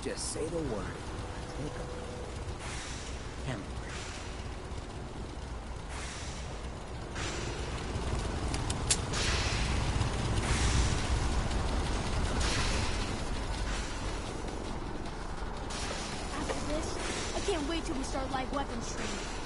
just say the word. Take a camera. After this, I can't wait till we start live weapons training.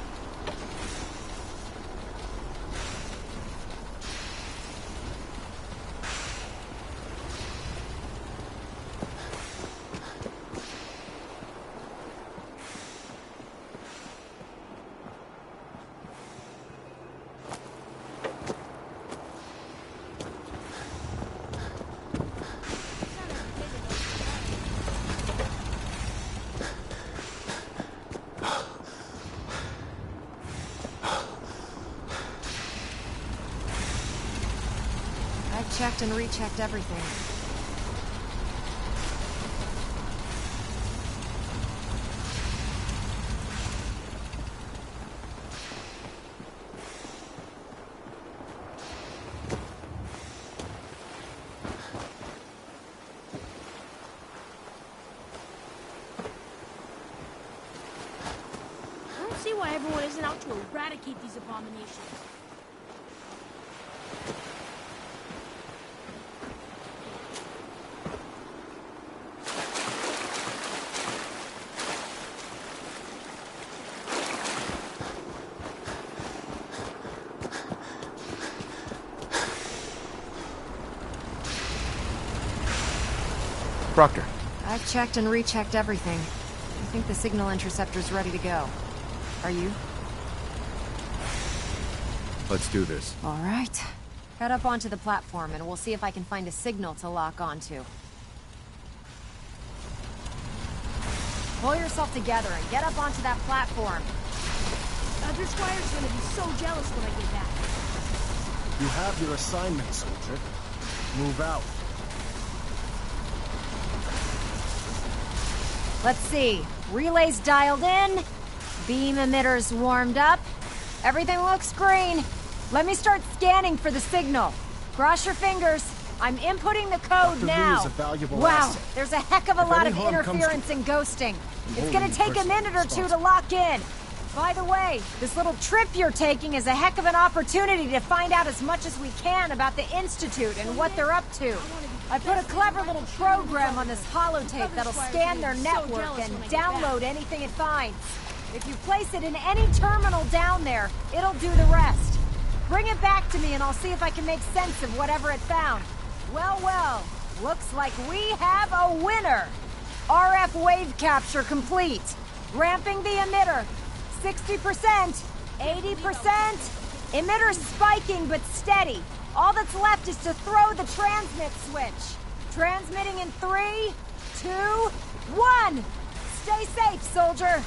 I've checked and rechecked everything. I don't see why everyone isn't out to eradicate these abominations. Proctor. I've checked and rechecked everything. I think the signal interceptor's ready to go. Are you? Let's do this. All right. Head up onto the platform and we'll see if I can find a signal to lock onto. Pull yourself together and get up onto that platform. Dr. Squire's gonna be so jealous when I get back. You have your assignment, soldier. Move out. Let's see. Relays dialed in. Beam emitters warmed up. Everything looks green. Let me start scanning for the signal. Cross your fingers. I'm inputting the code Dr. Lee now. is a valuable Wow, asset. there's a heck of a If lot any of harm comes to interference and ghosting. It's holding gonna you take a personally minute or two to responsible. lock in. By the way, this little trip you're taking is a heck of an opportunity to find out as much as we can about the Institute and what they're up to. I put a clever little program on this holotape that'll scan their network and download anything it finds. If you place it in any terminal down there, it'll do the rest. Bring it back to me and I'll see if I can make sense of whatever it found. Well, well, looks like we have a winner. RF wave capture complete. Ramping the emitter. 60%, 80%. Emitter spiking but steady. All that's left is to throw the transmit switch. Transmitting in 3, 2, 1. Stay safe, soldier.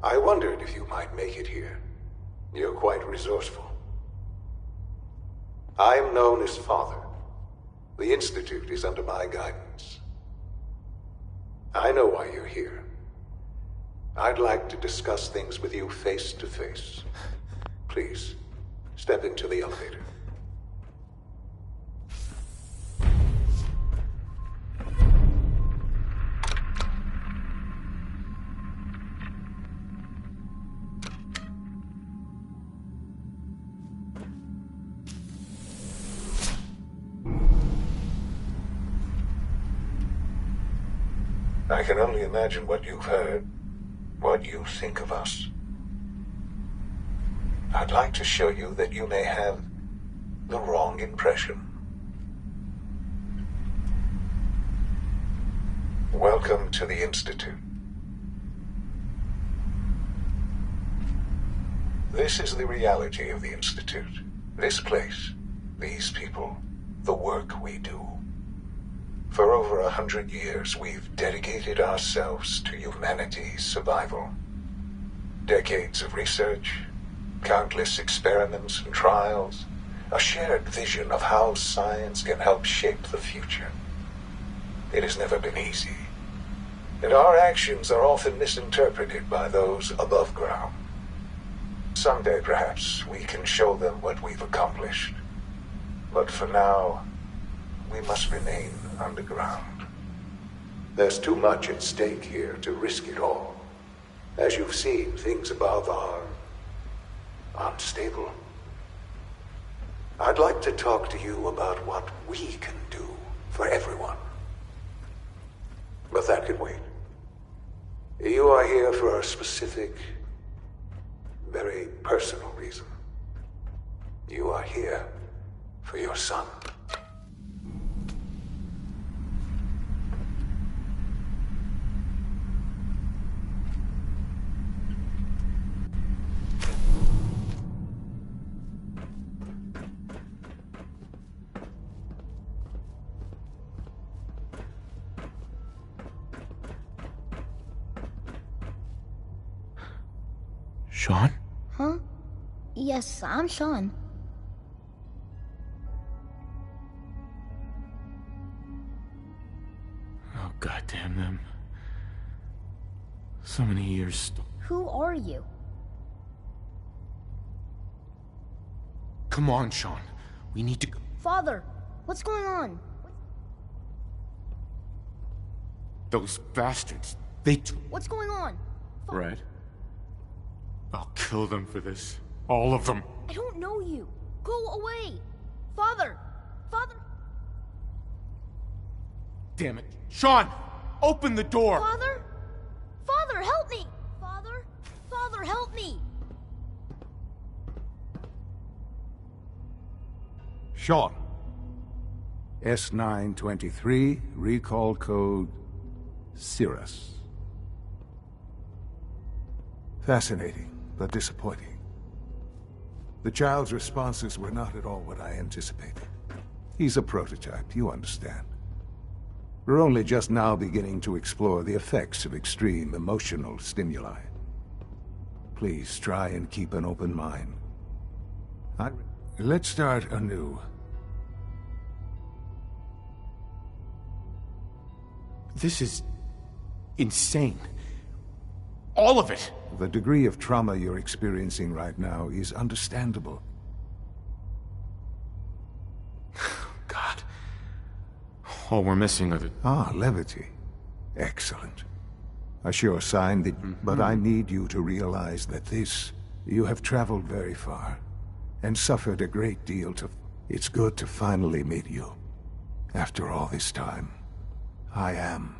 I wondered if you might make it here. You're quite resourceful. I am known as Father. The Institute is under my guidance. I know why you're here. I'd like to discuss things with you face to face. Please, step into the elevator. I can only imagine what you've heard, what you think of us. I'd like to show you that you may have the wrong impression. Welcome to the Institute. This is the reality of the Institute. This place, these people, the work we do. For over 100 years, we've dedicated ourselves to humanity's survival. Decades of research, countless experiments and trials, a shared vision of how science can help shape the future. It has never been easy, and our actions are often misinterpreted by those above ground. Someday, perhaps, we can show them what we've accomplished. But for now, we must remain underground. There's too much at stake here to risk it all. As you've seen, things above are unstable. I'd like to talk to you about what we can do for everyone. But that can wait. You are here for a specific, very personal reason. You are here for your son. Sean? Huh? Yes, I'm Sean. Oh, goddamn them. So many years. Who are you? Come on, Sean. We need to go. Father, what's going on? Those bastards. They. What's going on? Right. I'll kill them for this. All of them. I don't know you. Go away. Father! Father! Damn it. Sean! Open the door! Father? Father, help me! Father? Father, help me! Sean. S923, recall code Cirrus. Fascinating, but disappointing. The child's responses were not at all what I anticipated. He's a prototype, you understand. We're only just now beginning to explore the effects of extreme emotional stimuli. Please try and keep an open mind. Let's start anew. This is insane. All of it. The degree of trauma you're experiencing right now is understandable. God. All we're missing are the... Ah, levity. Excellent. A sure sign that... But I need you to realize that this... You have traveled very far, and suffered a great deal to... It's good to finally meet you. After all this time, I am...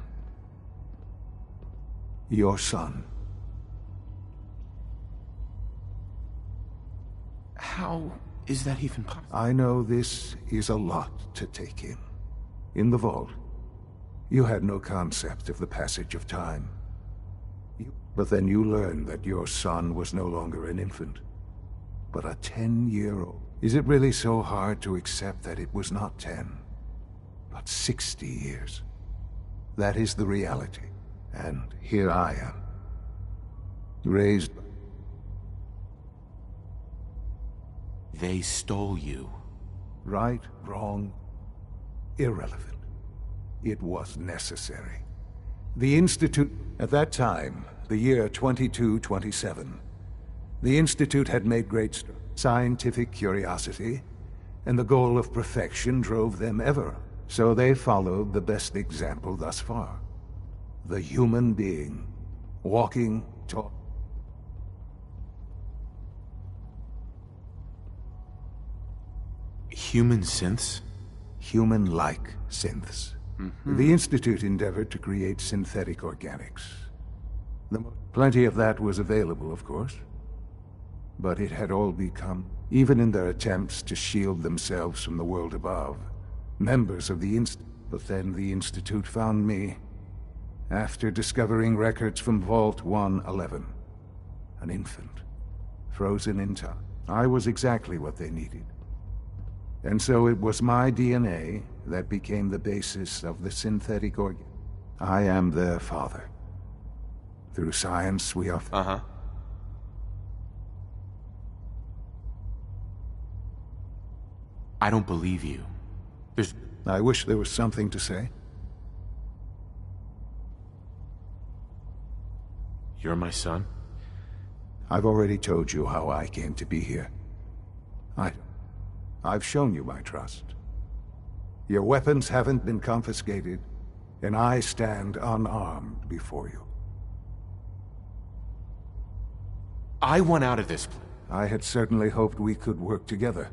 your son. How is that even possible? I know this is a lot to take in. In the vault, you had no concept of the passage of time. But then you learned that your son was no longer an infant, but a 10-year-old. Is it really so hard to accept that it was not 10, but 60 years? That is the reality, and here I am. Raised... They stole you. Right, wrong, irrelevant. It was necessary. The Institute... At that time, the year 2227, the Institute had made great strides. Scientific curiosity and the goal of perfection drove them ever. So they followed the best example thus far. The human being, walking, talking. Human synths? Human-like synths. The Institute endeavored to create synthetic organics. Plenty of that was available, of course. But it had all become, even in their attempts to shield themselves from the world above, members of the Institute. But then the Institute found me, after discovering records from Vault 111. An infant, frozen in time. I was exactly what they needed. And so it was my DNA that became the basis of the synthetic organ. I am their father. Through science, we are... I don't believe you. I wish there was something to say. You're my son? I've already told you how I came to be here. I've shown you my trust. Your weapons haven't been confiscated, and I stand unarmed before you. I want out of this place. I had certainly hoped we could work together.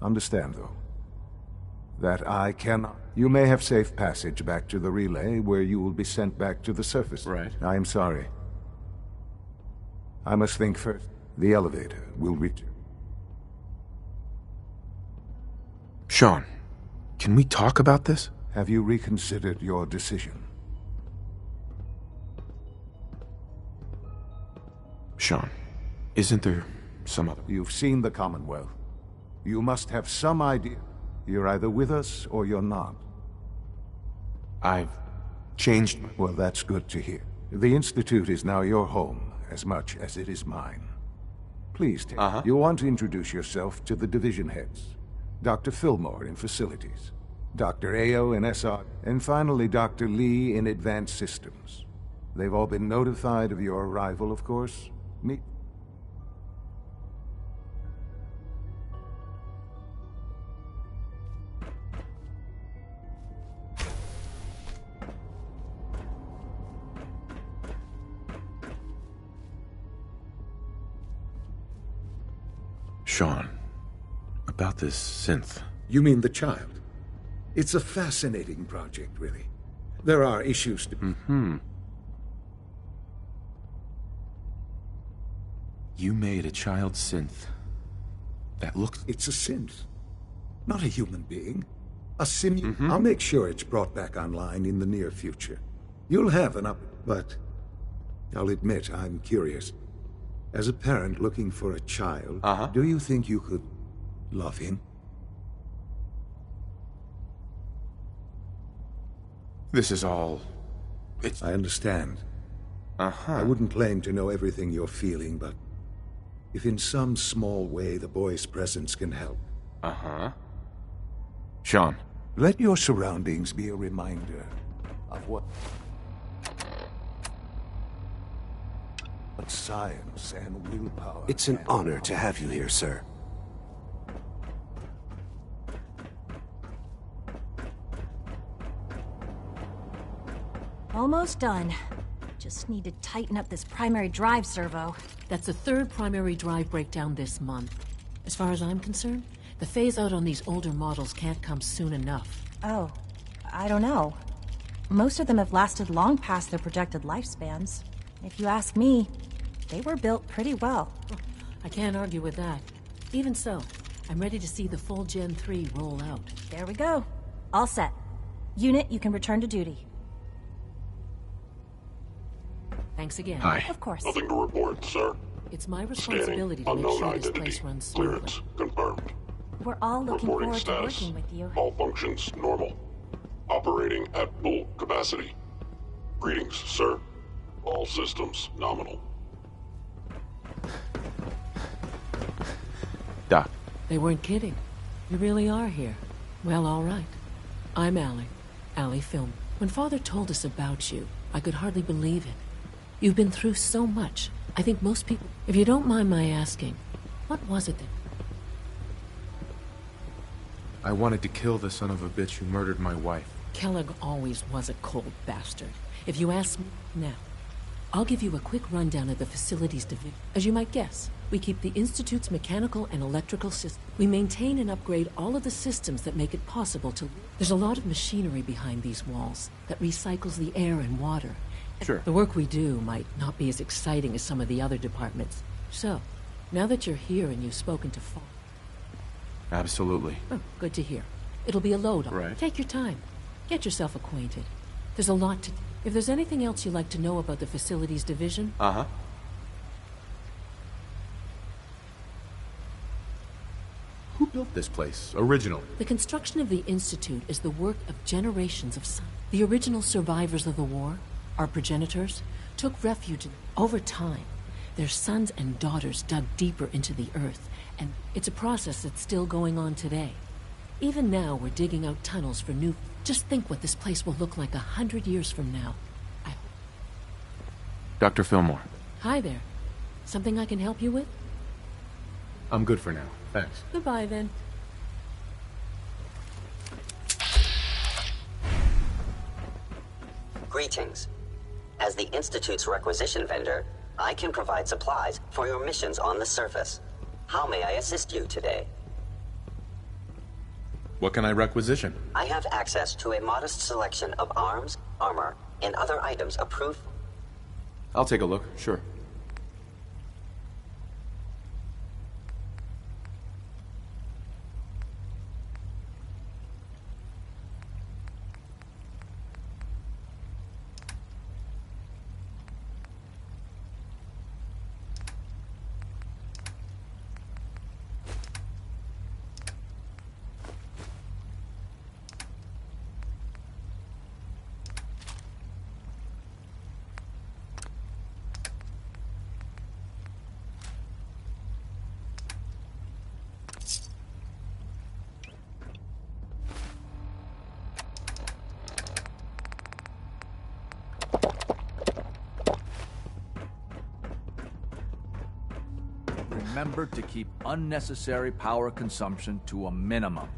Understand, though, that I cannot... You may have safe passage back to the relay, where you will be sent back to the surface. Right. I am sorry. I must think first. The elevator will return. Sean, can we talk about this? Have you reconsidered your decision? Sean, isn't there some other... You've seen the Commonwealth. You must have some idea. You're either with us or you're not. I've changed my... Well, that's good to hear. The Institute is now your home, as much as it is mine. Please take it. You want to introduce yourself to the division heads. Dr. Fillmore in Facilities, Dr. Ayo in SR, and finally Dr. Lee in Advanced Systems. They've all been notified of your arrival, of course. Meet. Sean, about this synth. You mean the child? It's a fascinating project, really. There are issues to... You made a child synth that looks... It's a synth, not a human being. A I'll make sure it's brought back online in the near future. You'll have an but I'll admit I'm curious. As a parent looking for a child, do you think you could love him? This is all... I understand. I wouldn't claim to know everything you're feeling, but if in some small way the boy's presence can help. Sean. Let your surroundings be a reminder of what science and willpower... It's an honor to have you here, sir. Almost done. Just need to tighten up this primary drive servo. That's the third primary drive breakdown this month. As far as I'm concerned, the phase-out on these older models can't come soon enough. Oh, I don't know. Most of them have lasted long past their projected lifespans. If you ask me, they were built pretty well. I can't argue with that. Even so, I'm ready to see the full Gen 3 roll out. There we go. All set. Unit, you can return to duty. Thanks again. Hi. Of course. Nothing to report, sir. It's my responsibility to make Unknown sure this identity. place runs smoothly. Clearance confirmed. We're all looking Reporting forward to status. working with you. All functions normal. Operating at full capacity. Greetings, sir. All All systems nominal. Doc. They weren't kidding. You really are here. Well, all right. I'm Allie Film. When Father told us about you, I could hardly believe it. You've been through so much. I think most people... If you don't mind my asking, what was it that... I wanted to kill the son of a bitch who murdered my wife. Kellogg always was a cold bastard. If you ask me now, I'll give you a quick rundown of the facilities division. As you might guess, we keep the Institute's mechanical and electrical systems. We maintain and upgrade all of the systems that make it possible to... There's a lot of machinery behind these walls that recycles the air and water. Sure. The work we do might not be as exciting as some of the other departments. So, now that you're here and you've spoken to Fall... Absolutely. Oh, good to hear. It'll be a load on. Right. Take your time. Get yourself acquainted. There's a lot to... If there's anything else you'd like to know about the facilities division... Uh-huh. Who built this place, originally? The construction of the Institute is the work of generations of sons. The original survivors of the war, our progenitors, took refuge in... Over time, their sons and daughters dug deeper into the earth, and it's a process that's still going on today. Even now, we're digging out tunnels for new... Just think what this place will look like 100 years from now. Dr. Fillmore. Hi there. Something I can help you with? I'm good for now. Thanks. Goodbye, then. Greetings. As the Institute's requisition vendor, I can provide supplies for your missions on the surface. How may I assist you today? What can I requisition? I have access to a modest selection of arms, armor, and other items approved. I'll take a look, sure. Remember to keep unnecessary power consumption to a minimum.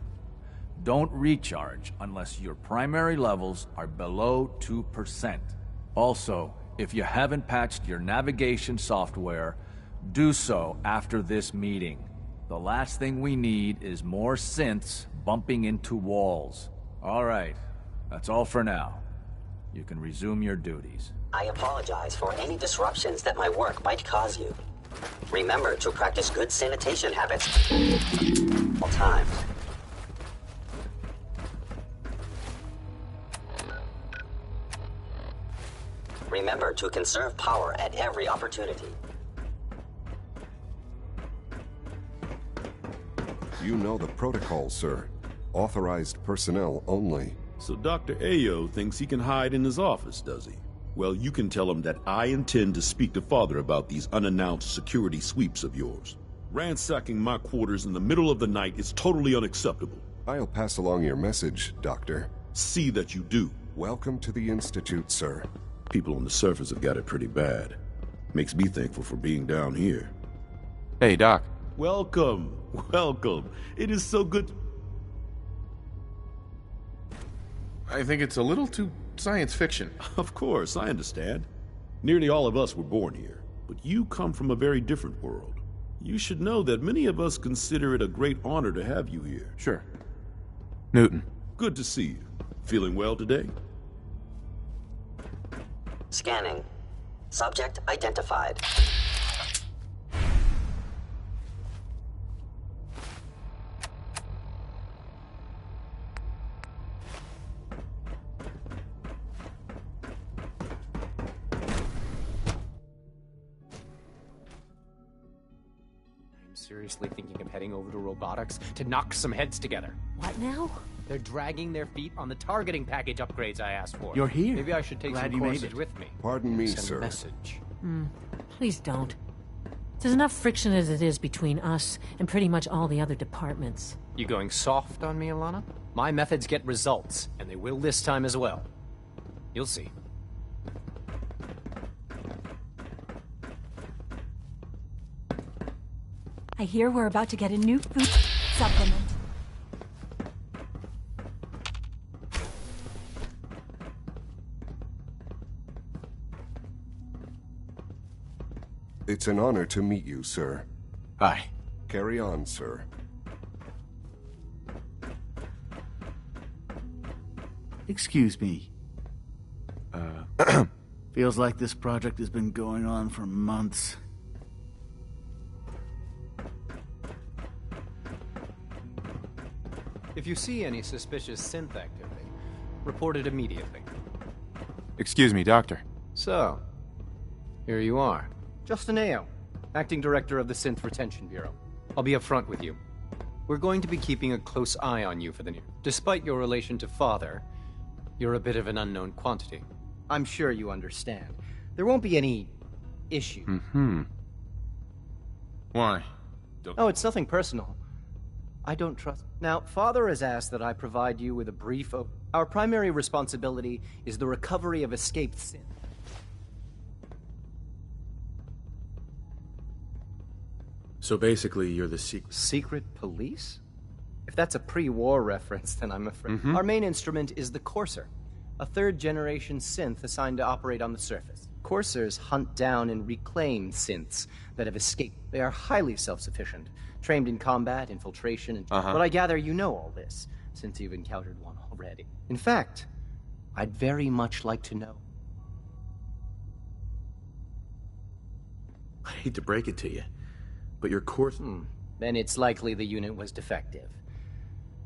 Don't recharge unless your primary levels are below 2%. Also, if you haven't patched your navigation software, do so after this meeting. The last thing we need is more synths bumping into walls. All right, that's all for now. You can resume your duties. I apologize for any disruptions that my work might cause you. Remember to practice good sanitation habits all times. Remember to conserve power at every opportunity. You know the protocol, sir. Authorized personnel only. So Dr. Ayo thinks he can hide in his office, does he? Well, you can tell him that I intend to speak to Father about these unannounced security sweeps of yours. Ransacking my quarters in the middle of the night is totally unacceptable. I'll pass along your message, Doctor. See that you do. Welcome to the Institute, sir. People on the surface have got it pretty bad. Makes me thankful for being down here. Hey, Doc. Welcome. Welcome. It is so good. I think it's a little too science fiction. Of course, I understand. Nearly all of us were born here, but you come from a very different world. You should know that many of us consider it a great honor to have you here. Sure. Newton. Good to see you. Feeling well today? Scanning. Subject identified. Seriously thinking of heading over to robotics to knock some heads together. What now? They're dragging their feet on the targeting package upgrades I asked for. You're here. Maybe I should take Glad some you made courses it. with me. Pardon me, Send sir. a message. Please don't. There's enough friction as it is between us and pretty much all the other departments. You going soft on me, Alana? My methods get results, and they will this time as well. You'll see. I hear we're about to get a new food supplement. It's an honor to meet you, sir. Hi. Carry on, sir. Excuse me. Feels like this project has been going on for months. If you see any suspicious synth activity, report it immediately. Excuse me, Doctor. So, here you are. Justin Ayo, Acting Director of the Synth Retention Bureau. I'll be upfront with you. We're going to be keeping a close eye on you for the near. Despite your relation to Father, you're a bit of an unknown quantity. I'm sure you understand. There won't be any issue. Why? Oh, it's nothing personal. I don't trust. Now, Father has asked that I provide you with a brief. Our primary responsibility is the recovery of escaped synth. So basically, you're the Secret police? If that's a pre-war reference, then I'm afraid. Our main instrument is the Courser, a third-generation synth assigned to operate on the surface. Coursers hunt down and reclaim synths that have escaped. They are highly self-sufficient, trained in combat, infiltration, and... But I gather you know all this, since you've encountered one already. In fact, I'd very much like to know. I hate to break it to you, but your course... Then it's likely the unit was defective.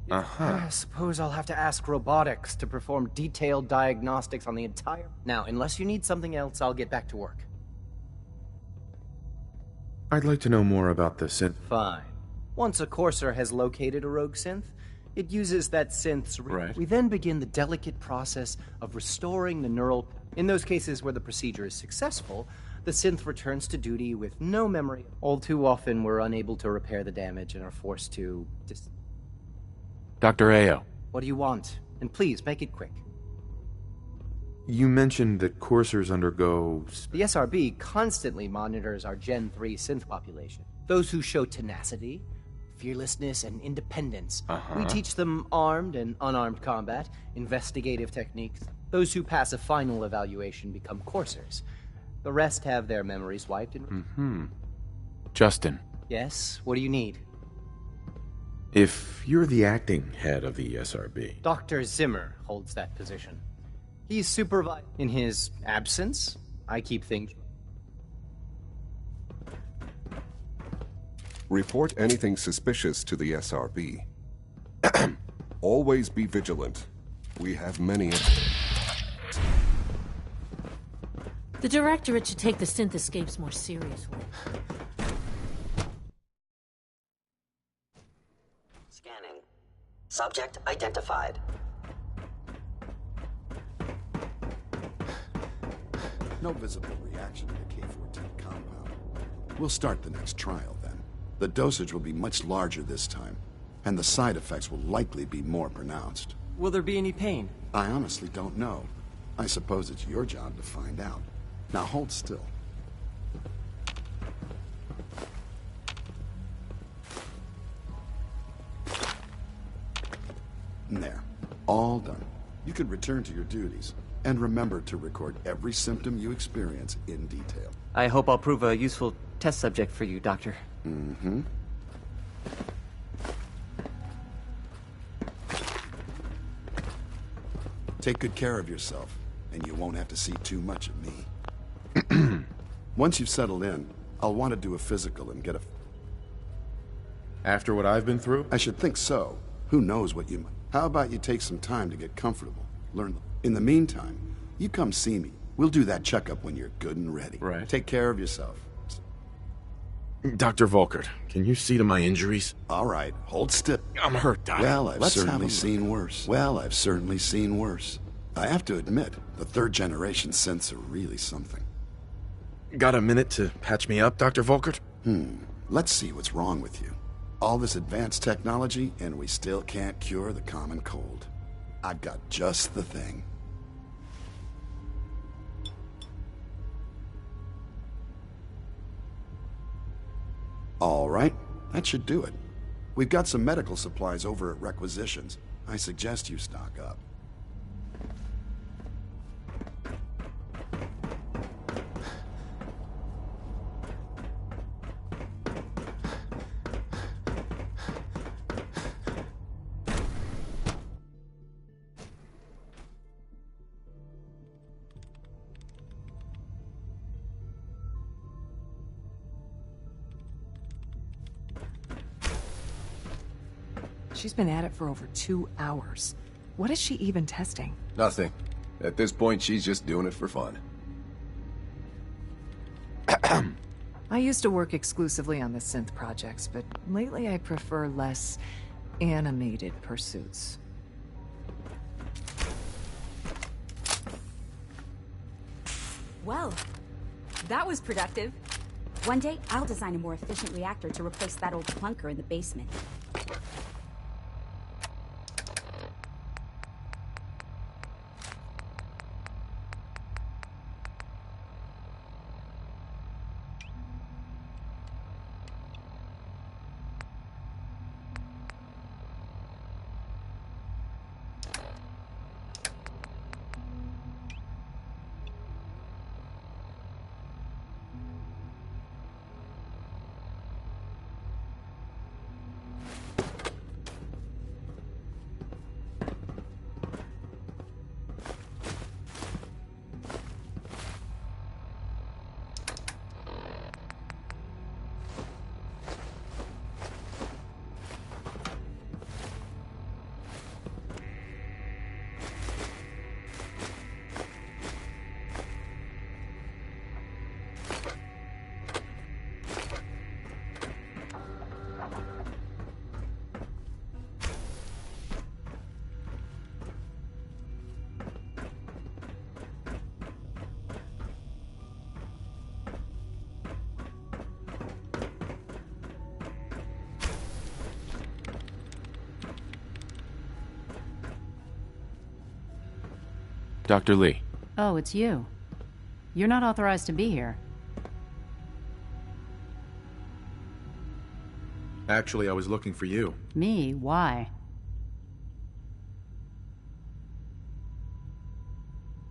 I suppose I'll have to ask robotics to perform detailed diagnostics on the entire... Now, unless you need something else, I'll get back to work. I'd like to know more about the synth. Fine. Once a Courser has located a rogue synth, it uses that synth's... Right. We then begin the delicate process of restoring the neural... In those cases where the procedure is successful, the synth returns to duty with no memory. All too often, we're unable to repair the damage and are forced to... Dr. Ayo, What do you want? And please, make it quick. you mentioned that coursers undergo... The SRB constantly monitors our Gen 3 synth population. Those who show tenacity, fearlessness, and independence. We teach them armed and unarmed combat, investigative techniques. Those who pass a final evaluation become coursers. The rest have their memories wiped and... Justin, Yes, what do you need? if you're the acting head of the SRB... Dr. Zimmer holds that position. He's supervised. In his absence, I keep things... Report anything suspicious to the SRB. Always be vigilant. We have many... The Directorate should take the synth escapes more seriously. Scanning. Subject identified. No visible reaction to the K-14 compound. We'll start the next trial, then. The dosage will be much larger this time, and the side effects will likely be more pronounced. Will there be any pain? I honestly don't know. I suppose it's your job to find out. Now hold still. There. All done. You can return to your duties. And remember to record every symptom you experience in detail. I hope I'll prove a useful test subject for you, Doctor. Take good care of yourself, and you won't have to see too much of me. Once you've settled in, I'll want to do a physical and get a... After what I've been through? I should think so. Who knows what you might... How about you take some time to get comfortable? Learn... In the meantime, you come see me. We'll do that checkup when you're good and ready. Right. Take care of yourself. Dr. Volkert, can you see to my injuries? All right, hold still. I'm hurt, Doc. Well, I've Let's have certainly a seen worse. I have to admit, the third-generation synths are really something. Got a minute to patch me up, Dr. Volkert? Let's see what's wrong with you. All this advanced technology, and we still can't cure the common cold. I've got just the thing. All right, that should do it. We've got some medical supplies over at Requisitions. I suggest you stock up. She's been at it for over 2 hours. What is she even testing? Nothing. At this point, she's just doing it for fun. I used to work exclusively on the synth projects, but lately I prefer less animated pursuits. Well, that was productive. One day, I'll design a more efficient reactor to replace that old clunker in the basement. Dr. Lee. Oh, it's you. You're not authorized to be here. Actually, I was looking for you. Me? Why?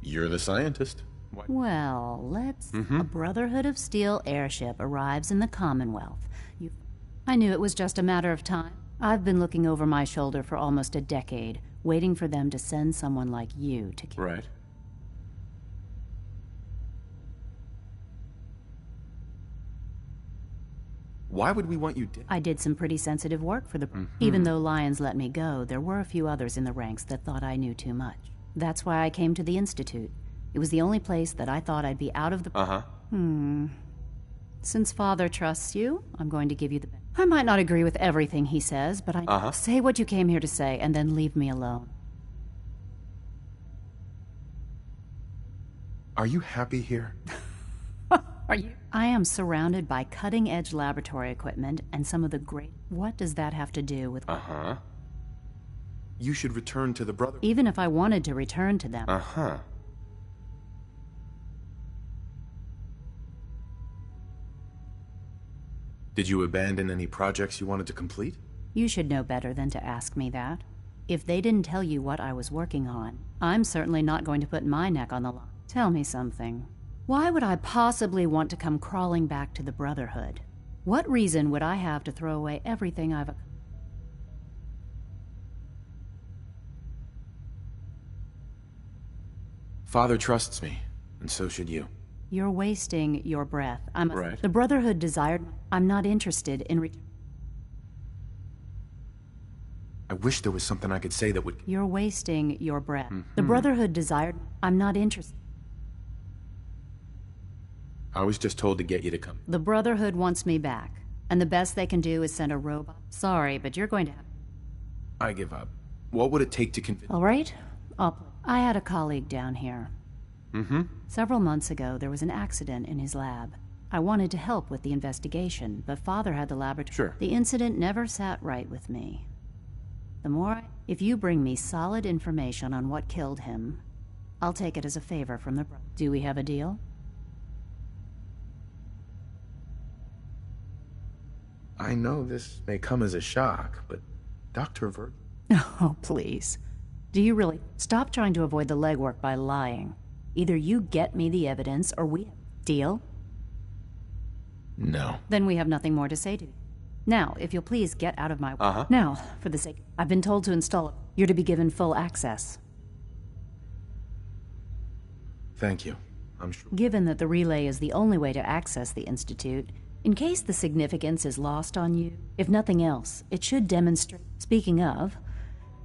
You're the scientist. Well, let's... A Brotherhood of Steel airship arrives in the Commonwealth. I knew it was just a matter of time. I've been looking over my shoulder for almost a decade, waiting for them to send someone like you to kill. Right. Why would we want you dead? I did some pretty sensitive work for the... Even though Lyons let me go, there were a few others in the ranks that thought I knew too much. That's why I came to the Institute. It was the only place that I thought I'd be out of the... Since Father trusts you, I'm going to give you the... I might not agree with everything he says, but I... Say what you came here to say, and then leave me alone. Are you happy here? Are you? I am surrounded by cutting-edge laboratory equipment and some of the great... What does that have to do with... You should return to the Brotherhood. Even if I wanted to return to them. Did you abandon any projects you wanted to complete? You should know better than to ask me that. If they didn't tell you what I was working on, I'm certainly not going to put my neck on the line. Tell me something. Why would I possibly want to come crawling back to the Brotherhood? What reason would I have to throw away everything I've... Father trusts me, and so should you. You're wasting your breath. Right. The Brotherhood desired... I'm not interested in... I wish there was something I could say that would... You're wasting your breath. The Brotherhood desired... I'm not interested. I was just told to get you to come. The Brotherhood wants me back. And the best they can do is send a robot. Sorry, but you're going to have... I give up. What would it take to convince... All right. I had a colleague down here. Mm-hmm. Several months ago, there was an accident in his lab. I wanted to help with the investigation, but Father had the laboratory. Sure. The incident never sat right with me. If you bring me solid information on what killed him, I'll take it as a favor from the... Do we have a deal? I know this may come as a shock, but Dr. Vert... Oh, please. Do you really... Stop trying to avoid the legwork by lying. Either you get me the evidence, or we... Deal? No. Then we have nothing more to say to you. Now, if you'll please get out of my way. Uh-huh. Now, for the sake... I've been told to install it. You're to be given full access. Thank you. I'm sure. Given that the relay is the only way to access the Institute, in case the significance is lost on you, if nothing else, it should demonstrate... Speaking of,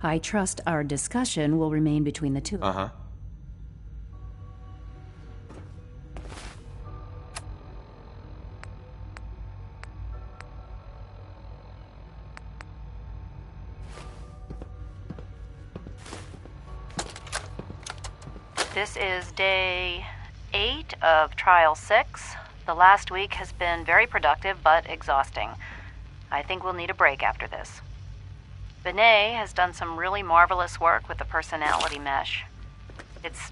I trust our discussion will remain between the two. Uh-huh. This is day 8 of Trial 6. The last week has been very productive, but exhausting. I think we'll need a break after this. Benet has done some really marvelous work with the personality mesh. It's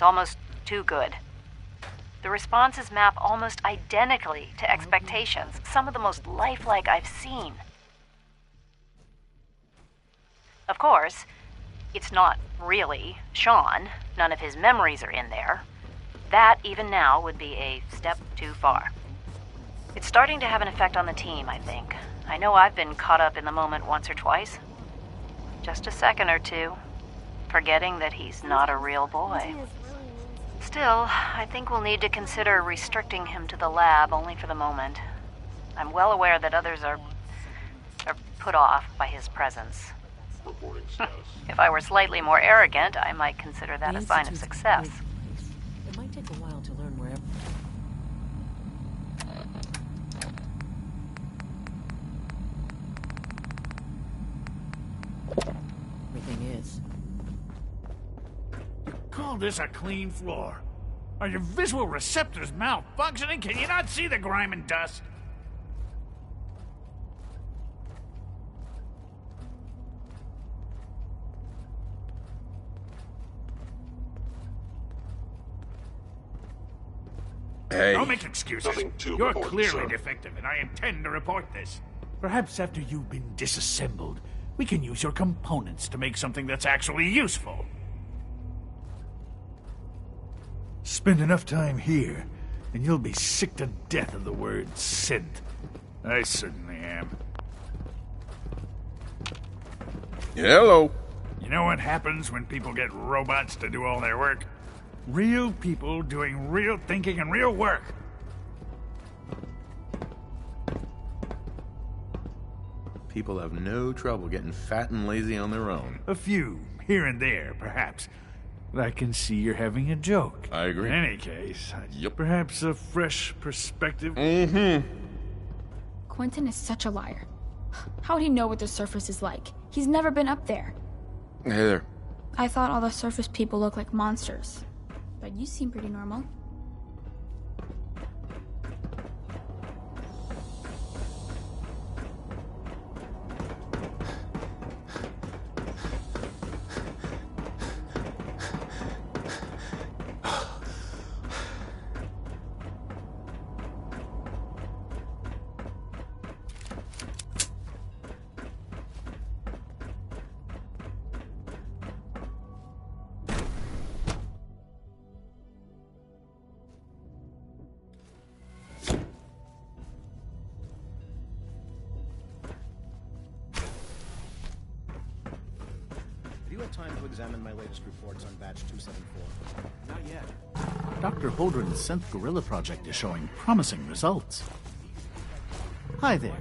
almost too good. The responses map almost identically to expectations, some of the most lifelike I've seen. Of course, it's not really Sean. None of his memories are in there. That, even now, would be a step too far. It's starting to have an effect on the team, I think. I know I've been caught up in the moment once or twice. Just a second or two, forgetting that he's not a real boy. Still, I think we'll need to consider restricting him to the lab only for the moment. I'm well aware that others are put off by his presence. If I were slightly more arrogant, I might consider that a sign of success. It might take a while to learn where everything is. You call this a clean floor? Are your visual receptors malfunctioning? Can you not see the grime and dust? Hey. Don't make excuses. You're clearly defective, and I intend to report this. Perhaps after you've been disassembled, we can use your components to make something that's actually useful. Spend enough time here, and you'll be sick to death of the word synth. I certainly am. Hello. You know what happens when people get robots to do all their work? Real people doing real thinking and real work. People have no trouble getting fat and lazy on their own. A few, here and there, perhaps. But I can see you're having a joke. I agree. In any case, perhaps a fresh perspective. Mm-hmm. Quentin is such a liar. How would he know what the surface is like? He's never been up there. Hey there. I thought all the surface people look like monsters. But you seem pretty normal. Time to examine my latest reports on batch 274. Not yet. Dr. Holdren's synth gorilla project is showing promising results. Hi there.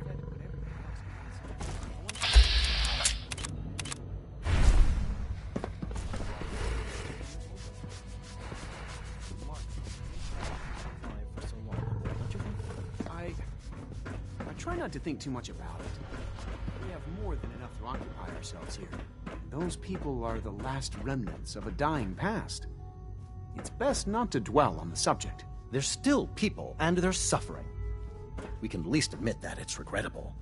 try not to think too much about it. We have more than enough to occupy ourselves here. Those people are the last remnants of a dying past. It's best not to dwell on the subject. They're still people, and they're suffering. We can at least admit that it's regrettable.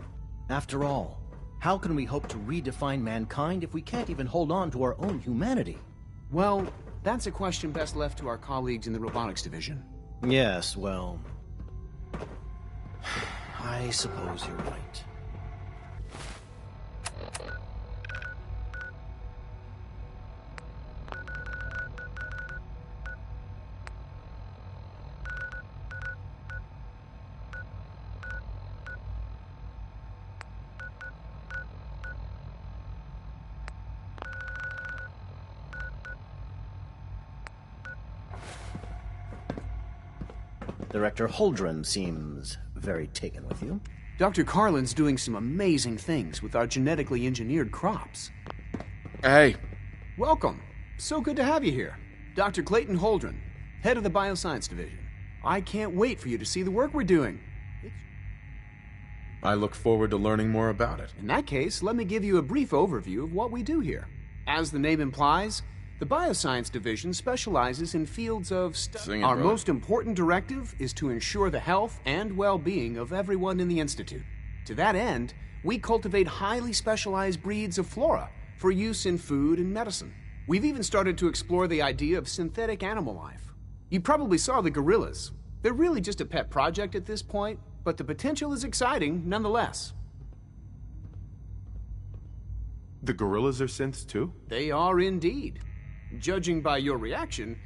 After all, how can we hope to redefine mankind if we can't even hold on to our own humanity? Well, that's a question best left to our colleagues in the robotics division. Yes, well... I suppose you're right. Director Holdren seems very taken with you. Dr. Carlin's doing some amazing things with our genetically engineered crops. Hey. Welcome. So good to have you here. Dr. Clayton Holdren, head of the Bioscience Division. I can't wait for you to see the work we're doing. I look forward to learning more about it. In that case, let me give you a brief overview of what we do here. As the name implies, the Bioscience Division specializes in fields of study. Our most important directive is to ensure the health and well-being of everyone in the Institute. To that end, we cultivate highly specialized breeds of flora for use in food and medicine. We've even started to explore the idea of synthetic animal life. You probably saw the gorillas. They're really just a pet project at this point, but the potential is exciting nonetheless. The gorillas are synths too? They are indeed. Judging by your reaction,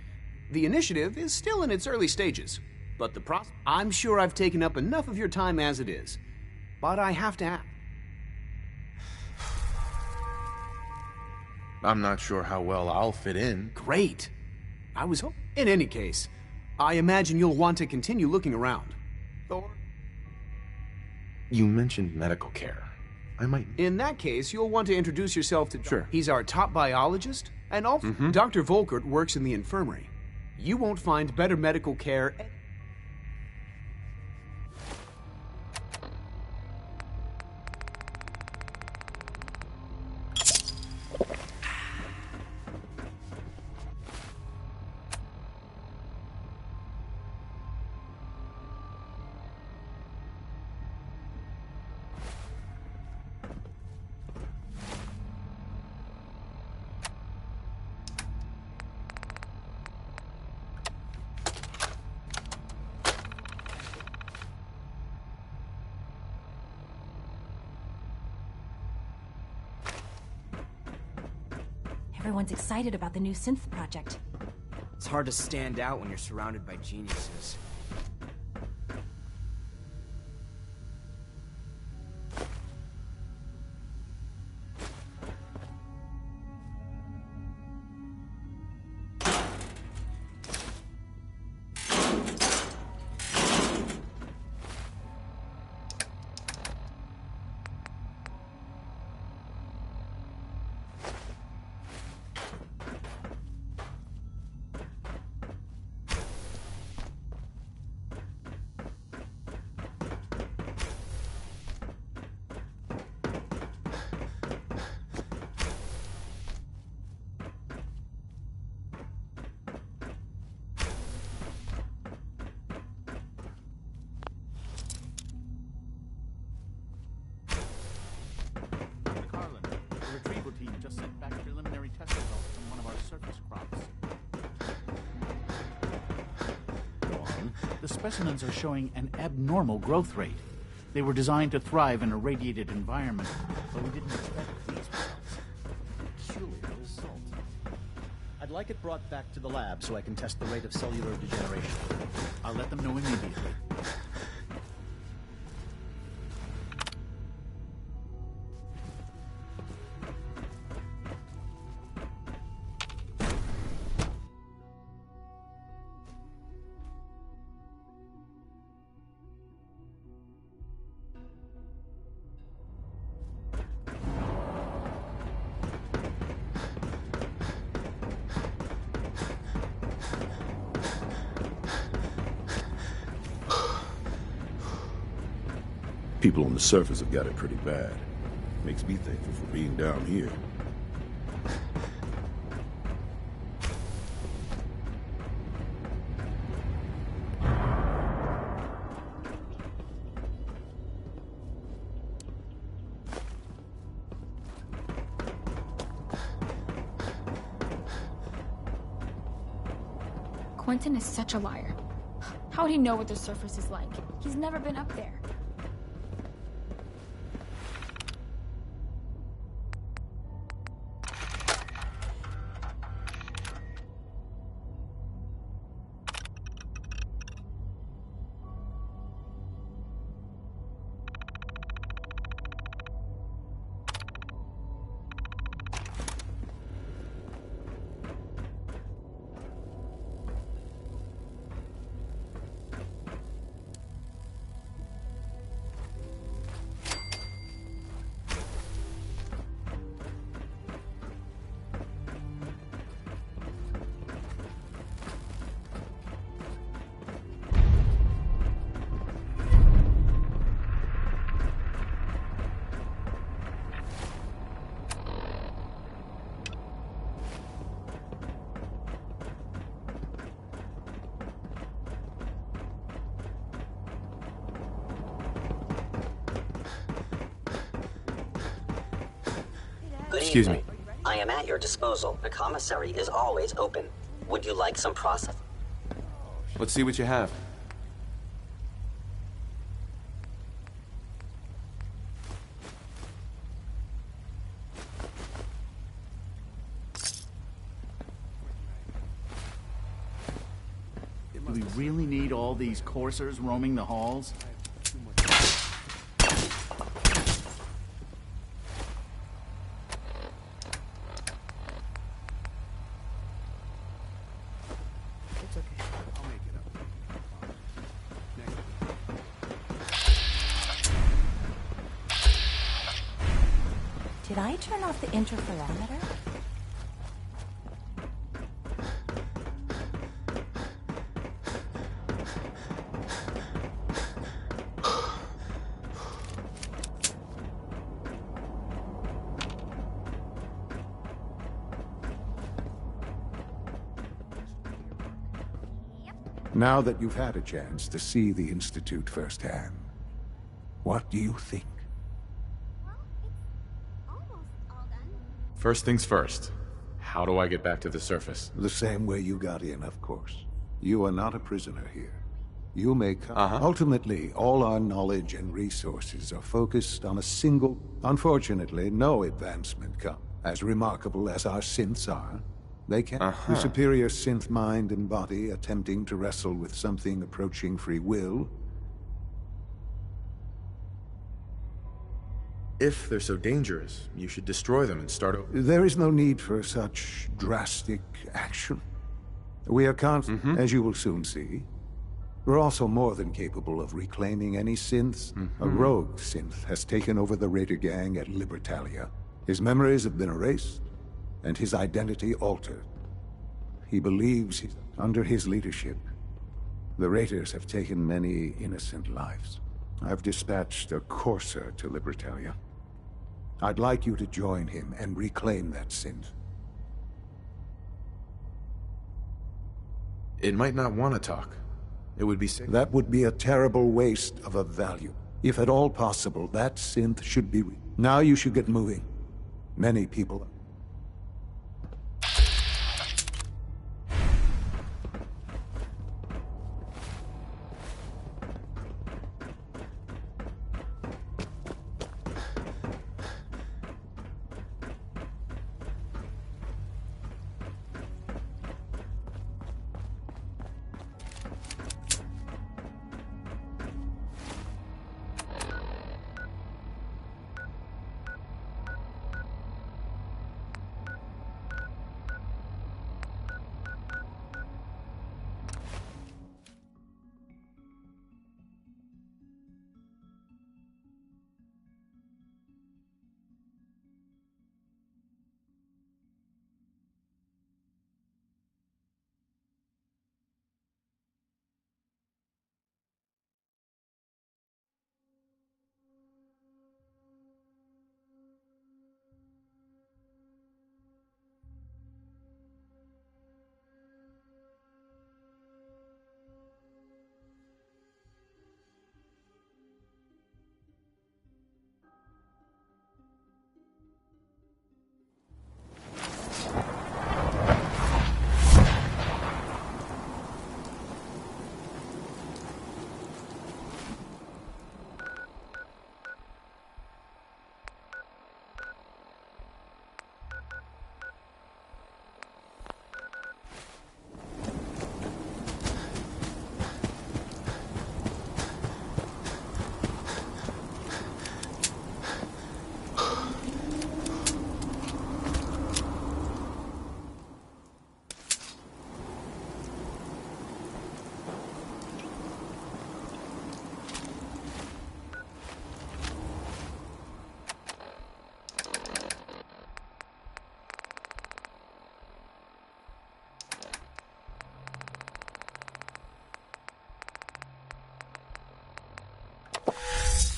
the initiative is still in its early stages, but I'm sure I've taken up enough of your time as it is. But I have to ask. I'm not sure how well I'll fit in. Great. In any case, I imagine you'll want to continue looking around. You mentioned medical care. I might... In that case, you'll want to introduce yourself to... Sure. He's our top biologist, and also Dr. Volkert works in the infirmary. You won't find better medical care... Everyone's excited about the new synth project. It's hard to stand out when you're surrounded by geniuses. The specimens are showing an abnormal growth rate. They were designed to thrive in a radiated environment, but we didn't expect these results. Peculiar result. I'd like it brought back to the lab so I can test the rate of cellular degeneration. I'll let them know immediately. People on the surface have got it pretty bad. Makes me thankful for being down here. Quentin is such a liar. How would he know what the surface is like? He's never been up there. Excuse me. I am at your disposal. The commissary is always open. Would you like some process? Let's see what you have. Do we really need all these coursers roaming the halls? Did I turn off the interferometer? Now that you've had a chance to see the Institute firsthand, what do you think? First things first. How do I get back to the surface? The same way you got in, of course. You are not a prisoner here. You may come. Ultimately, all our knowledge and resources are focused on a single... Unfortunately, no advancement comes. As remarkable as our synths are, they can. The superior synth mind and body attempting to wrestle with something approaching free will. If they're so dangerous, you should destroy them and start over. There is no need for such drastic action. We are as you will soon see. We're also more than capable of reclaiming any synths. A rogue synth has taken over the Raider gang at Libertalia. His memories have been erased, and his identity altered. He believes under his leadership, the Raiders have taken many innocent lives. I've dispatched a courser to Libertalia. I'd like you to join him and reclaim that synth. It might not want to talk. It would be safe. That would be a terrible waste of a value. If at all possible, that synth should be... Now you should get moving. Many people...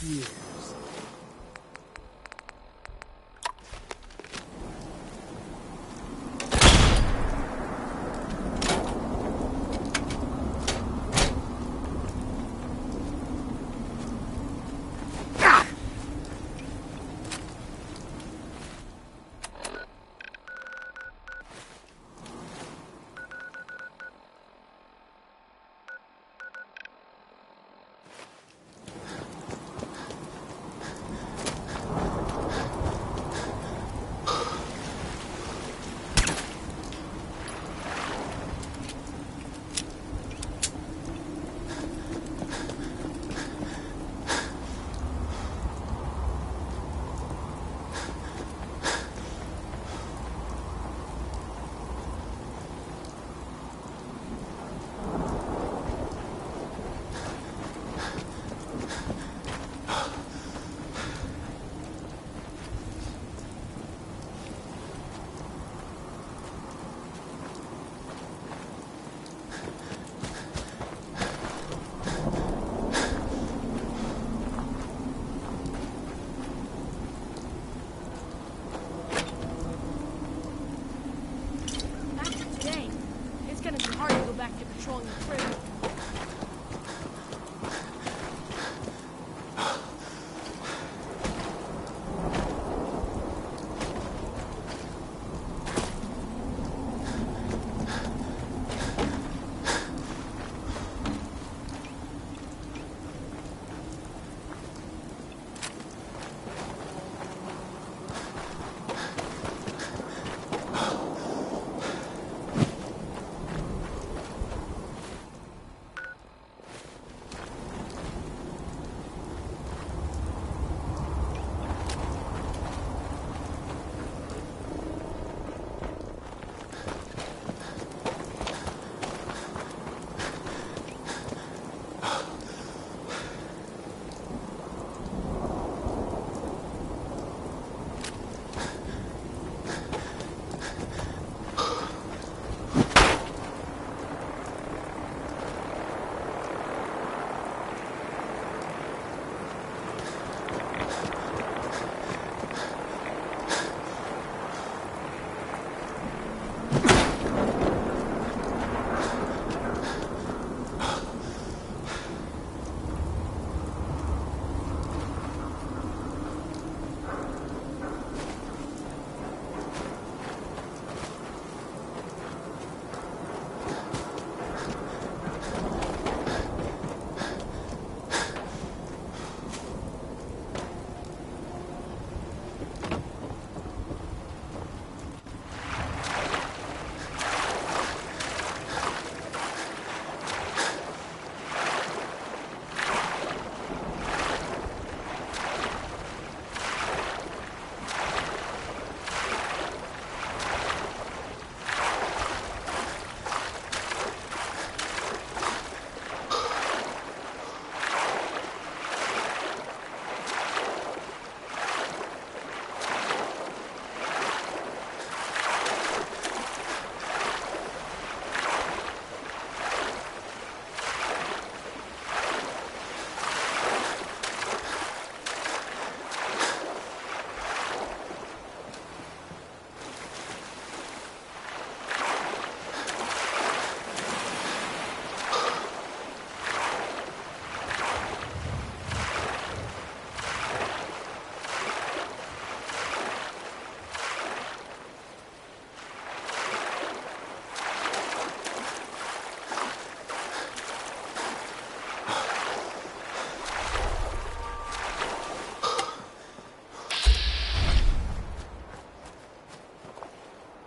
years.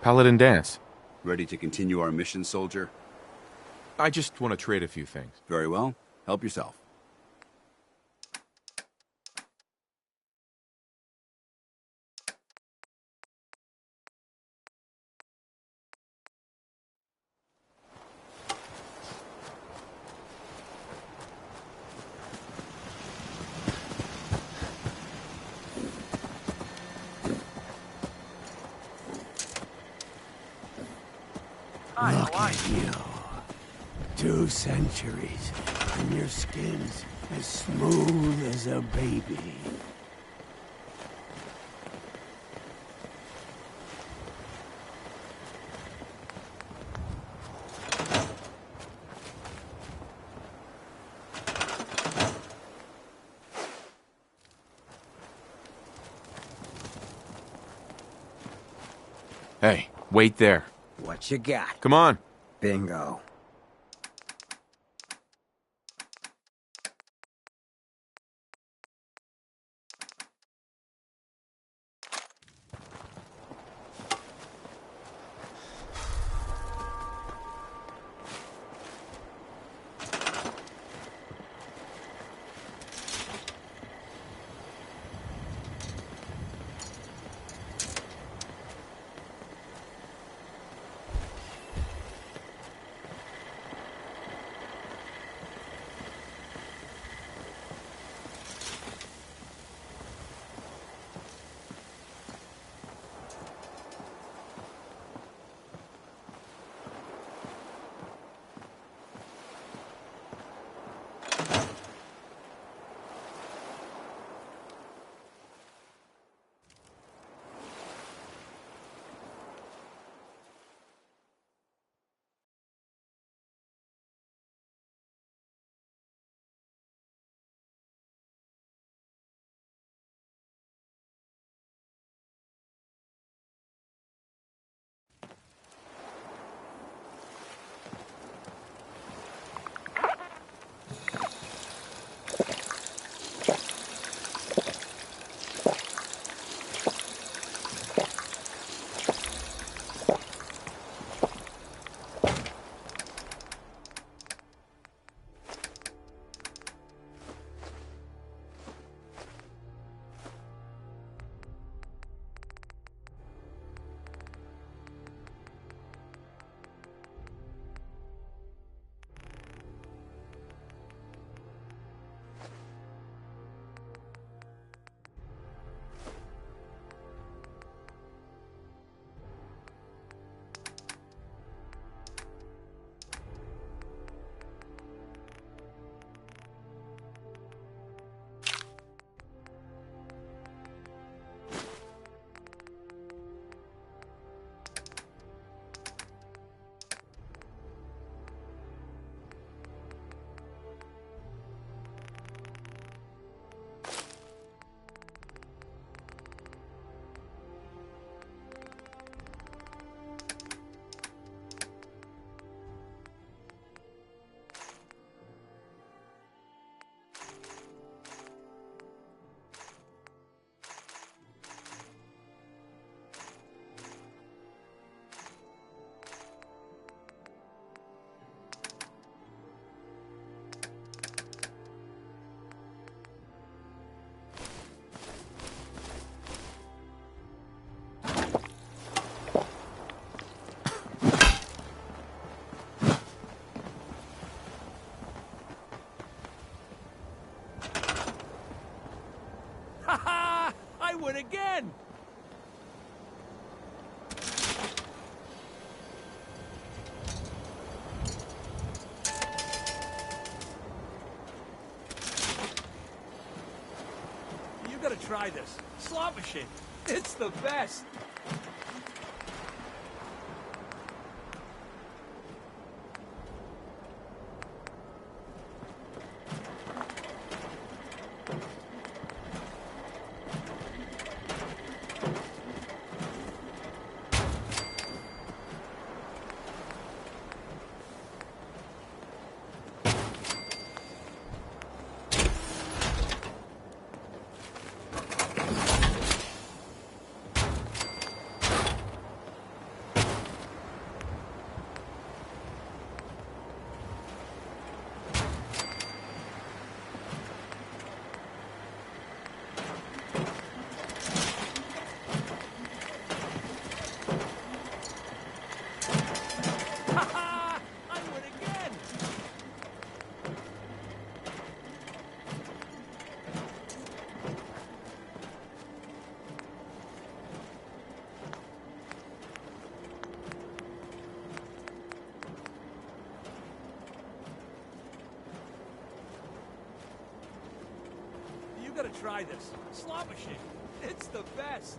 Paladin dance. Ready to continue our mission, soldier? I just want to trade a few things. Very well. Help yourself. Look at you. 2 centuries, and your skin's As smooth as a baby. Hey, wait there. What you got? Come on. Bingo. I win again! You gotta try this. Slot machine. It's the best! gotta try this. Slot machine. It's the best.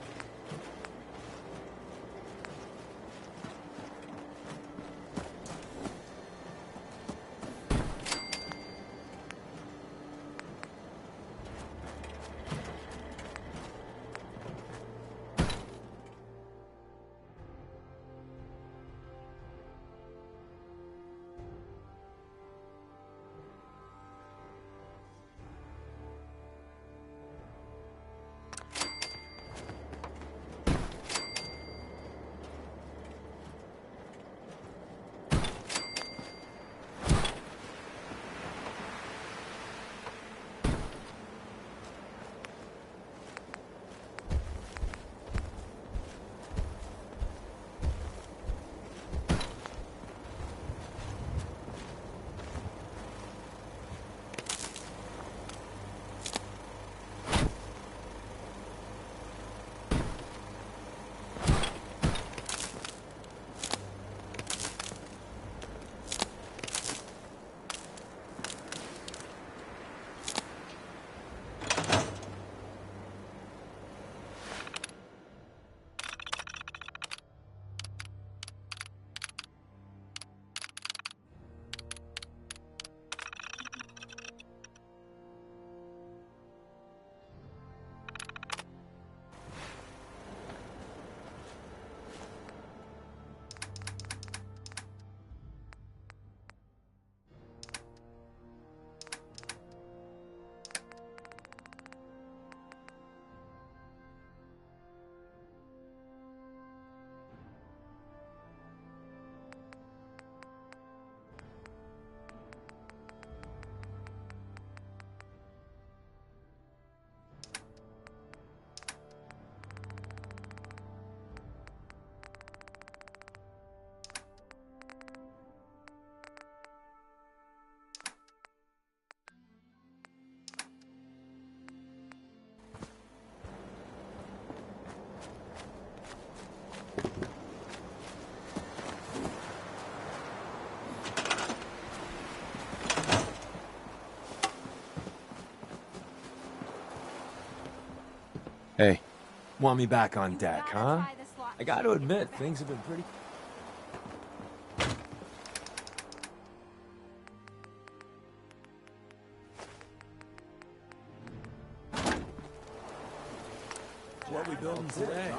Hey. Want me back on deck, huh? I gotta admit, things have been pretty... What we building today?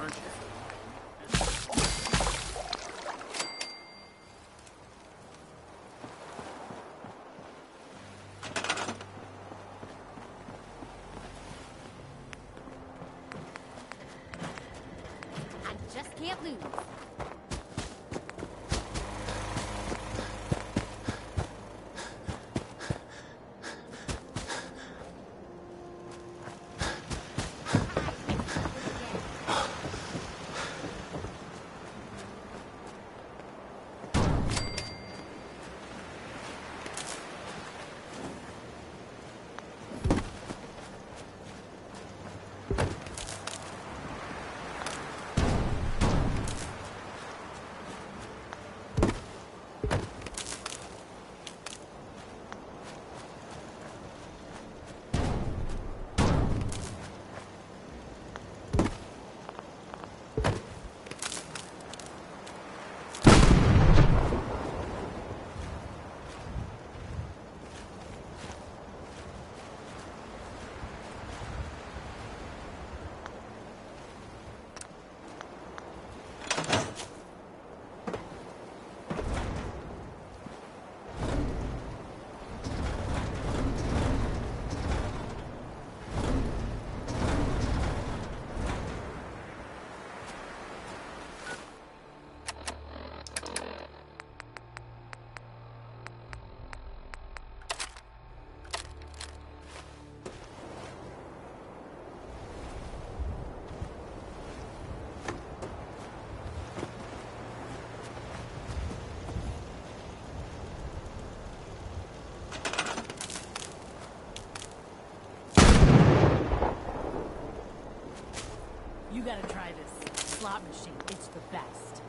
Can't lose. You gotta try this slot machine. It's the best.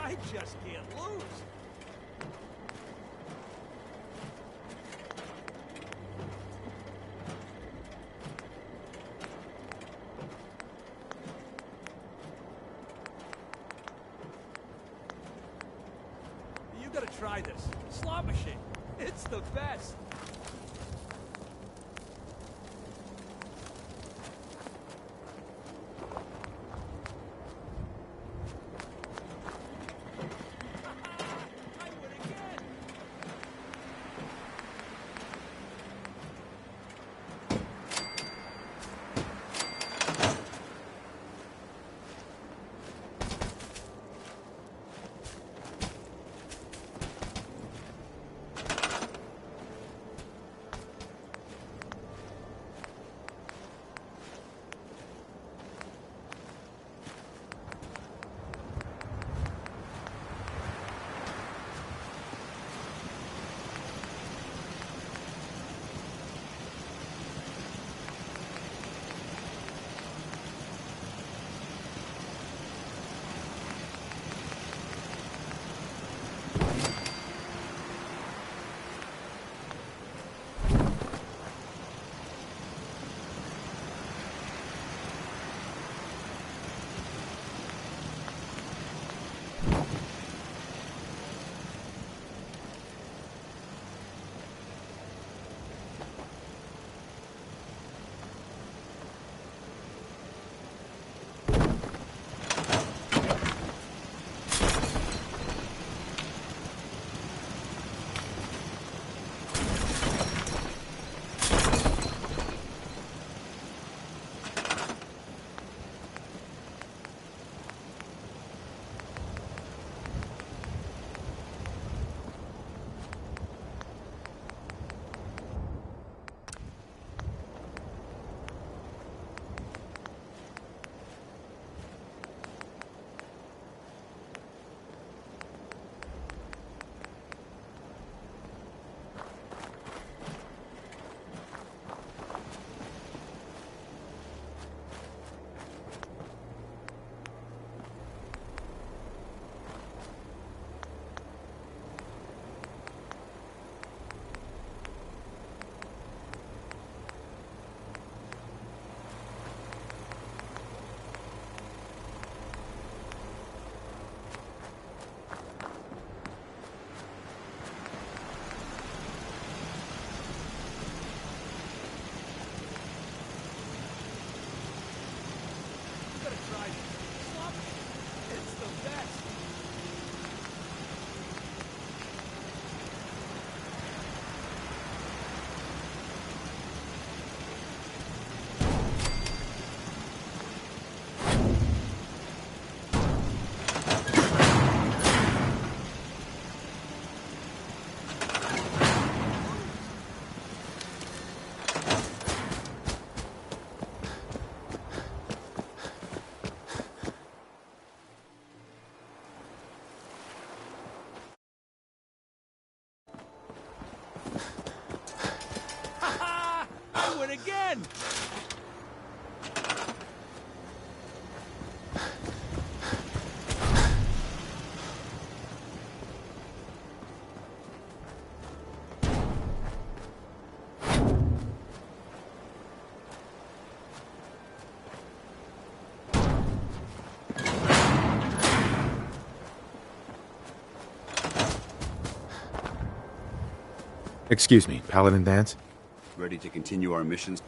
I just can't lose. You gotta try this. Slot machine. It's the best. Again! Excuse me, Paladin Dance? Ready to continue our missions?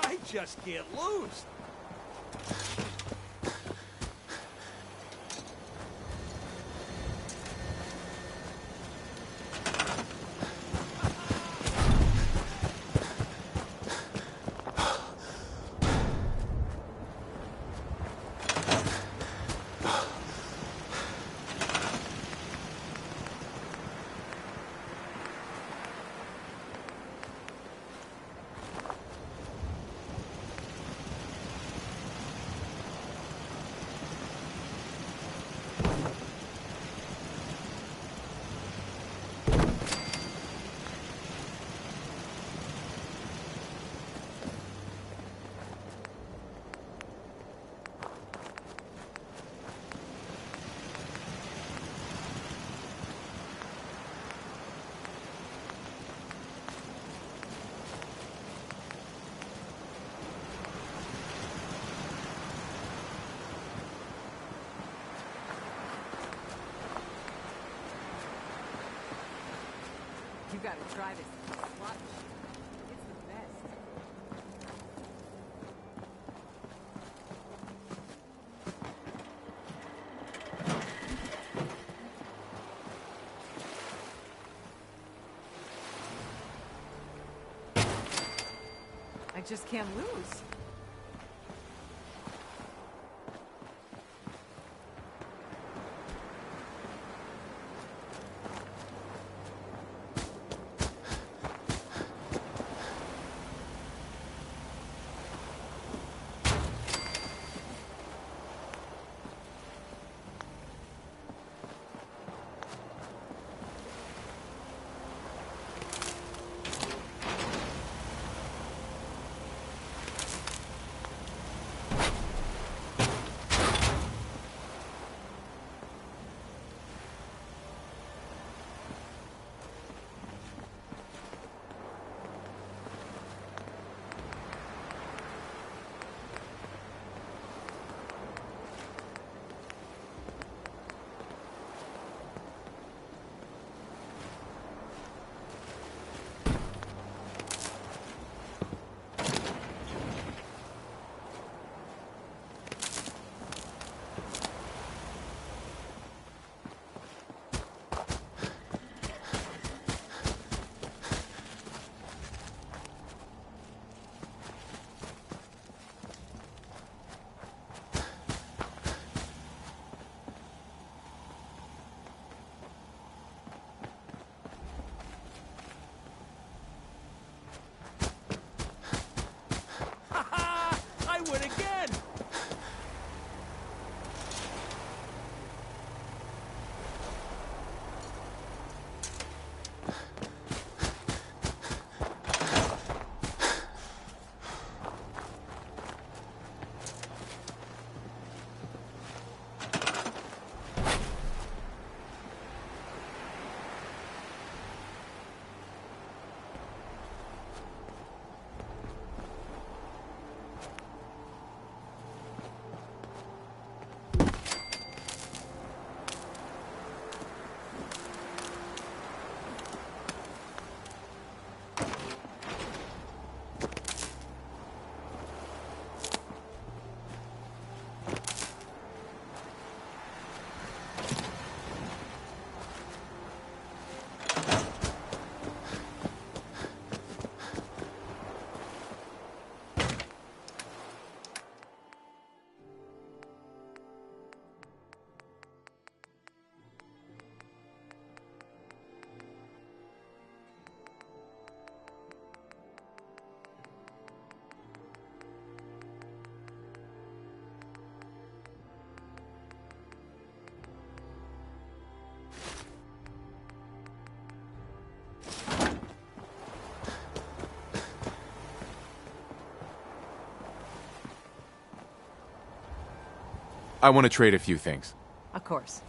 I just can't lose. You gotta try this slot machine. It's the best. I just can't lose. I want to trade a few things. Of course.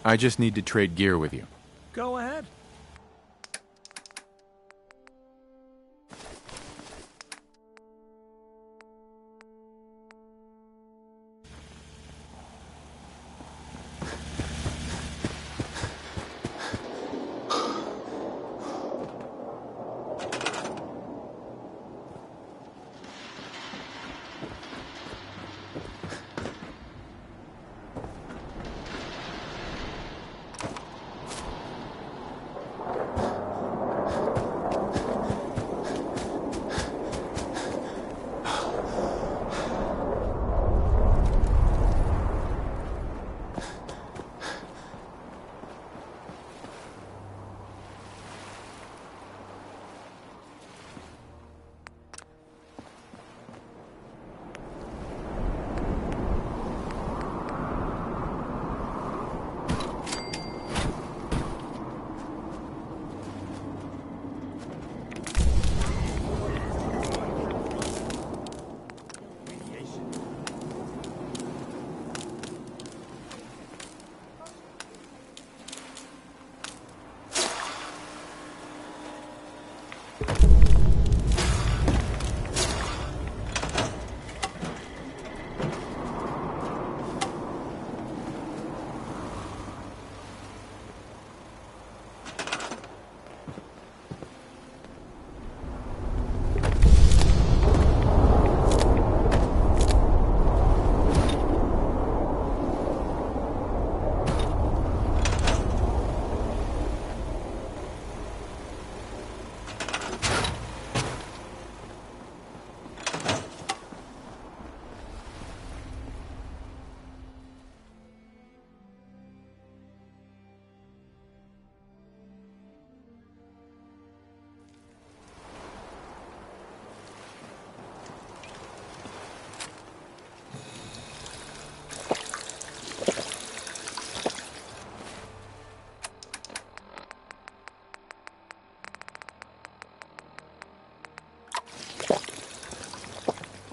I just need to trade gear with you. Go ahead.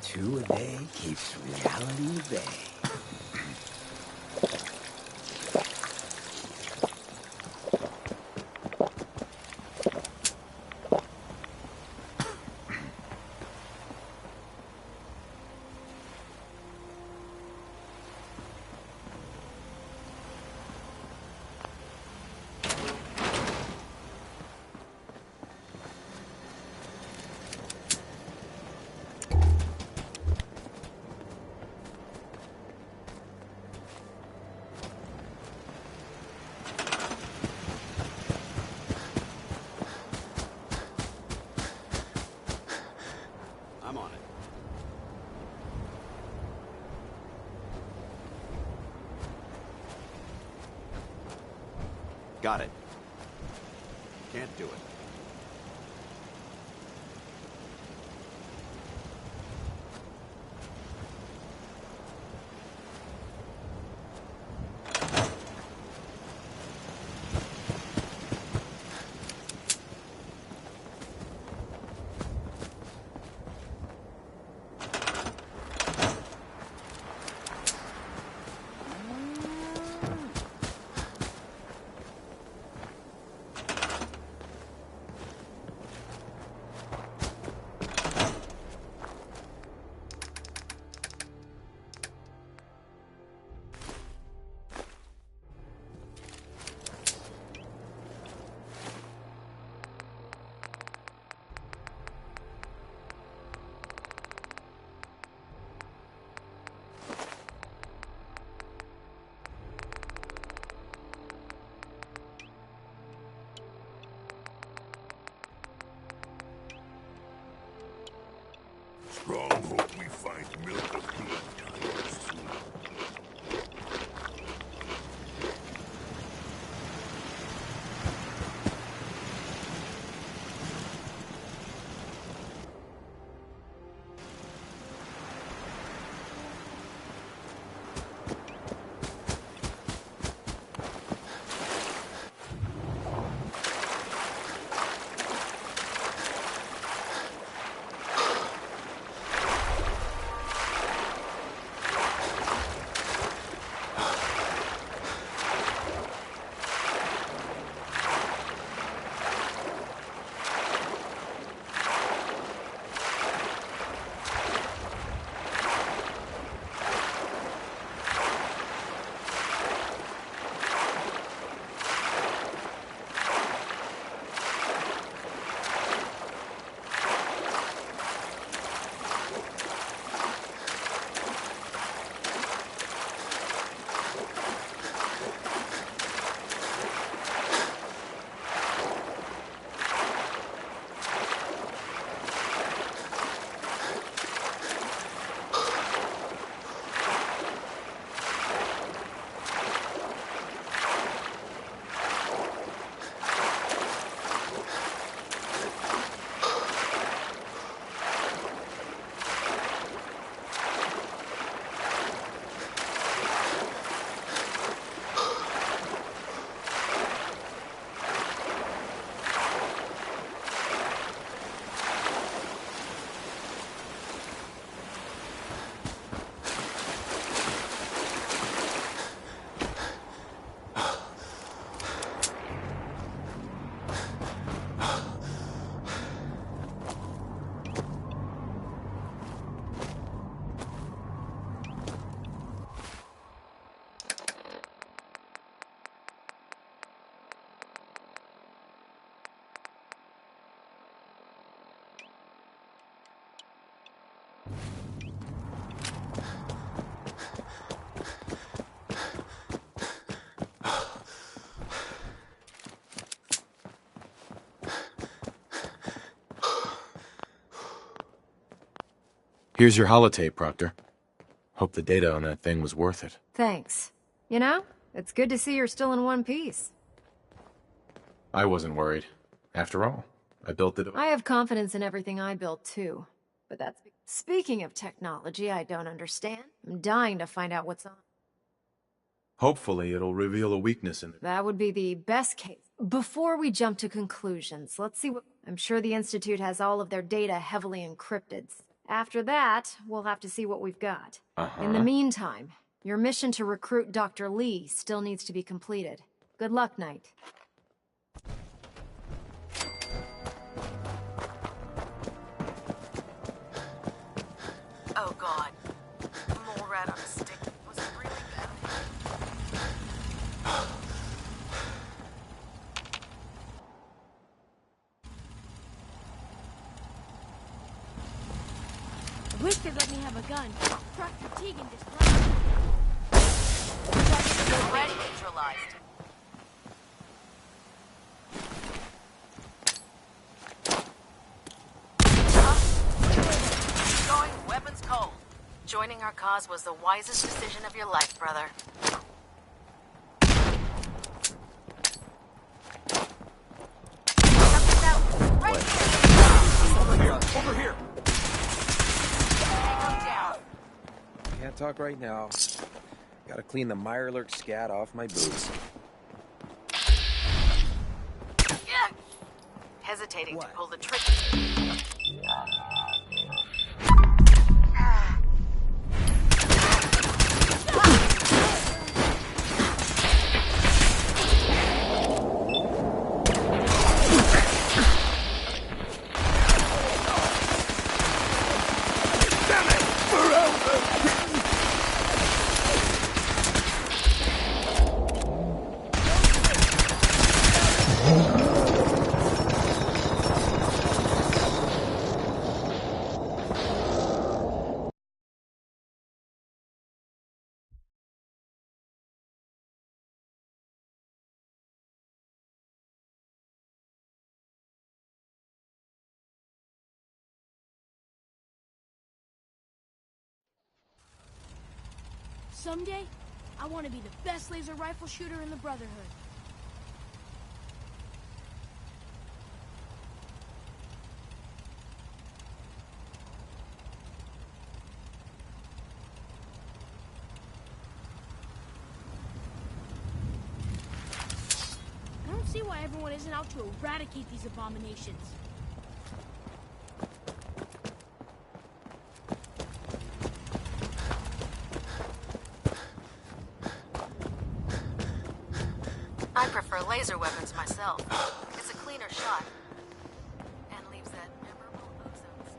Two a day keeps reality at bay. Got it. Can't do it. Strong hope we find milk of clean times soon. Here's your holotape, Proctor. Hope the data on that thing was worth it. Thanks. You know, it's good to see you're still in one piece. I wasn't worried. After all, I built it. I have confidence in everything I built, too. But that's... Speaking of technology I don't understand, I'm dying to find out what's on. Hopefully it'll reveal a weakness in it. That would be the best case. Before we jump to conclusions, let's see what... I'm sure the Institute has all of their data heavily encrypted. After that, we'll have to see what we've got. In the meantime, your mission to recruit Dr. Lee still needs to be completed. Good luck, Knight. Oh god. Mole rat on a stick. Was it really bad? I wish they'd let me have a gun. Proctor Tegan just Already neutralized. Going weapons cold. Joining our cause was the wisest decision of your life, brother. talk right now. Gotta clean the Mirelurk scat off my boots. Hesitating to pull the trigger. Someday, I want to be the best laser rifle shooter in the Brotherhood. I don't see why everyone isn't out to eradicate these abominations. I prefer laser weapons myself. It's a cleaner shot. And leaves that memorable ozone smell.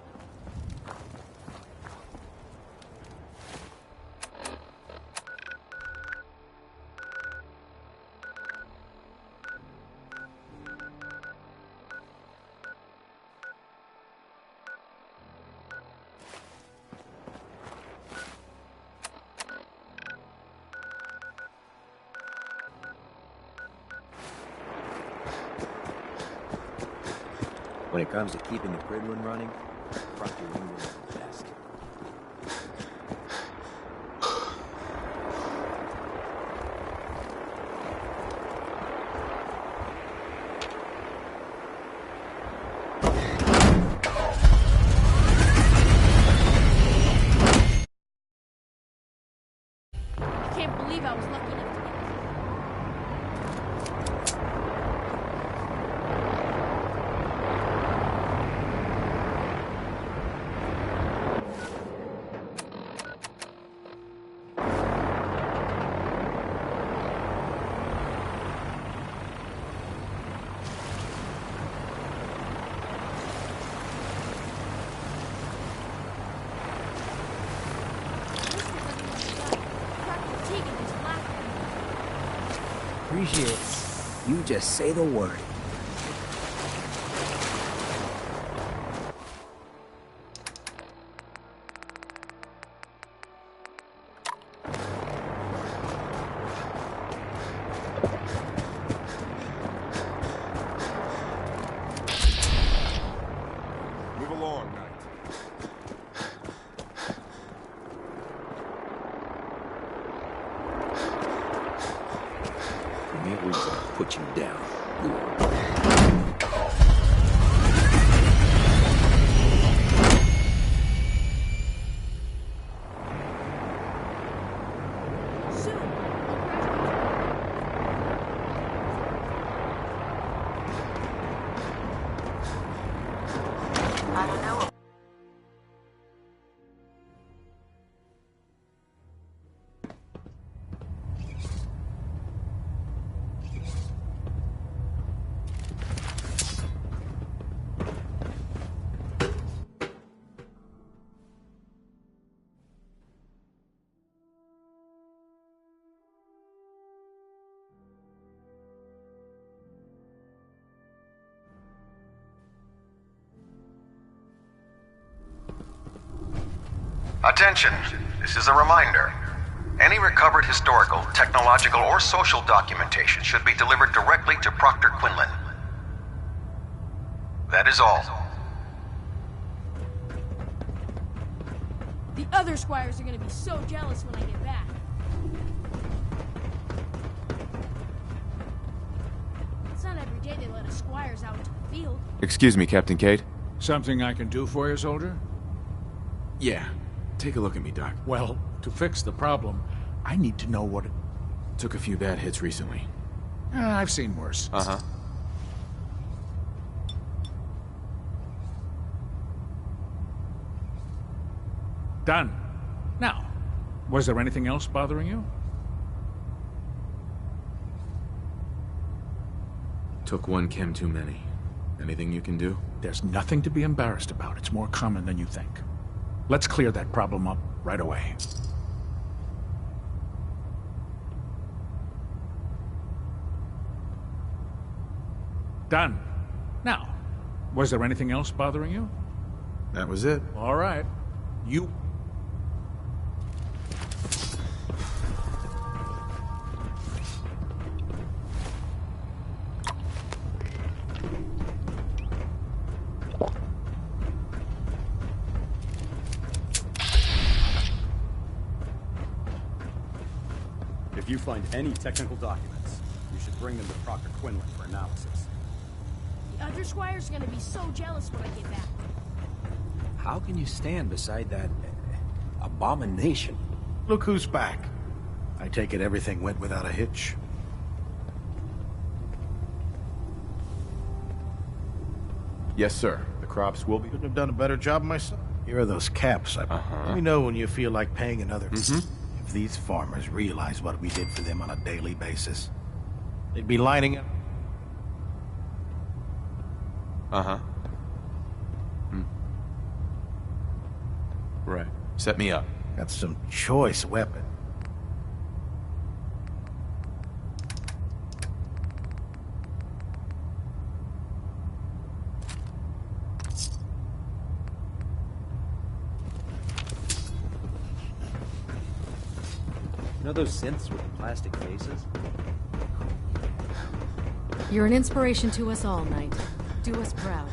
When it comes to keeping the Gridwin running, Proctor Wingwood is the best. I can't believe I was lucky enough to get Appreciate it. You just say the word. Move along, Knight. Maybe we can put you down. I don't know. Attention, this is a reminder. Any recovered historical, technological, or social documentation should be delivered directly to Proctor Quinlan. That is all. The other squires are gonna be so jealous when I get back. It's not every day they let us squires out into the field. Excuse me, Captain Cade. Something I can do for you, soldier? Yeah. Take a look at me, Doc. Well, to fix the problem, I need to know what it... Took a few bad hits recently. I've seen worse. Uh-huh. Done. Now, was there anything else bothering you? Took one chem too many. Anything you can do? There's nothing to be embarrassed about. It's more common than you think. Let's clear that problem up right away. Done. Now, was there anything else bothering you? That was it. All right. You... If you find any technical documents, you should bring them to Proctor Quinlan for analysis. The other squire's gonna be so jealous when I get back. How can you stand beside that abomination? Look who's back. I take it everything went without a hitch. Yes, sir. The crops will be... Couldn't have done a better job myself. Here are those caps. Let me know when you feel like paying another... If these farmers realize what we did for them on a daily basis, they'd be lining up. Uh-huh. Right. Set me up. Got some choice weapon. You know those synths with the plastic faces? You're an inspiration to us all, Knight. Do us proud.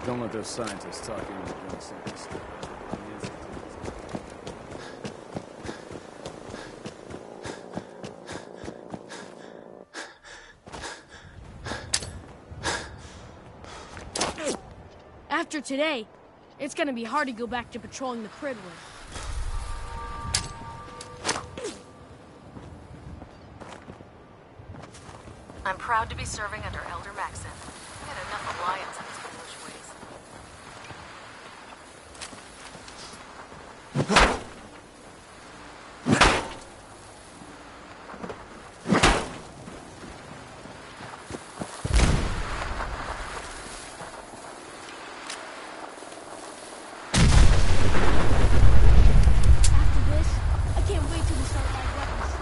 Don't let those scientists talk you into doing something stupid. After today, it's gonna be hard to go back to patrolling the Pridwood. I'm proud to be serving under Elder Maxon. I had enough alliance in his foolish ways. After this, I can't wait till we start live weapons.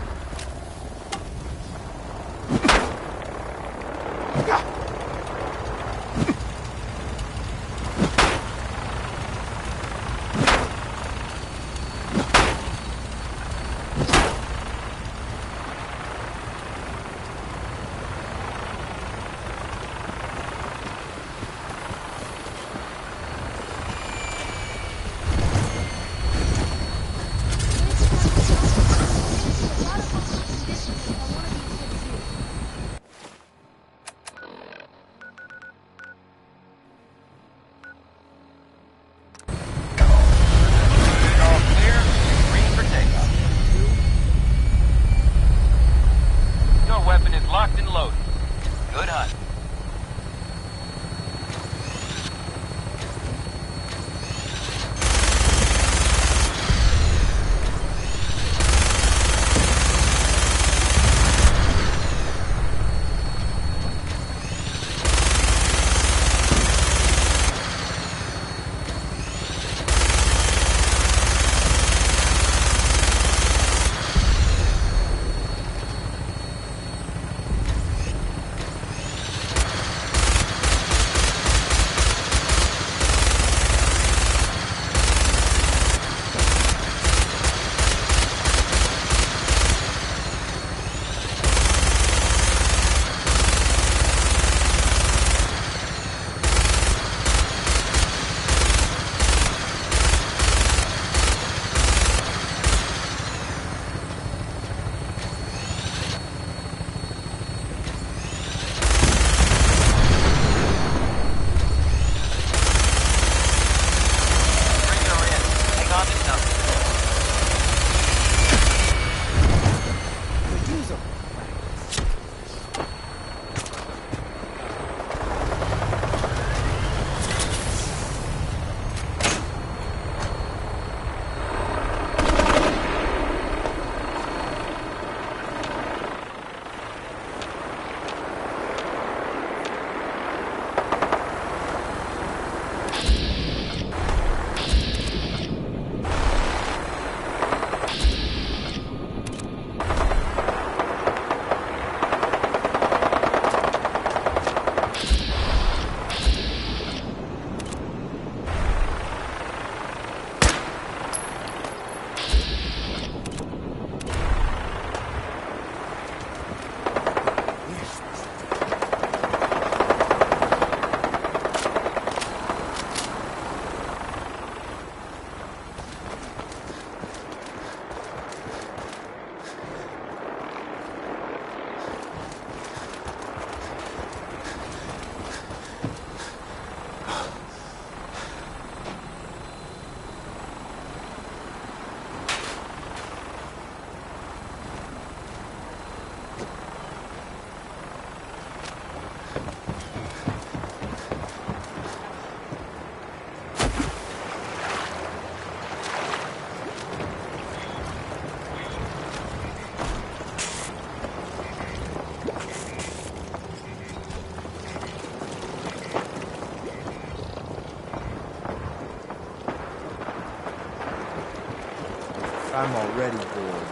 I'm already bored.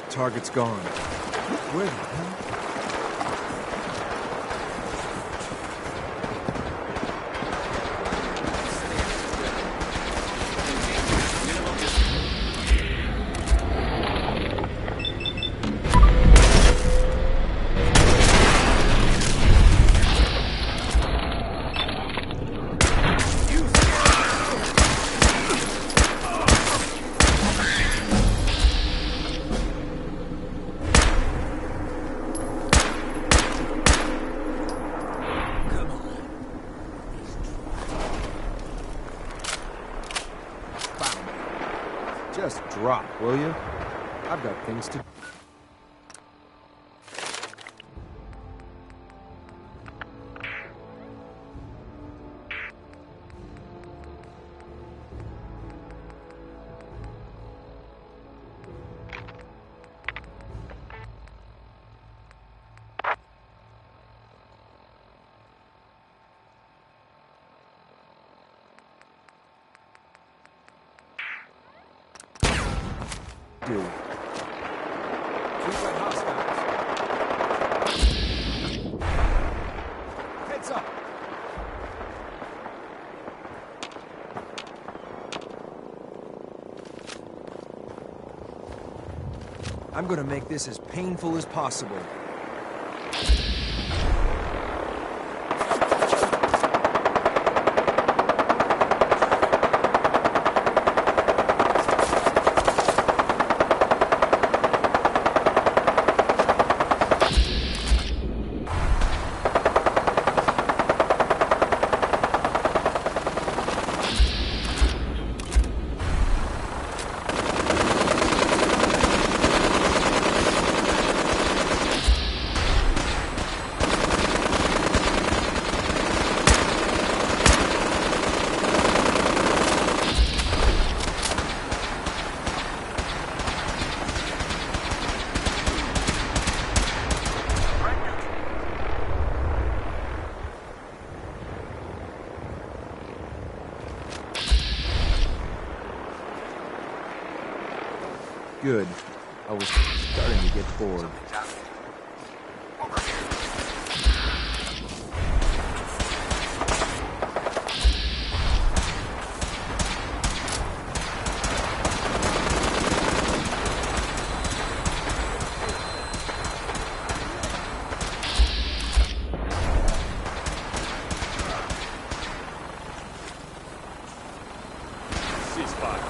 Target's gone. Where the hell? Just drop, will you? I've got things to... do. We've got hostiles. Heads up. I'm gonna make this as painful as possible. Good. I was starting to get bored. Ceasefire.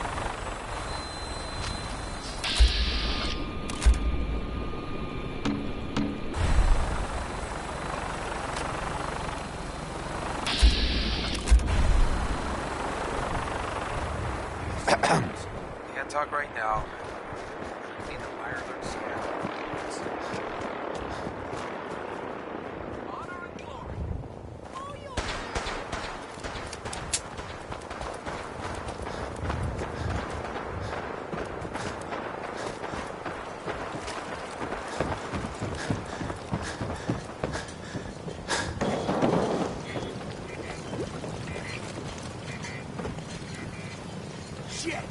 Can't talk right now. Need to wire their scan. Honor and glory. All yours. Shit.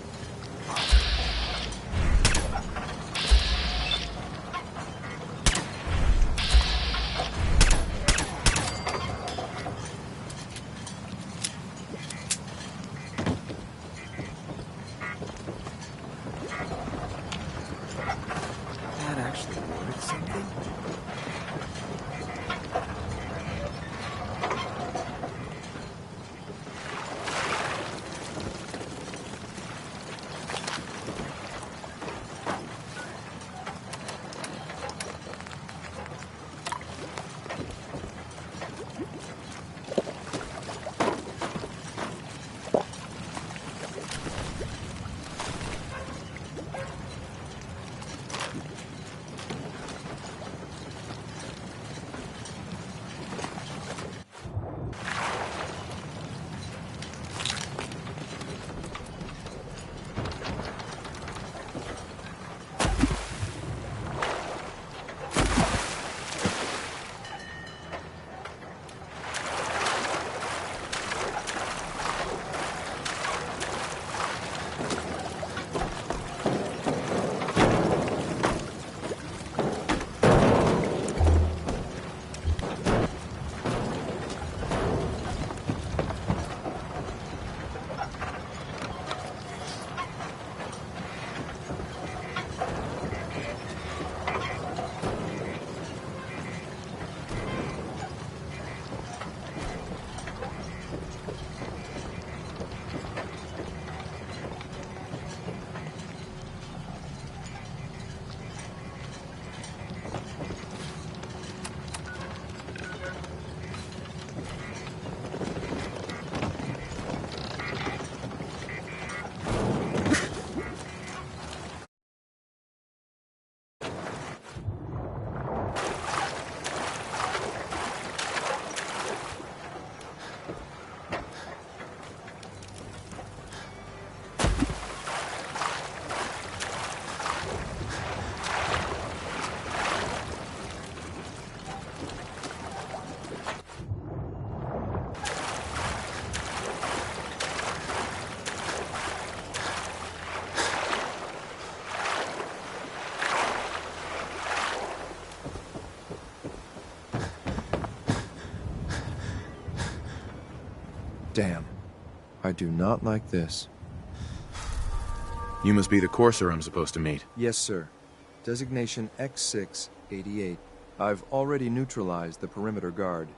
Damn. I do not like this. You must be the courser I'm supposed to meet. Yes, sir. Designation X688. I've already neutralized the perimeter guard.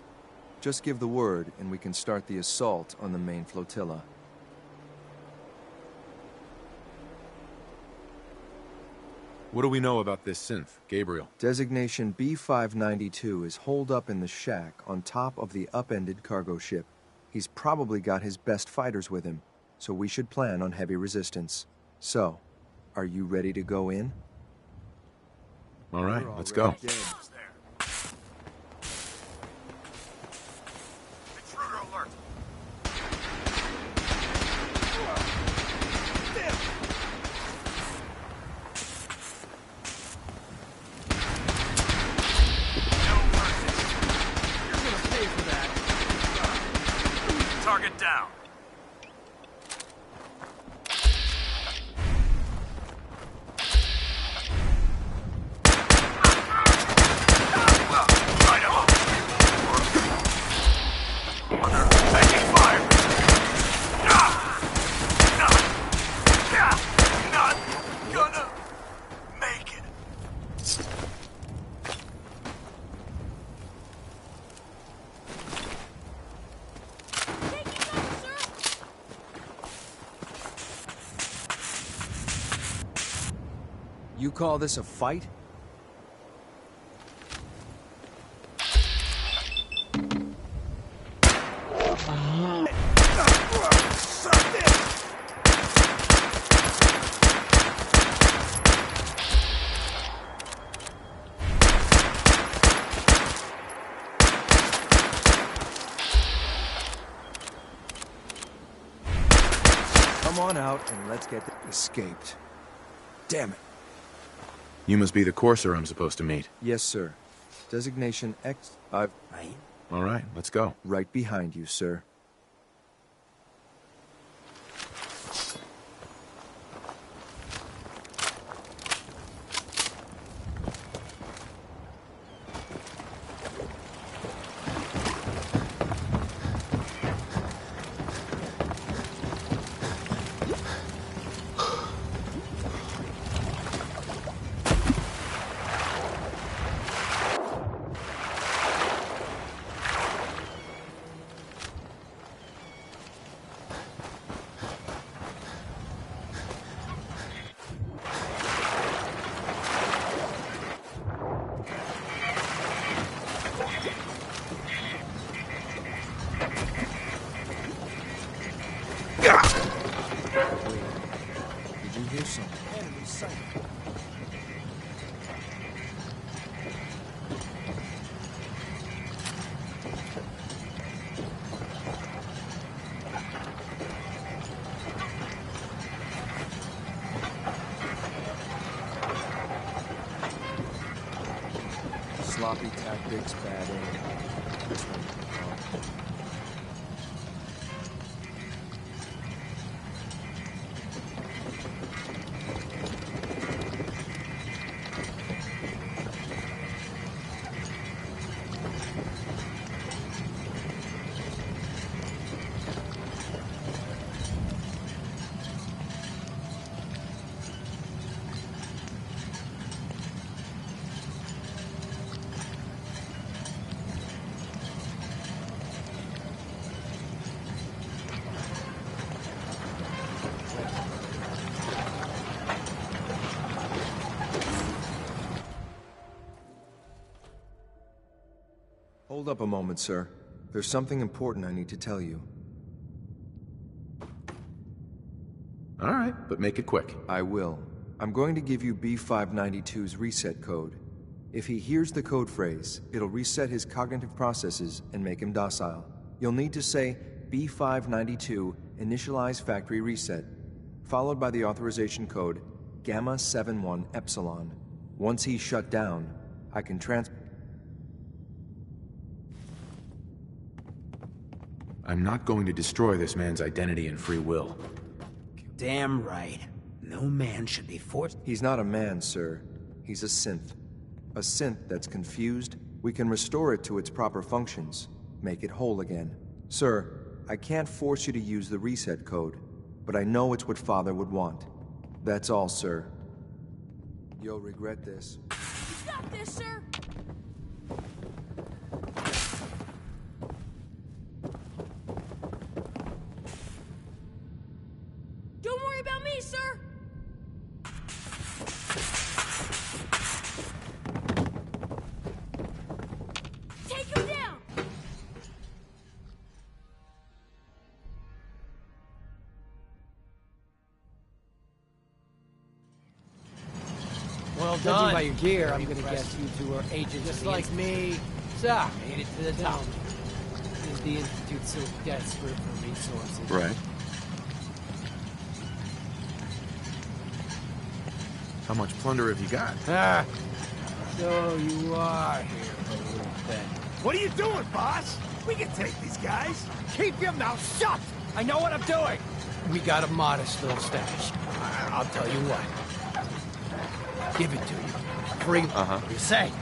Just give the word, and we can start the assault on the main flotilla. What do we know about this synth, Gabriel? Designation B592 is holed up in the shack on top of the upended cargo ship. He's probably got his best fighters with him, so we should plan on heavy resistance. So, are you ready to go in? All right, let's go. Target down. You call this a fight? Come on out and let's get escaped. Damn it. You must be the courser I'm supposed to meet. Yes, sir. Designation X. Right. All right, let's go. Right behind you, sir. Did you hear something? Enemy sighted. Sloppy tactics, bad aim. This one. Hold up a moment, sir. There's something important I need to tell you. All right, but make it quick. I will. I'm going to give you B592's reset code. If he hears the code phrase, it'll reset his cognitive processes and make him docile. You'll need to say B592 initialize factory reset, followed by the authorization code Gamma 71 Epsilon. Once he's shut down, I can I'm not going to destroy this man's identity and free will. Damn right. No man should be forced. He's not a man, sir. He's a synth. A synth that's confused. We can restore it to its proper functions. Make it whole again. Sir, I can't force you to use the reset code, but I know it's what Father would want. That's all, sir. You'll regret this. You got this, sir! Don't worry about me, sir! Take him down! Well done. Judging by your gear, I'm gonna guess you two are agents just like me. So, made it to the top. Is the Institute so desperate for resources? Right. How much plunder have you got? Ah, so you are here for a little bit. What are you doing, boss? We can take these guys. Keep your mouth shut! I know what I'm doing! We got a modest little stash. I'll tell you what. Give it to you. Free. What do you say?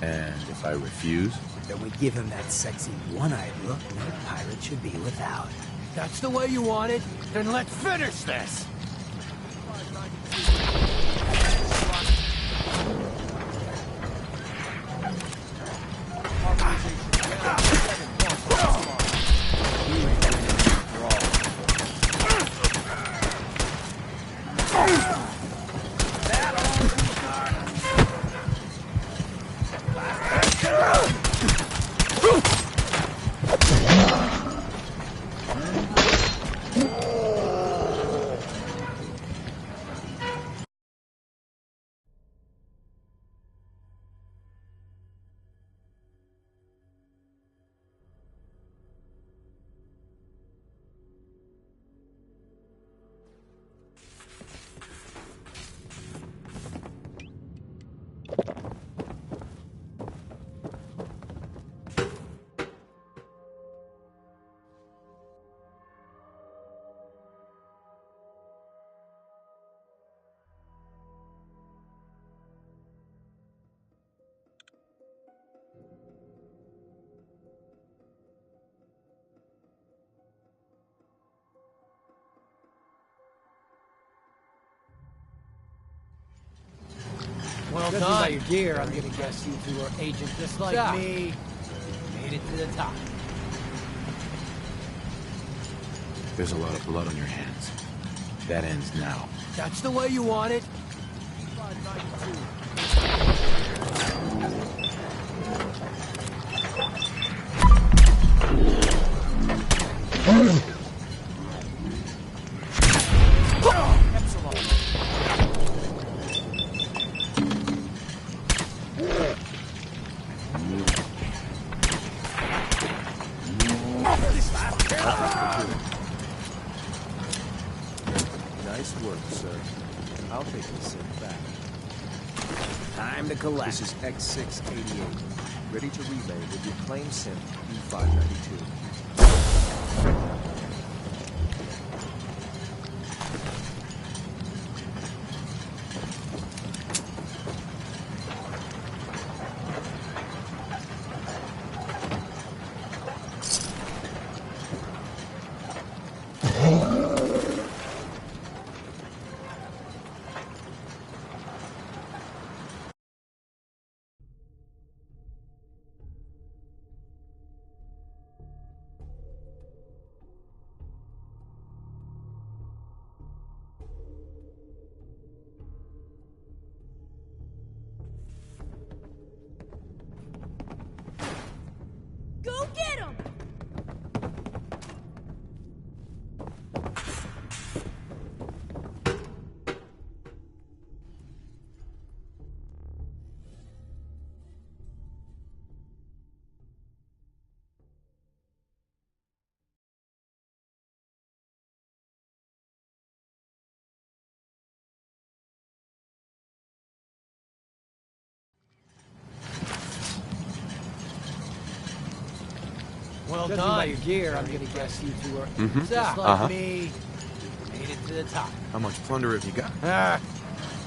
And if I refuse? Then we give him that sexy one-eyed look no pirate should be without. That's the way you want it? Then let's finish this! Well done. Judging by your gear, I'm gonna guess you two are agents just like me. Made it to the top. There's a lot of blood on your hands. That ends now. That's the way you want it? Nice work, sir. I'll take the synth back. Time to collect. This is X688. Ready to relay with your claim synth B592. Go get him! Well done. By your gear, I'm gonna guess you two are just like me. Made it to the top. How much plunder have you got?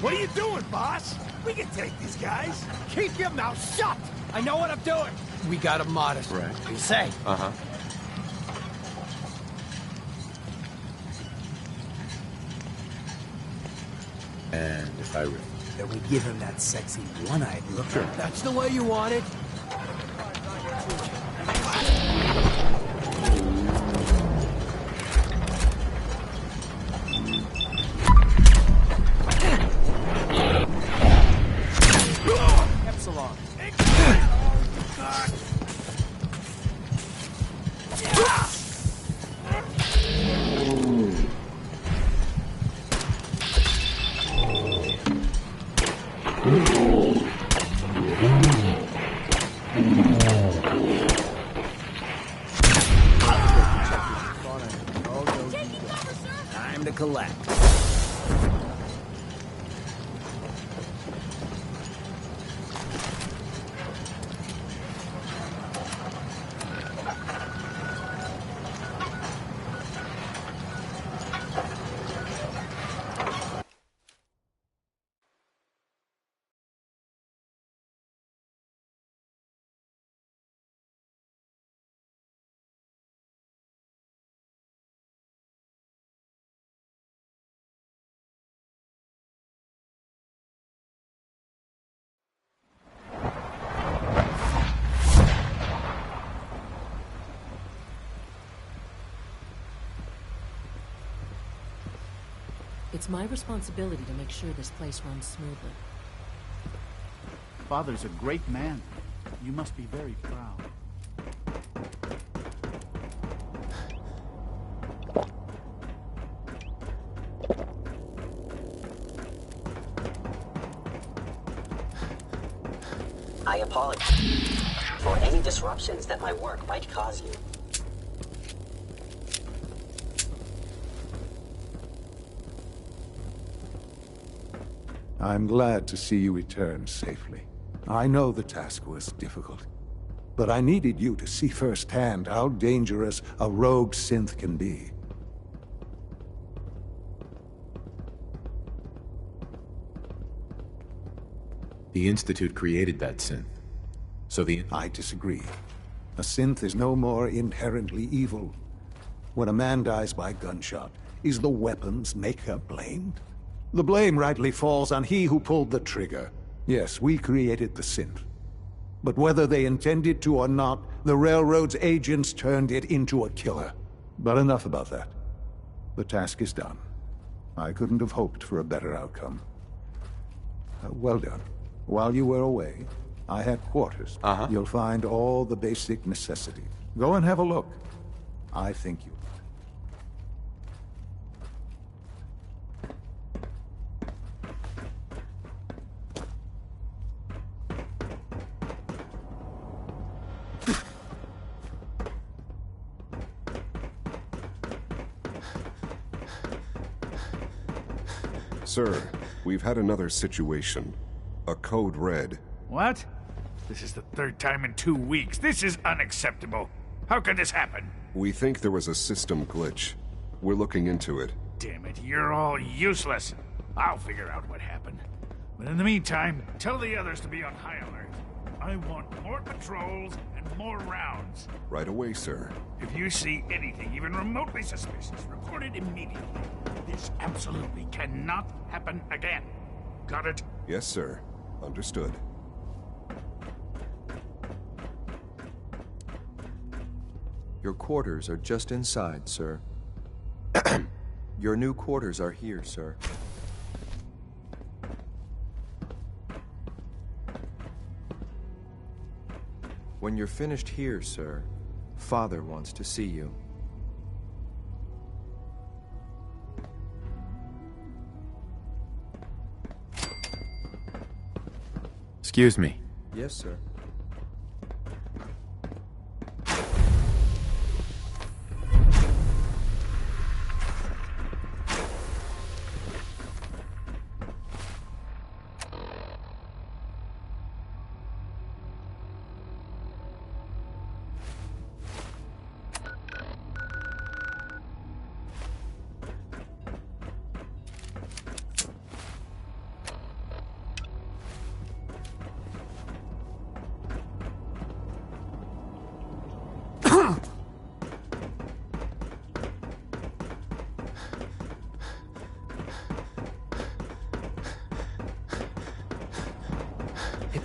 What are you doing, boss? We can take these guys. Keep your mouth shut! I know what I'm doing! We gotta monitor. Right. You say? Uh-huh. And if I were... That we give him that sexy one-eyed look. Sure. That's the way you want it? Epsilon. Time to collect. It's my responsibility to make sure this place runs smoothly. Father's a great man. You must be very proud. I apologize for any disruptions that my work might cause you. I'm glad to see you return safely. I know the task was difficult, but I needed you to see firsthand how dangerous a rogue synth can be. The Institute created that synth. So I disagree. A synth is no more inherently evil. When a man dies by gunshot, is the weapon's maker blamed? The blame rightly falls on he who pulled the trigger. Yes, we created the synth. But whether they intended to or not, the Railroad's agents turned it into a killer. But enough about that. The task is done. I couldn't have hoped for a better outcome. Well done. While you were away, I had quarters. You'll find all the basic necessities. Go and have a look. I think you... Sir, we've had another situation. A code red. What? This is the third time in 2 weeks. This is unacceptable. How could this happen? We think there was a system glitch. We're looking into it. Damn it, you're all useless. I'll figure out what happened. But in the meantime, tell the others to be on high alert. I want more patrols and more rounds. Right away, sir. If you see anything even remotely suspicious, report it immediately. This absolutely cannot happen again. Got it? Yes, sir. Understood. Your quarters are just inside, sir. Your new quarters are here, sir. When you're finished here, sir, Father wants to see you. Excuse me. Yes, sir.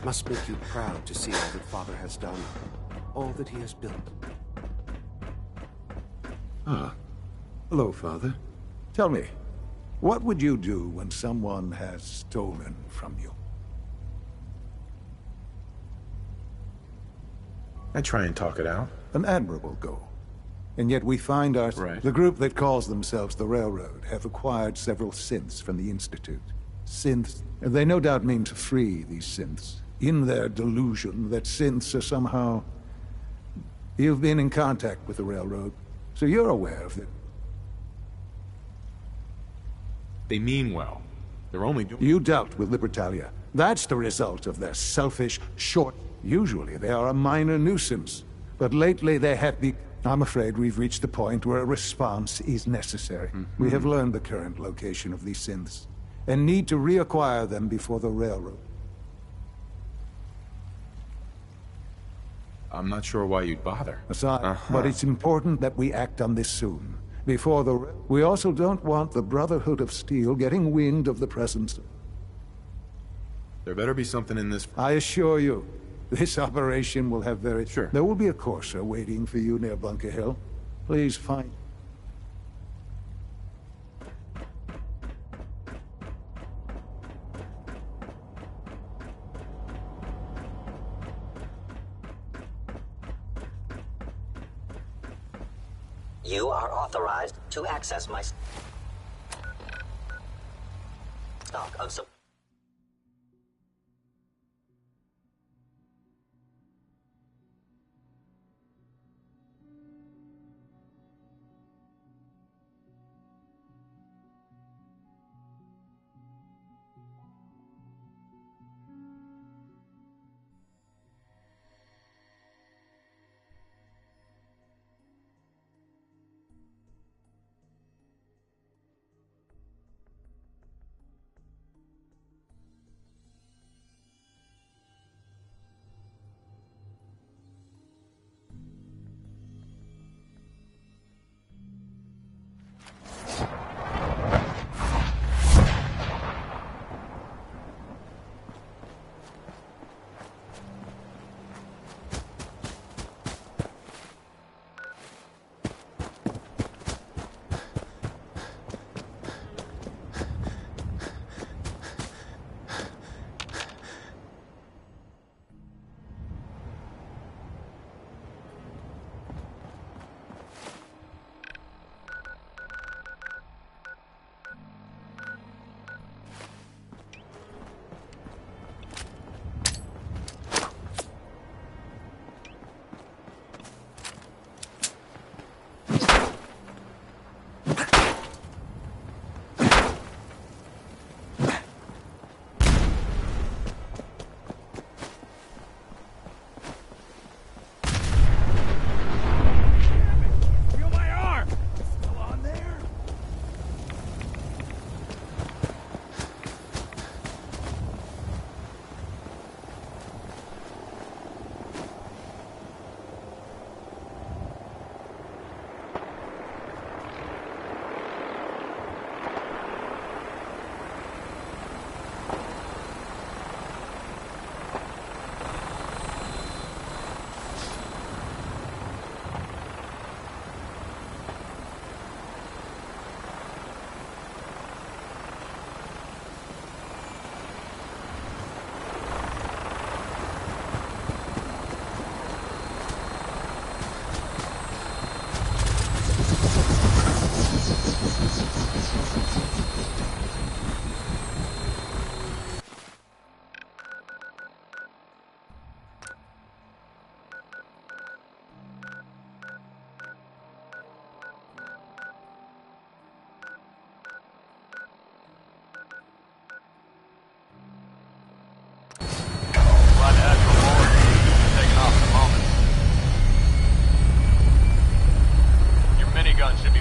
It must make you proud to see all that Father has done, all that he has built. Ah. Hello, Father. Tell me, what would you do when someone has stolen from you? I try and talk it out. An admirable goal. And yet we find the group that calls themselves the Railroad have acquired several synths from the Institute. Synths. They no doubt mean to free these synths, in their delusion that synths are somehow... You've been in contact with the Railroad, so you're aware of it. They mean well. They're only doing... You dealt with Libertalia. That's the result of their selfish, short... Usually they are a minor nuisance, but lately they have been... I'm afraid we've reached the point where a response is necessary. We have learned the current location of these synths, and need to reacquire them before the Railroad. I'm not sure why you'd bother. Aside, but it's important that we act on this soon. Before the... We also don't want the Brotherhood of Steel getting wind of the presence. There better be something in this... I assure you, this operation will have very... Sure. There will be a courser waiting for you near Bunker Hill. Please find... You are authorized to access my stock of some...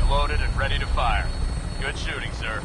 Loaded and ready to fire. Good shooting, sir.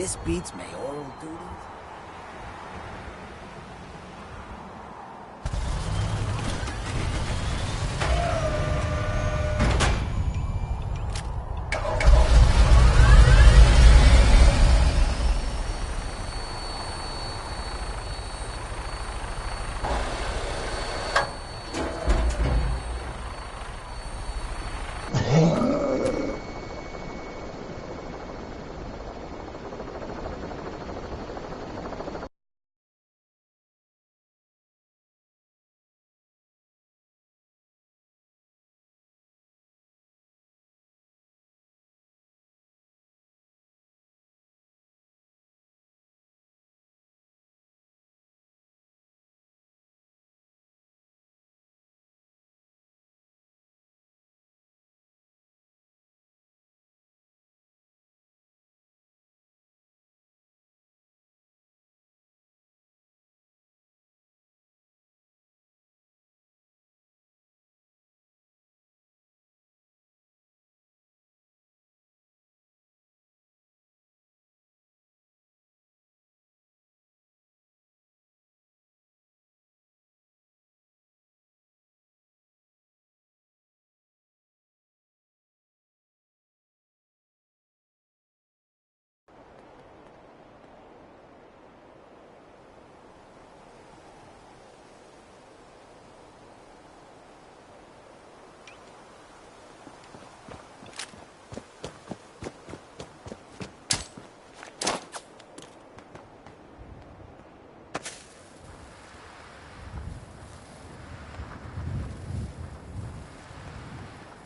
This beats mayoral duties.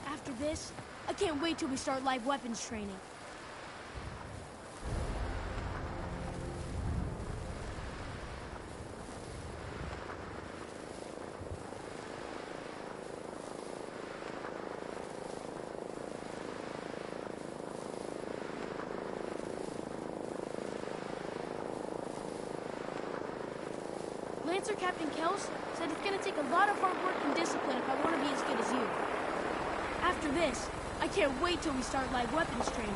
After this, I can't wait till we start live weapons training. Lancer Captain Kels said it's gonna take a lot of hard work and discipline if I want to be as good as you. After this, I can't wait till we start live weapons training.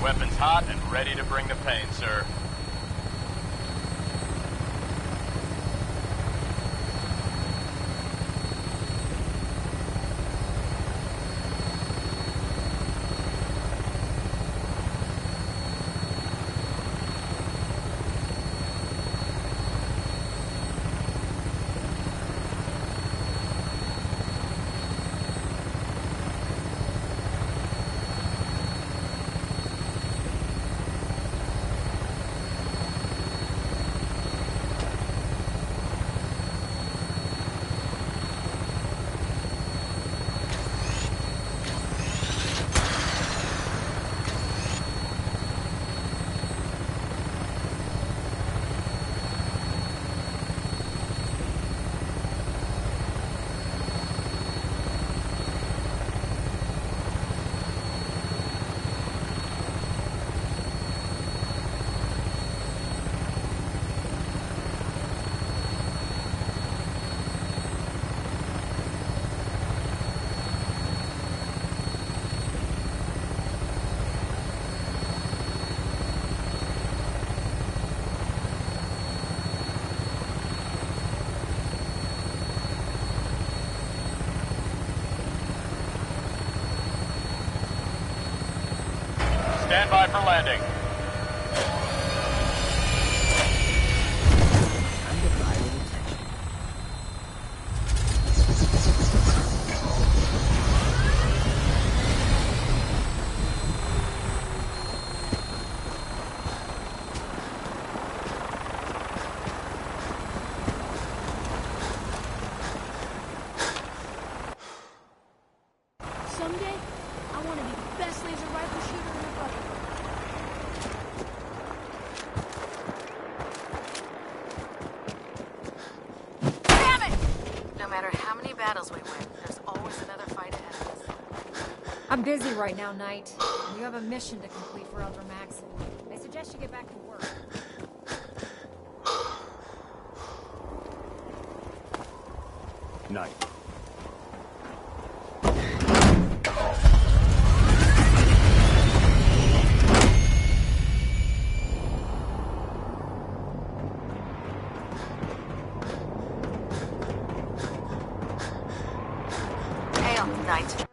Weapons hot and ready to bring the pain, sir. Stand by for landing. Someday, I want to be the best laser rifle shooter in the Republic. how many battles we win, there's always another fight ahead of us. I'm busy right now, Knight. You have a mission to complete for Elder Maxon. I suggest you get back to work. Knight. Hail, Knight.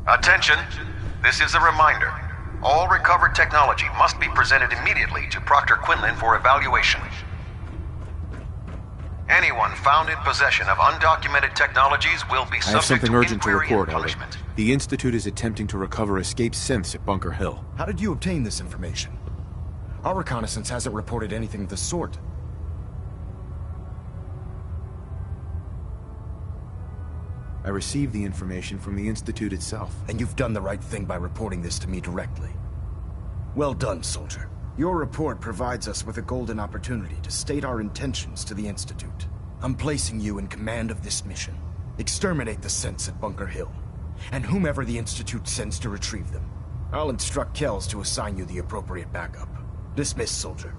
Attention! This is a reminder. All recovered technology must be presented immediately to Proctor Quinlan for evaluation. Anyone found in possession of undocumented technologies will be I have subject something to urgent to inquiry report, and Elder. punishment. The Institute is attempting to recover escaped synths at Bunker Hill. How did you obtain this information? Our reconnaissance hasn't reported anything of the sort. I received the information from the Institute itself. And you've done the right thing by reporting this to me directly. Well done, soldier. Your report provides us with a golden opportunity to state our intentions to the Institute. I'm placing you in command of this mission. Exterminate the synths at Bunker Hill, and whomever the Institute sends to retrieve them. I'll instruct Kells to assign you the appropriate backup. Dismissed, soldier.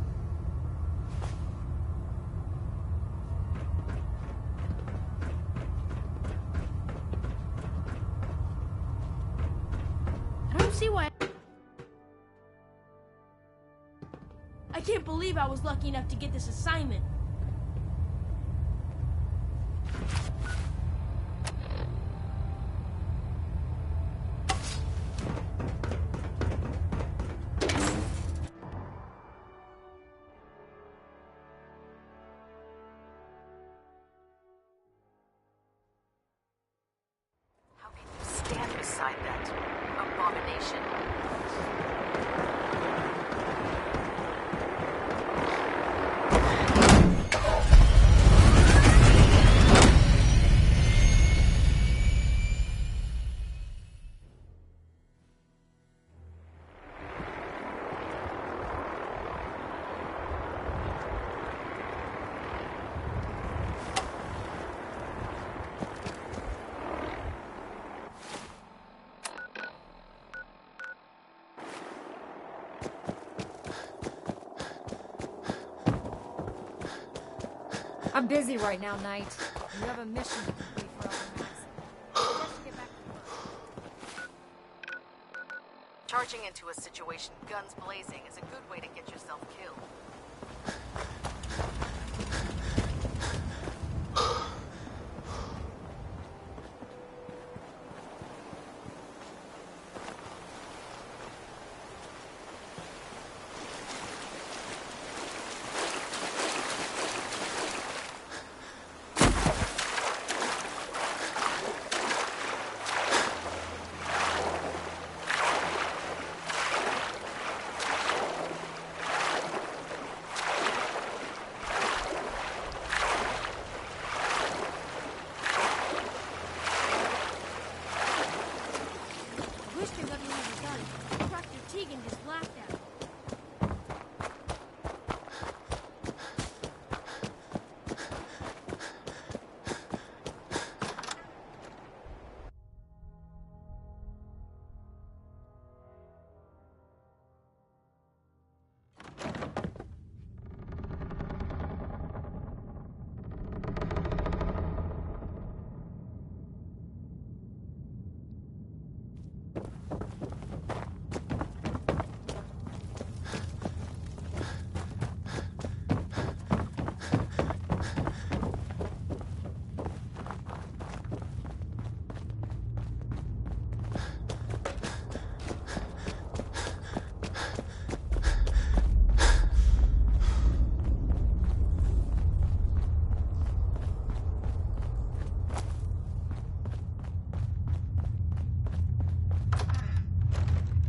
I don't see why. I can't believe I was lucky enough to get this assignment. How can you stand beside that abomination? I'm busy right now, Knight. You have a mission to complete for Elder Maxon. I suggest you get back to work. Charging into a situation guns blazing is a good way to get yourself killed.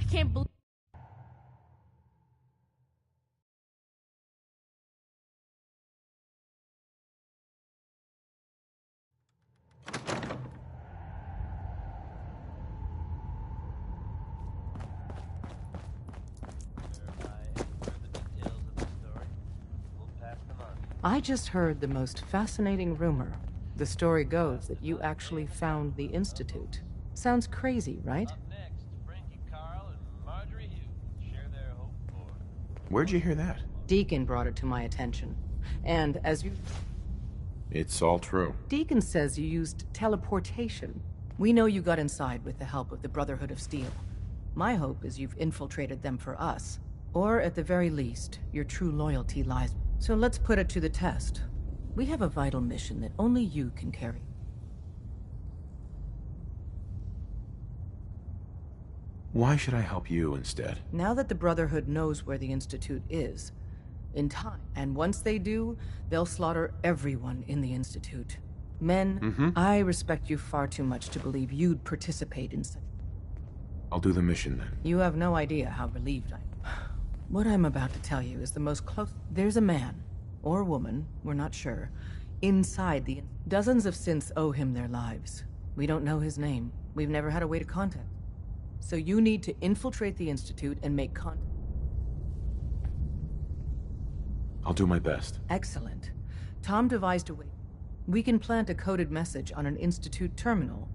can't believe... I just heard the most fascinating rumor. The story goes that you actually found the Institute. Sounds crazy, right? Where'd you hear that? Deacon brought it to my attention. And as you... It's all true. Deacon says you used teleportation. We know you got inside with the help of the Brotherhood of Steel. My hope is you've infiltrated them for us. Or at the very least, your true loyalty lies... So let's put it to the test. We have a vital mission that only you can carry. Why should I help you instead? Now that the Brotherhood knows where the Institute is, in time, and once they do, they'll slaughter everyone in the Institute. Men, I respect you far too much to believe you'd participate in such... I'll do the mission then. You have no idea how relieved I am. What I'm about to tell you is the most close... There's a man, or woman, we're not sure, inside the... Dozens of synths owe him their lives. We don't know his name. We've never had a way to contact him. So you need to infiltrate the Institute and make contact. I'll do my best. Excellent. Tom devised a way. We can plant a coded message on an Institute terminal.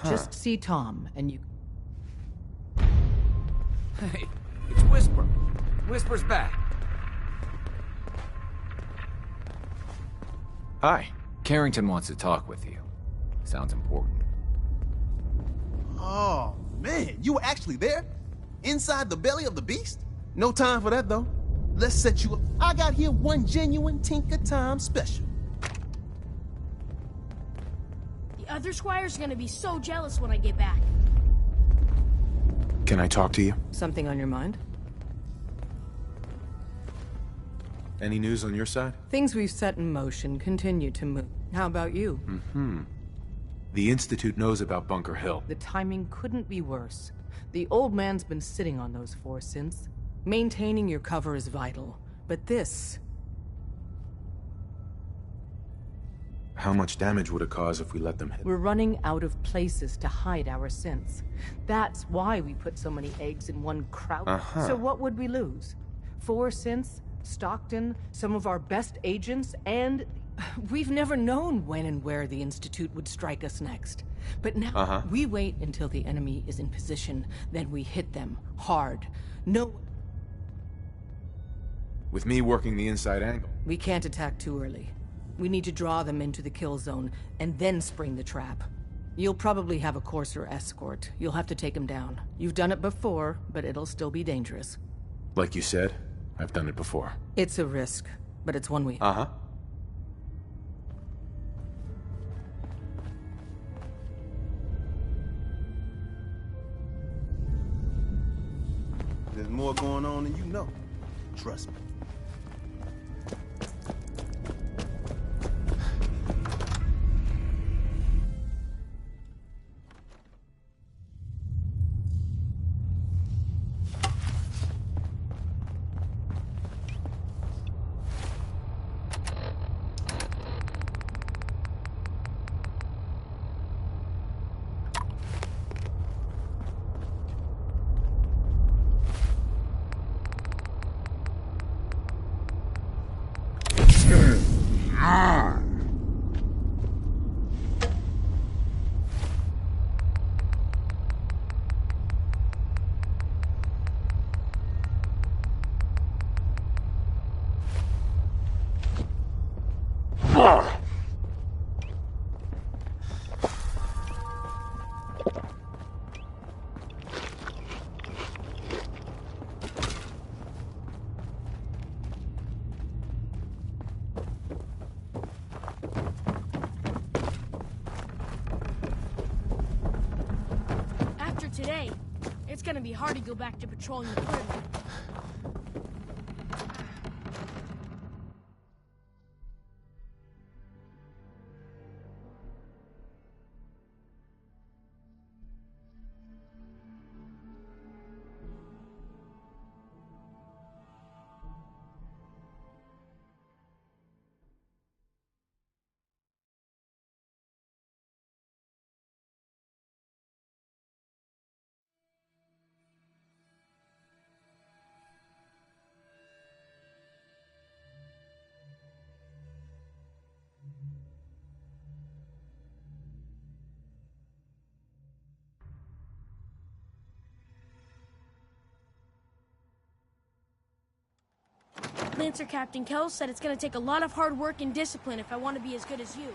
Just see Tom, and you... Hey, it's Whisper. Whisper's back. Hi. Carrington wants to talk with you. Sounds important. Oh, man, you were actually there? Inside the belly of the beast? No time for that, though. Let's set you up. I got here one genuine Tinker Time special. The other squires are gonna be so jealous when I get back. Can I talk to you? Something on your mind? Any news on your side? Things we've set in motion continue to move. How about you? The Institute knows about Bunker Hill. The timing couldn't be worse. The old man's been sitting on those 4 synths. Maintaining your cover is vital. But this... How much damage would it cause if we let them hit? We're running out of places to hide our synths. That's why we put so many eggs in one crouch. So what would we lose? 4 synths? Stockton, some of our best agents, and we've never known when and where the Institute would strike us next. But now, we wait until the enemy is in position, then we hit them hard. No... With me working the inside angle. We can't attack too early. We need to draw them into the kill zone, and then spring the trap. You'll probably have a Courser escort. You'll have to take him down. You've done it before, but it'll still be dangerous. Like you said, I've done it before. It's a risk, but it's one we... There's more going on than you know. Trust me. Today, it's gonna be hard to go back to patrolling the perimeter. Lancer Captain Kells said it's gonna take a lot of hard work and discipline if I want to be as good as you.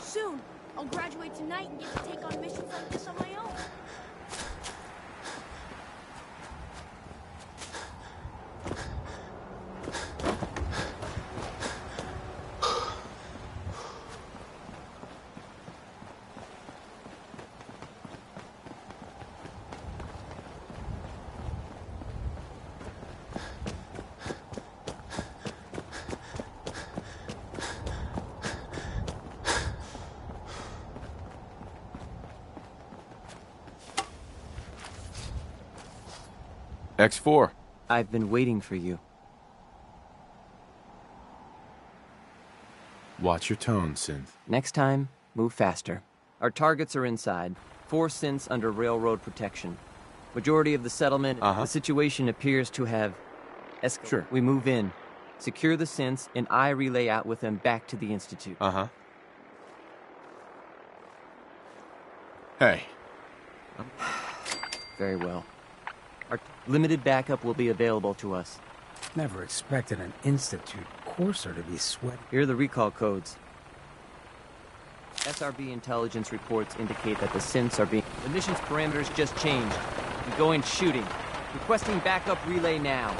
Soon, I'll graduate tonight and get to take on missions like this on my own. X4. I've been waiting for you. Watch your tone, Synth. Next time, move faster. Our targets are inside. 4 synths under railroad protection. Majority of the settlement, the situation appears to have escalated. Sure. We move in, secure the synths, and I relay out with them back to the Institute. Hey. Very well. Our limited backup will be available to us. Never expected an Institute courser to be sweating. Here are the recall codes. SRB intelligence reports indicate that the synths are being... The mission's parameters just changed. We go in shooting. Requesting backup relay now.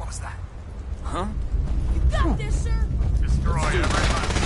was that? Huh? You got this, sir! Destroy everyone.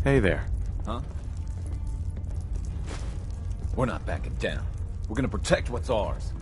Hey there. Huh? We're not backing down. We're gonna protect what's ours.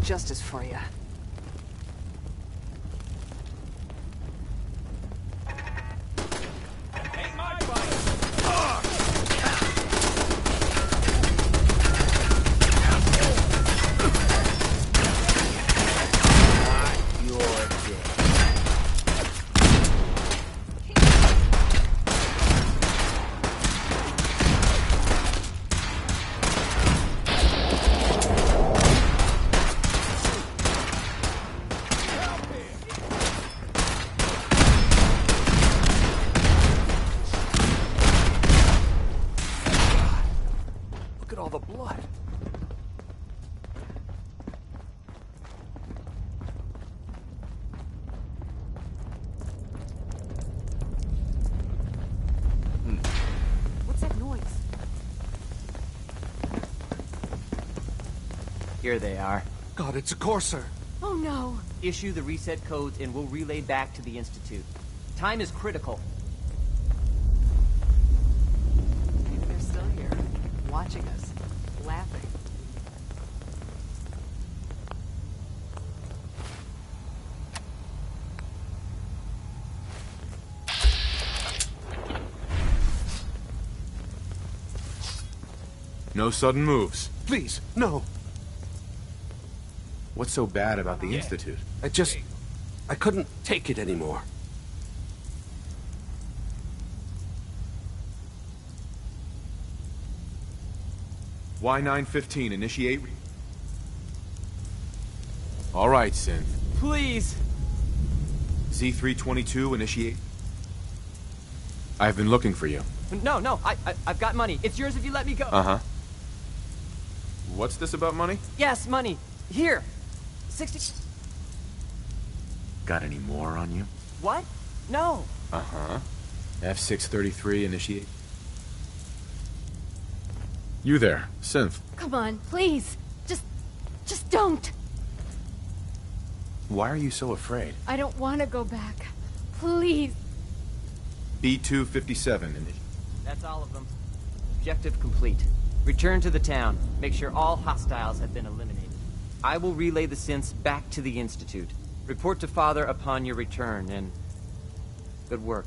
Justice for you. Here they are. God, it's a Courser. Oh no. Issue the reset codes and we'll relay back to the Institute. Time is critical. Maybe they're still here, watching us, laughing. No sudden moves. Please, no. What's so bad about the Institute? I couldn't take it anymore. Y915, initiate. All right, Synth. Please. Z322, initiate. I've been looking for you. No, I've got money. It's yours if you let me go. Uh-huh. What's this about money? Yes, money. Here! 60... Got any more on you? What? No! Uh-huh. F633 initiate. You there, Synth. Come on, please. Just don't. Why are you so afraid? I don't want to go back. Please. B257 initiate. That's all of them. Objective complete. Return to the town. Make sure all hostiles have been eliminated. I will relay the synths back to the Institute. Report to Father upon your return, and... good work.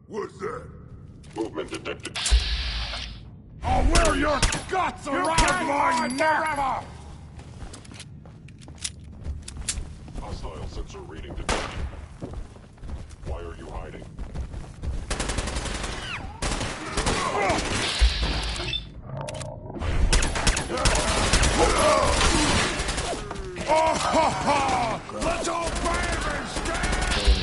What's that? Movement detected. I'll wear your guts around my neck! Hostile sensor reading detected. Why are you hiding? Oh, ha, ha! Let's all bang and stand!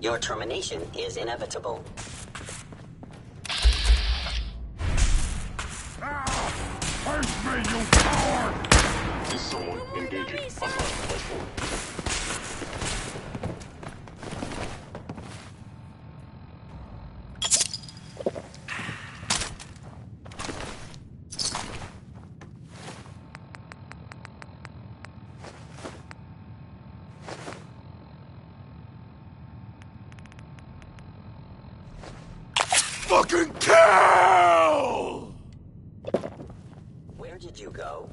Your termination is inevitable. Face me, you coward! Is someone engaging hostile platform? Fucking kill! Where did you go?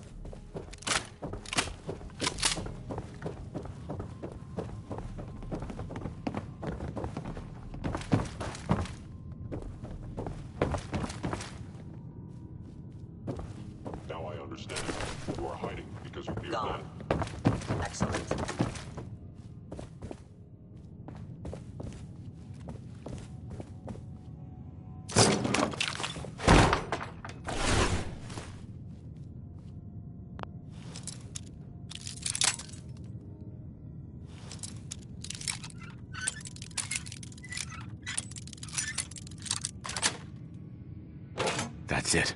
Now I understand. You are hiding because you fear Gone. death. Excellent. That's it.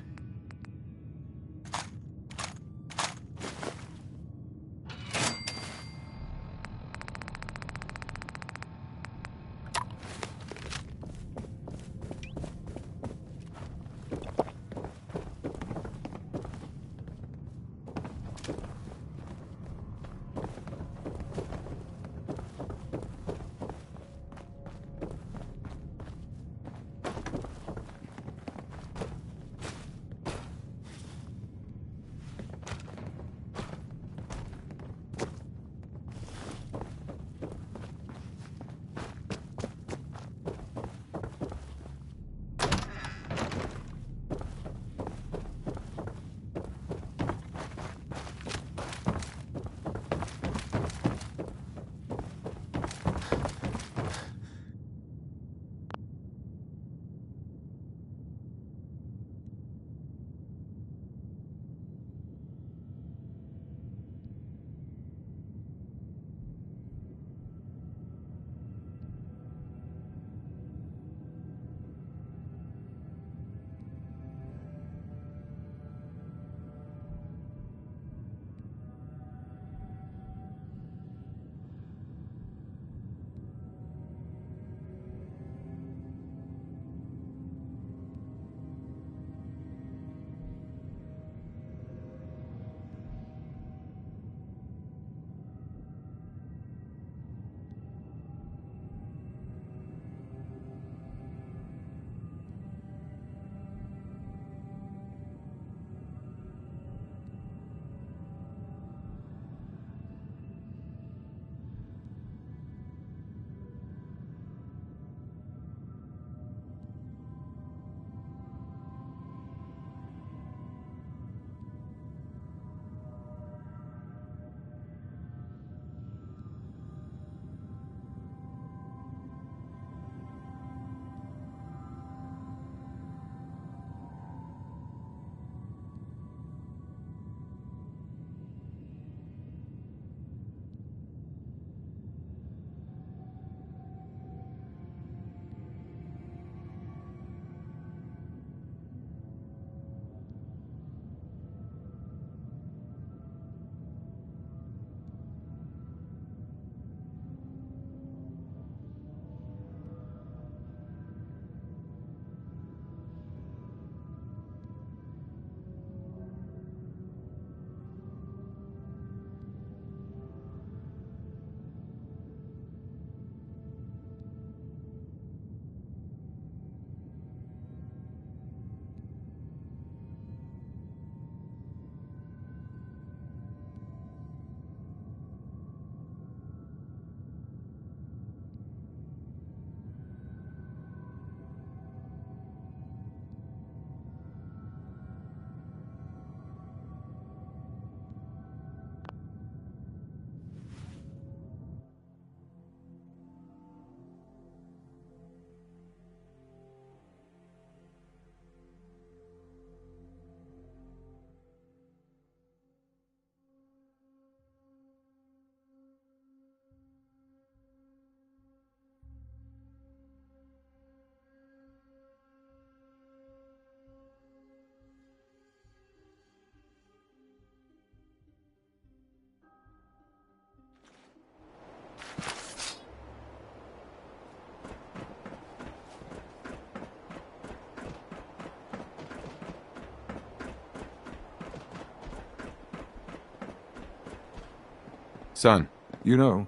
Son. You know,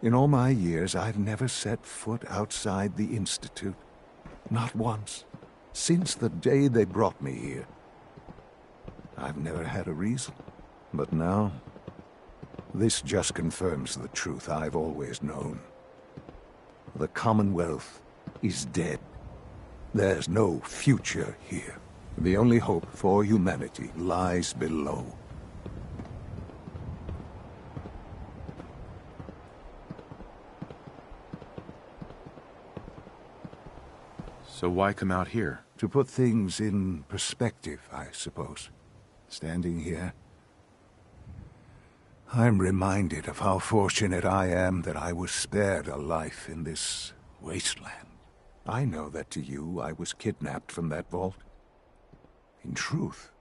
in all my years, I've never set foot outside the Institute. Not once. Since the day they brought me here. I've never had a reason. But now, this just confirms the truth I've always known. The Commonwealth is dead. There's no future here. The only hope for humanity lies below. So why come out here? To put things in perspective, I suppose. Standing here, I'm reminded of how fortunate I am that I was spared a life in this wasteland. I know that to you, I was kidnapped from that vault. In truth,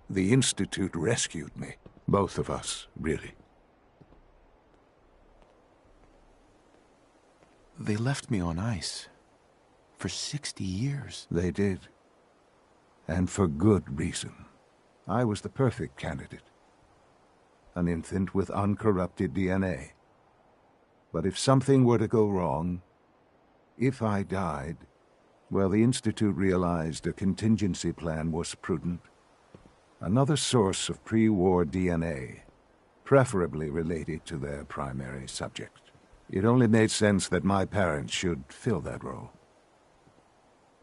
the Institute rescued me. Both of us, really. They left me on ice. For 60 years. They did. And for good reason. I was the perfect candidate. An infant with uncorrupted DNA. But if something were to go wrong, if I died, well, the Institute realized a contingency plan was prudent. Another source of pre-war DNA, preferably related to their primary subject. It only made sense that my parents should fill that role.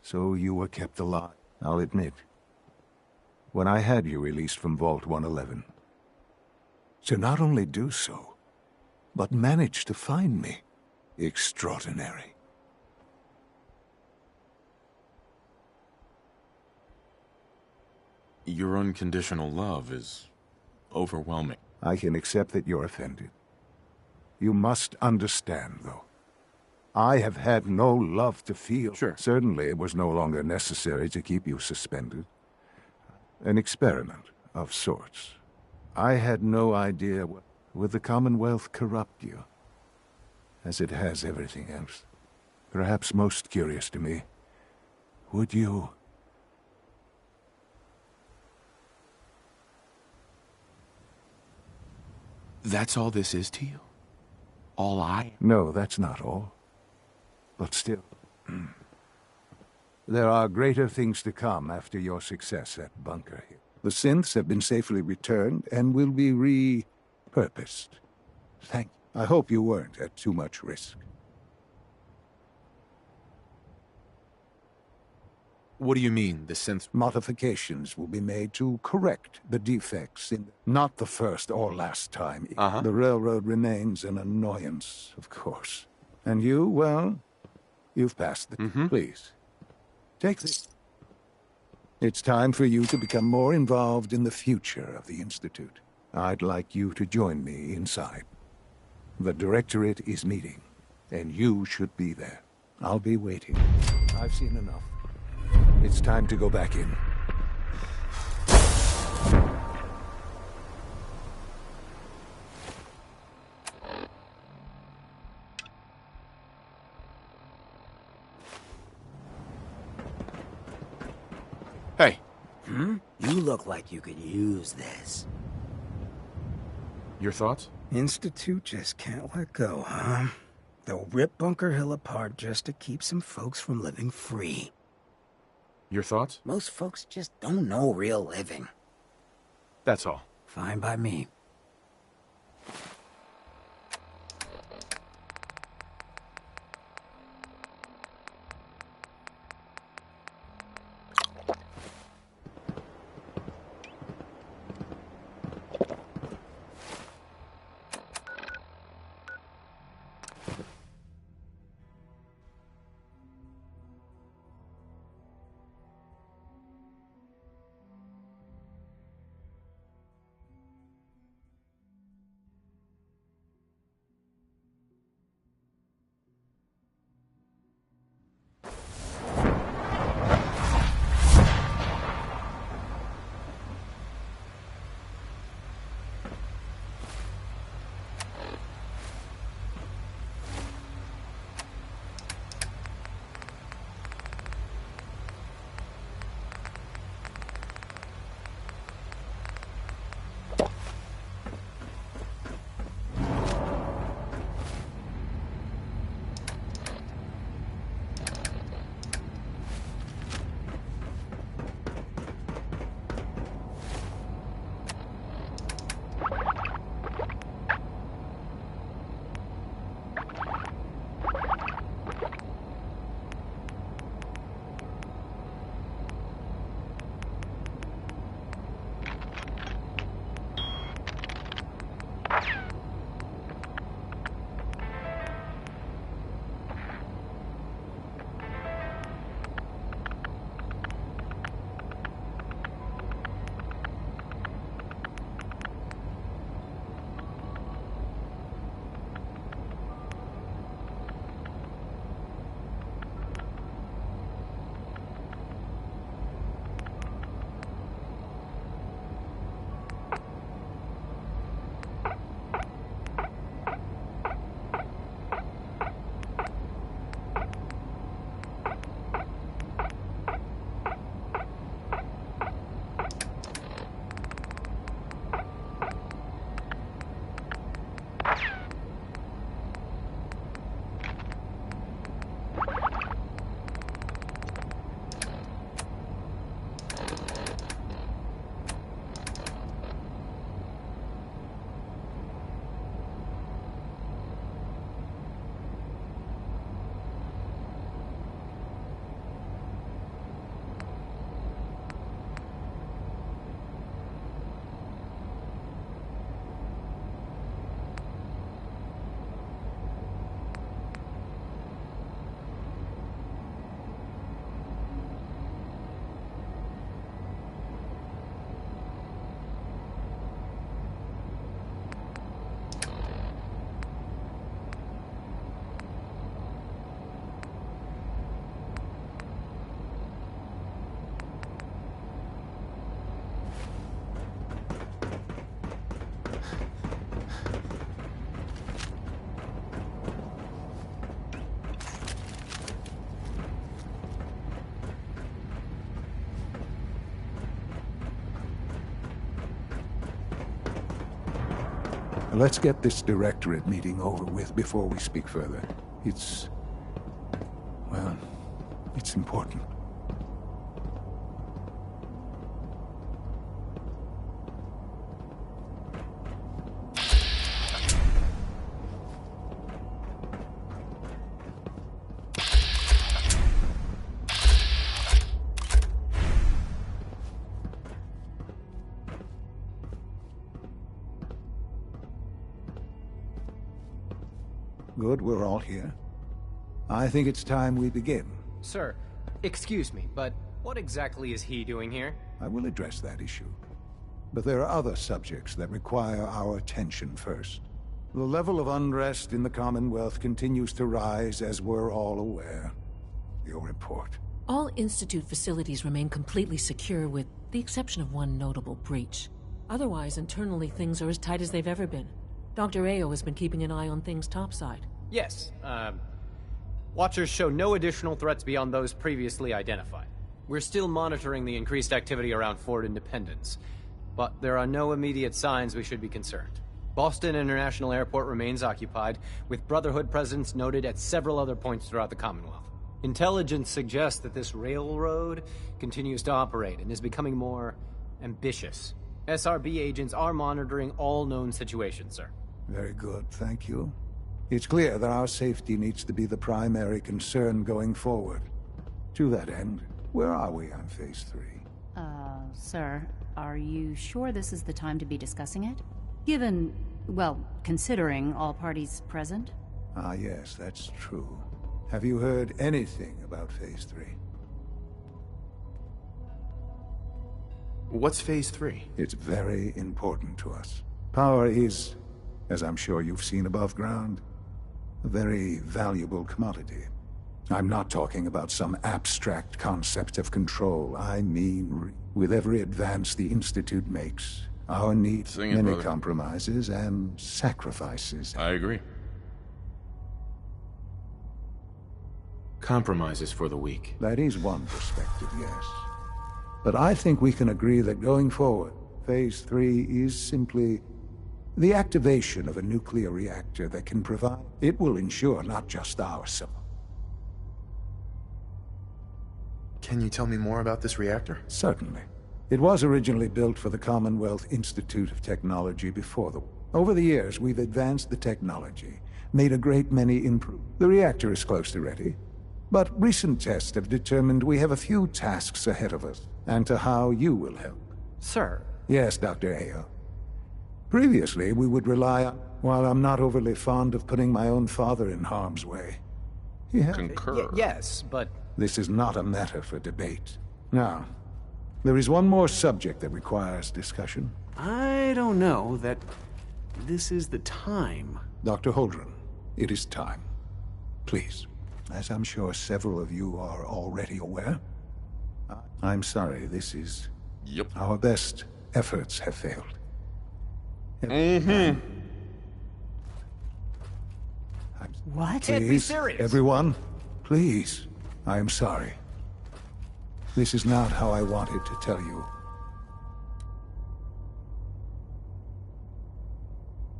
So you were kept alive, I'll admit, when I had you released from Vault 111. To not only do so, but manage to find me. Extraordinary. Your unconditional love is overwhelming. I can accept that you're offended. You must understand, though. I have had no love to feel. Sure. Certainly it was no longer necessary to keep you suspended. An experiment of sorts. I had no idea would the Commonwealth corrupt you, as it has everything else. Perhaps most curious to me, would you... That's all this is to you? All I... No, that's not all. But still, there are greater things to come after your success at Bunker Hill. The synths have been safely returned and will be repurposed. Thank you. I hope you weren't at too much risk. What do you mean, the synths? Modifications will be made to correct the defects in... Not the first or last time. The railroad remains an annoyance, of course. And you, well... You've passed the... Please, take this. It's time for you to become more involved in the future of the Institute. I'd like you to join me inside. The Directorate is meeting, and you should be there. I'll be waiting. I've seen enough. It's time to go back in. Hey. You look like you could use this. Your thoughts? Institute just can't let go, huh? They'll rip Bunker Hill apart just to keep some folks from living free. Your thoughts? Most folks just don't know real living. That's all. Fine by me. Let's get this directorate meeting over with before we speak further. Well, it's important. Good, we're all here. I think it's time we begin. Sir, excuse me, but what exactly is he doing here? I will address that issue. But there are other subjects that require our attention first. The level of unrest in the Commonwealth continues to rise, as we're all aware. Your report. All Institute facilities remain completely secure, with the exception of one notable breach. Otherwise, internally, things are as tight as they've ever been. Dr. Ayo has been keeping an eye on things topside. Yes, Watchers show no additional threats beyond those previously identified. We're still monitoring the increased activity around Fort Independence, but there are no immediate signs we should be concerned. Boston International Airport remains occupied, with Brotherhood presence noted at several other points throughout the Commonwealth. Intelligence suggests that this railroad continues to operate and is becoming more ambitious. SRB agents are monitoring all known situations, sir. Very good, thank you. It's clear that our safety needs to be the primary concern going forward. To that end, where are we on Phase 3? Sir, are you sure this is the time to be discussing it? Given, well, considering all parties present? Ah, yes, that's true. Have you heard anything about Phase 3? What's Phase 3? It's very important to us. Power is, as I'm sure you've seen above ground, a very valuable commodity. I'm not talking about some abstract concept of control. I mean, with every advance the Institute makes, our need many compromises and sacrifices. I agree. Compromises for the weak. That is one perspective, yes. But I think we can agree that going forward, Phase 3 is simply the activation of a nuclear reactor that can provide... It will ensure not just our supply. Can you tell me more about this reactor? Certainly. It was originally built for the Commonwealth Institute of Technology before the... Over the years, we've advanced the technology, made a great many improvements. The reactor is close to ready, but recent tests have determined we have a few tasks ahead of us, and to how you will help. Sir? Yes, Dr. Ayo. Previously, we would rely on... While I'm not overly fond of putting my own father in harm's way. Concur. Yes, but... This is not a matter for debate. Now, there is one more subject that requires discussion. I don't know that this is the time. Dr. Holdren, it is time. Please. As I'm sure several of you are already aware, I'm sorry, this is... Yep. Our best efforts have failed. What? Can't be serious. Everyone, please. I am sorry. This is not how I wanted to tell you.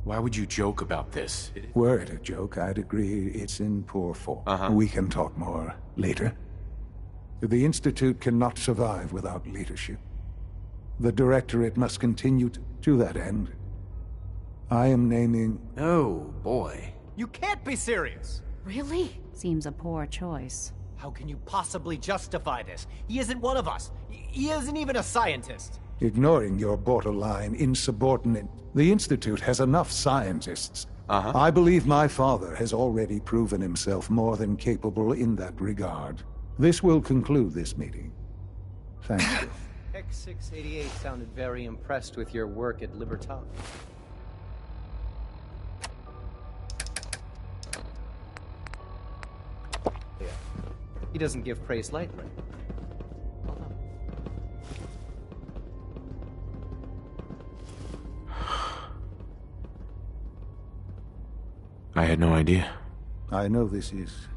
Why would you joke about this? Were it a joke, I'd agree it's in poor form. We can talk more later. The Institute cannot survive without leadership. The Directorate must continue to that end. I am naming... Oh, boy. You can't be serious! Really? Seems a poor choice. How can you possibly justify this? He isn't one of us. He isn't even a scientist. Ignoring your borderline insubordinate... The Institute has enough scientists. I believe my father has already proven himself more than capable in that regard. This will conclude this meeting. Thank you. X688 sounded very impressed with your work at Libertas. He doesn't give praise lightly. I had no idea. I know this is...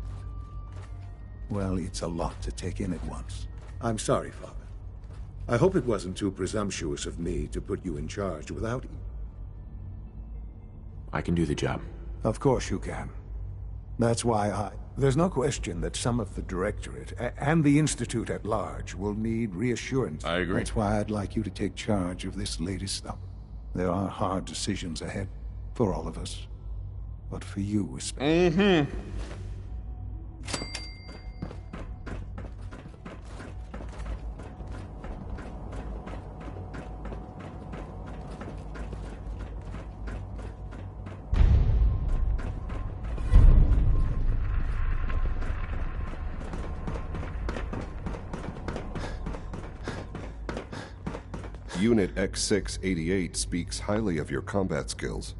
Well, it's a lot to take in at once. I'm sorry, Father. I hope it wasn't too presumptuous of me to put you in charge without... I can do the job. Of course you can. That's why There's no question that some of the Directorate and the Institute at large will need reassurance. I agree. That's why I'd like you to take charge of this latest stuff. There are hard decisions ahead for all of us. But for you especially. Unit X688 speaks highly of your combat skills.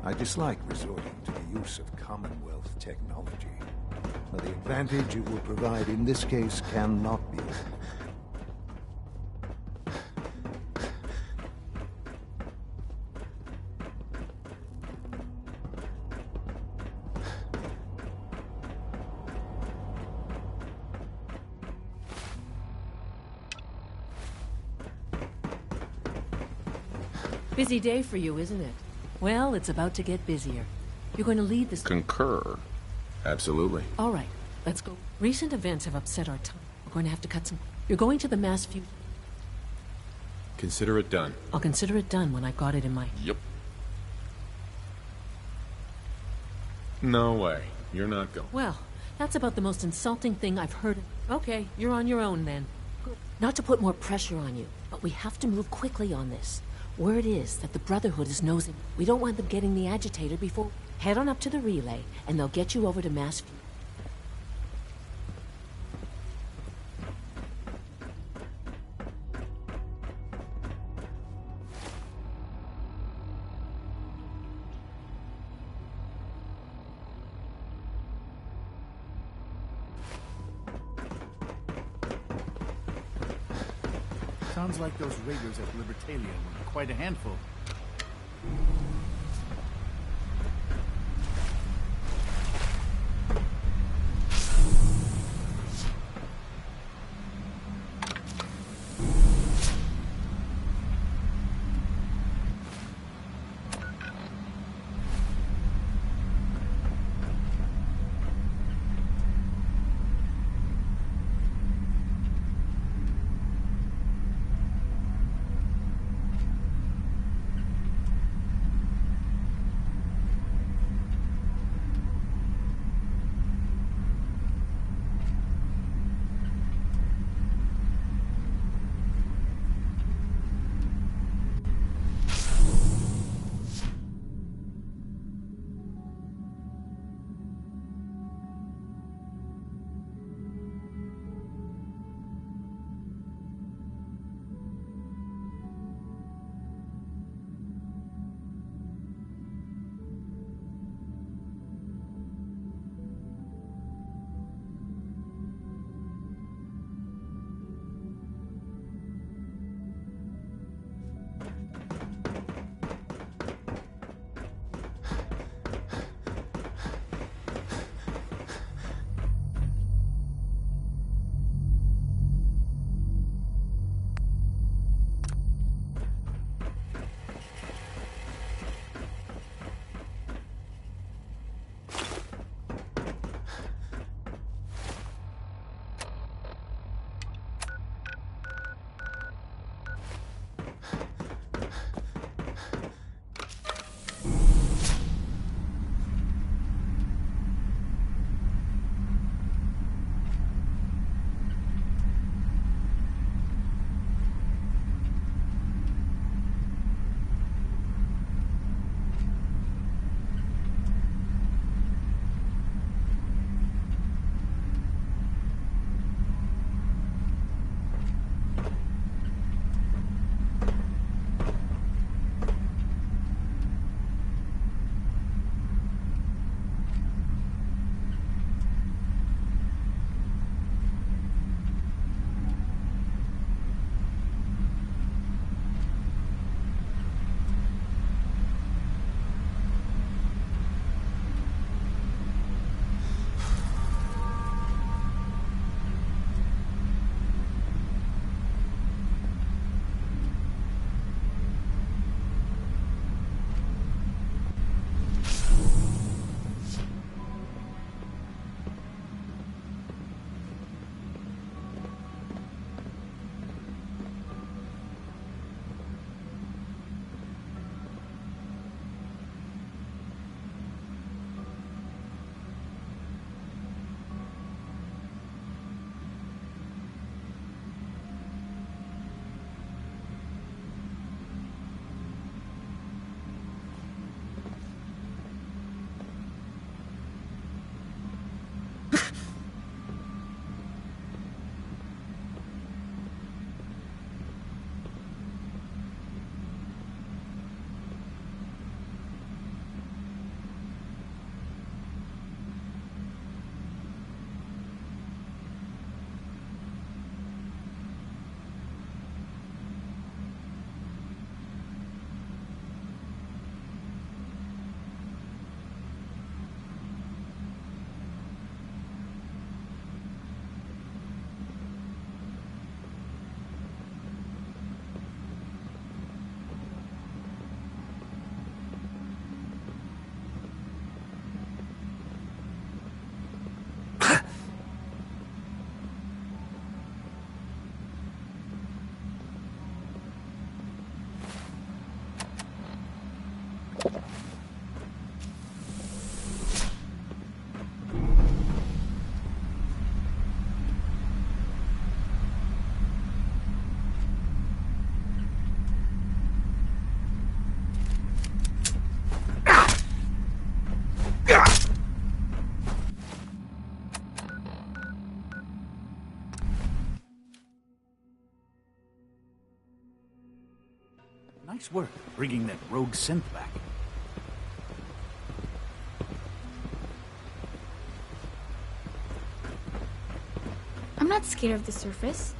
I dislike resorting to the use of Commonwealth technology. But the advantage it will provide in this case cannot be. Busy day for you, isn't it? Well, it's about to get busier. You're going to lead this... Concur. Absolutely. All right, let's go. Recent events have upset our time. We're going to have to cut some... You're going to the mass view... Consider it done. I'll consider it done when I've got it in my... Yep. No way. You're not going. Well, that's about the most insulting thing I've heard. Okay, you're on your own then. Good. Not to put more pressure on you, but we have to move quickly on this. Word is that the Brotherhood is nosing. We don't want them getting the agitator before... Head on up to the relay, and they'll get you over to mass view. Sounds like those raiders at Libertalia were quite a handful. Nice work, bringing that rogue synth back. I'm not scared of the surface.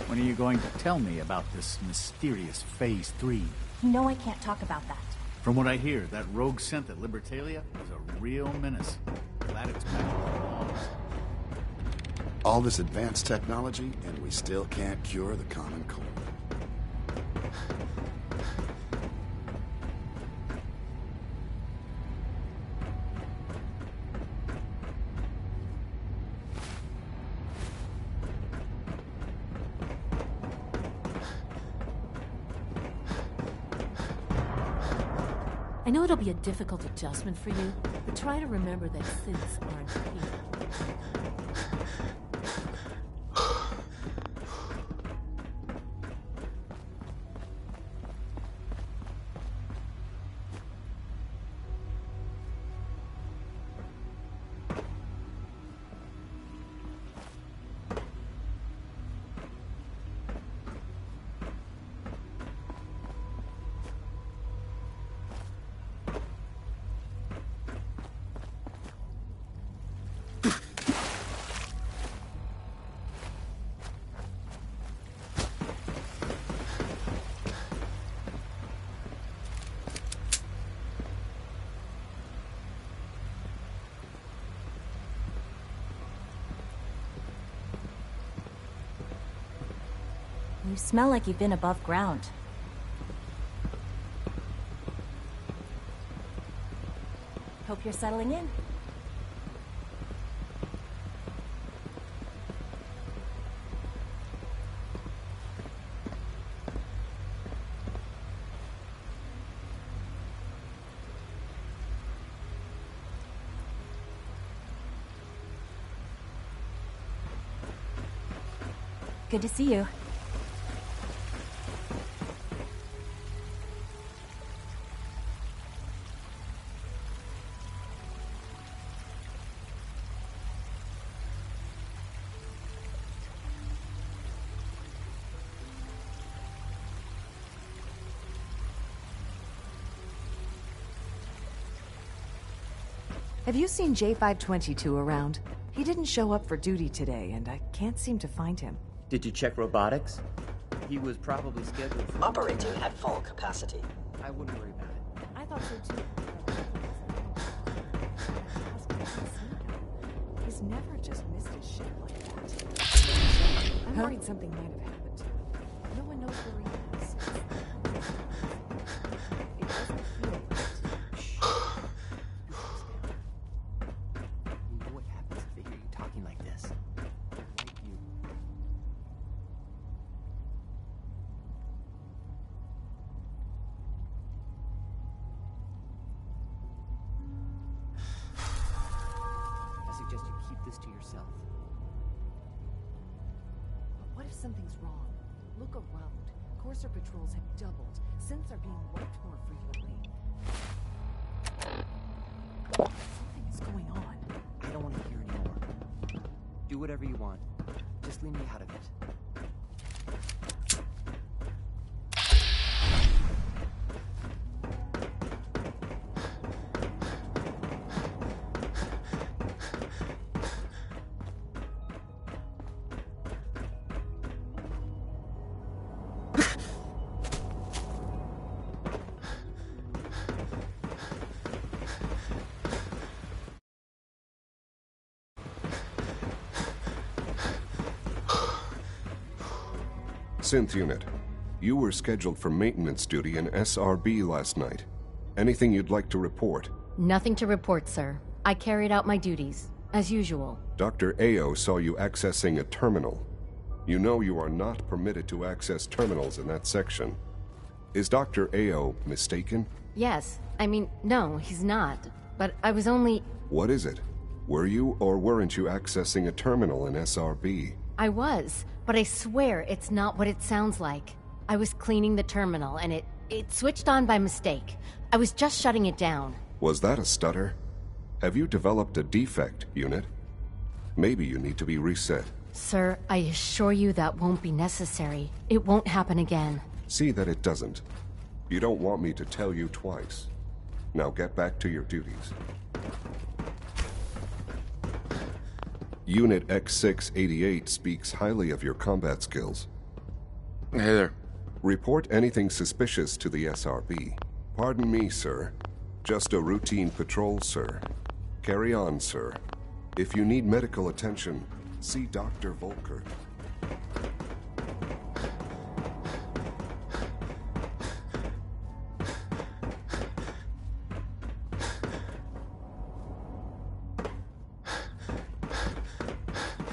When are you going to tell me about this mysterious Phase 3? You know I can't talk about that. From what I hear, that rogue synth at Libertalia is a real menace. Glad it's back. All this advanced technology, and we still can't cure the common cold. I know it'll be a difficult adjustment for you, but try to remember that synths aren't people. You smell like you've been above ground. Hope you're settling in. Good to see you. Have you seen J522 around? He didn't show up for duty today, and I can't seem to find him. Did you check robotics? He was probably scheduled for... Operating at full capacity. I wouldn't worry about it. I thought so too. He's never just missed his ship like that. I'm worried something might have happened to him. No one knows where he is. It doesn't feel right. You know what happens if they hear you talking like this? Like you. I suggest you keep this to yourself. But what if something's wrong? Look around. Courser patrols have doubled. Synths are being wiped more frequently. Something is going on. I don't want to hear anymore. Do whatever you want. Just leave me out of it. Synth Unit, you were scheduled for maintenance duty in SRB last night. Anything you'd like to report? Nothing to report, sir. I carried out my duties, as usual. Dr. Ao saw you accessing a terminal. You know you are not permitted to access terminals in that section. Is Dr. Ao mistaken? Yes. I mean, no, he's not. But I was only... What is it? Were you or weren't you accessing a terminal in SRB? I was, but I swear it's not what it sounds like. I was cleaning the terminal, and it switched on by mistake. I was just shutting it down. Was that a stutter? Have you developed a defect, Unit? Maybe you need to be reset. Sir, I assure you that won't be necessary. It won't happen again. See that it doesn't. You don't want me to tell you twice. Now get back to your duties. Unit X688 speaks highly of your combat skills. Hey there. Report anything suspicious to the SRB. Pardon me, sir. Just a routine patrol, sir. Carry on, sir. If you need medical attention, see Dr. Volker.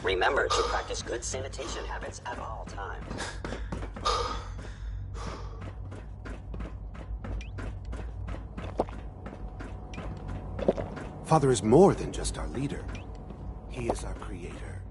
Remember to practice good sanitation habits at all times. Father is more than just our leader. He is our creator.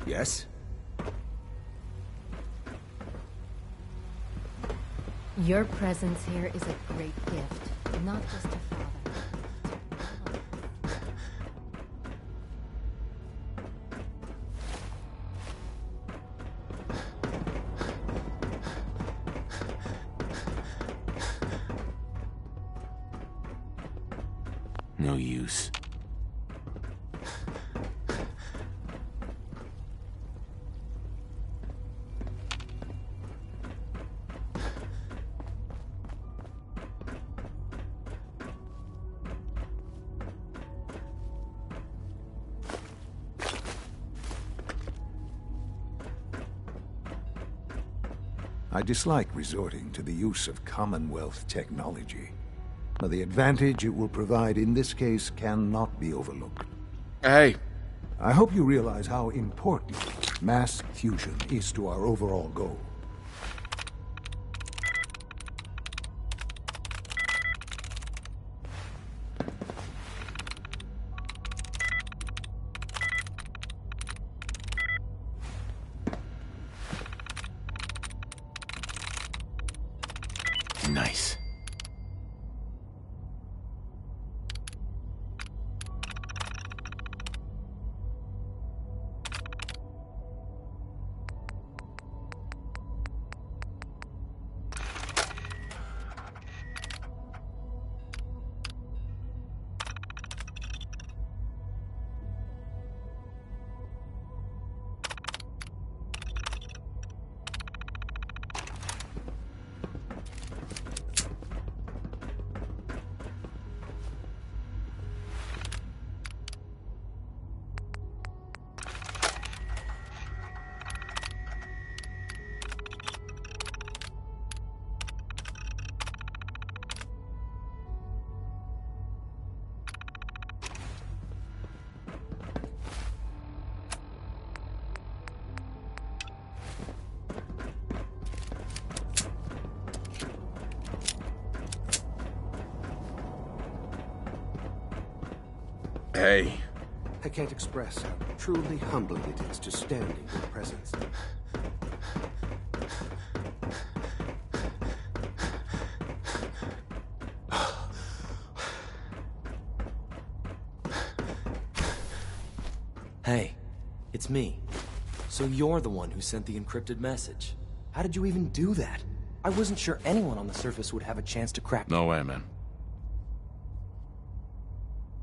Yes? Your presence here is a great gift, not just to Father. No use. I dislike resorting to the use of Commonwealth technology. But the advantage it will provide in this case cannot be overlooked. Hey. I hope you realize how important mass fusion is to our overall goal. Nice. Hey. I can't express how truly humbling it is to stand in your presence. Hey, it's me. So you're the one who sent the encrypted message. How did you even do that? I wasn't sure anyone on the surface would have a chance to crack— No way, man.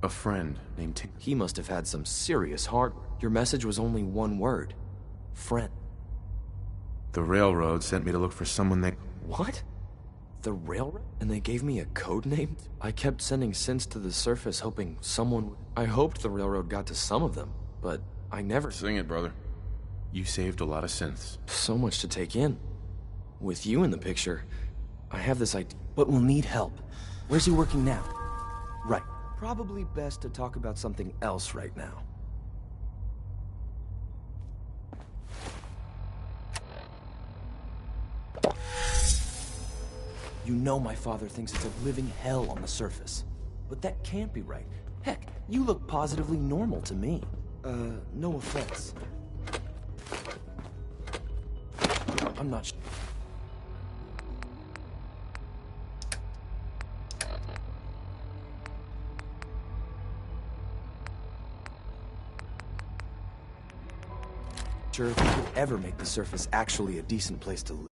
A friend named Tim. He must have had some serious hardware. Your message was only one word. Friend. The railroad sent me to look for someone they... What? The railroad? And they gave me a code name? I kept sending synths to the surface hoping someone would— I hoped the railroad got to some of them, but I never— Sing it, brother. You saved a lot of synths. So much to take in. With you in the picture, I have this idea. But we'll need help. Where's he working now? Right. Probably best to talk about something else right now. You know my father thinks it's a living hell on the surface. But that can't be right. Heck, You look positively normal to me. No offense. I'm not sure. Sure if we could ever make the surface actually a decent place to live.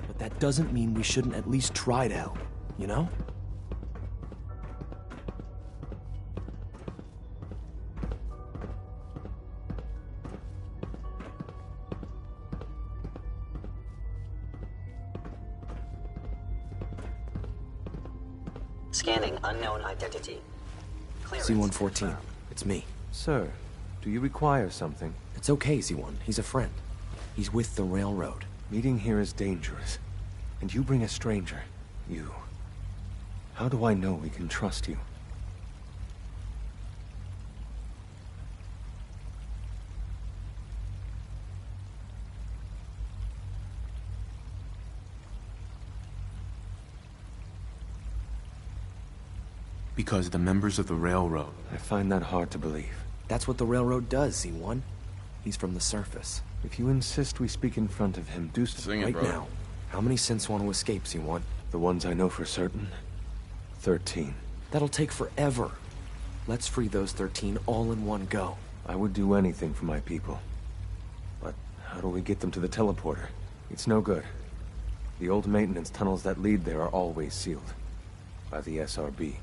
But that doesn't mean we shouldn't at least try to help, you know? Scanning unknown identity. Clearance. C-114, it's me. Sir, do you require something? It's okay, Z1. He's a friend. He's with the railroad. Meeting here is dangerous. And you bring a stranger. You. How do I know we can trust you? Because the members of the railroad... I find that hard to believe. That's what the railroad does, Z1. He's from the surface. If you insist we speak in front of him, do so right now. How many synths want to escape, Z1? The ones I know for certain? 13. That'll take forever. Let's free those 13 all in one go. I would do anything for my people. But how do we get them to the teleporter? It's no good. The old maintenance tunnels that lead there are always sealed. By the SRB.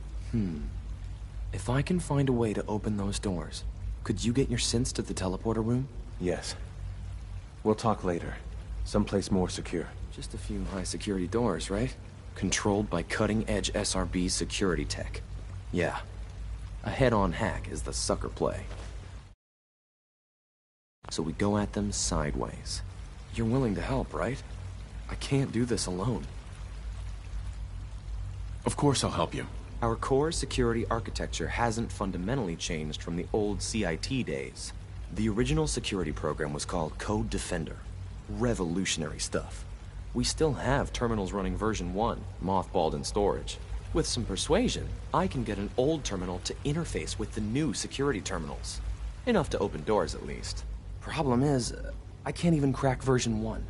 If I can find a way to open those doors, could you get your synths to the teleporter room? Yes. We'll talk later. Someplace more secure. Just a few high-security doors, right? Controlled by cutting-edge SRB security tech. Yeah. A head-on hack is the sucker play. So we go at them sideways. You're willing to help, right? I can't do this alone. Of course I'll help you. Our core security architecture hasn't fundamentally changed from the old CIT days. The original security program was called Code Defender. Revolutionary stuff. We still have terminals running version 1, mothballed in storage. With some persuasion, I can get an old terminal to interface with the new security terminals. Enough to open doors, at least. Problem is, I can't even crack version 1.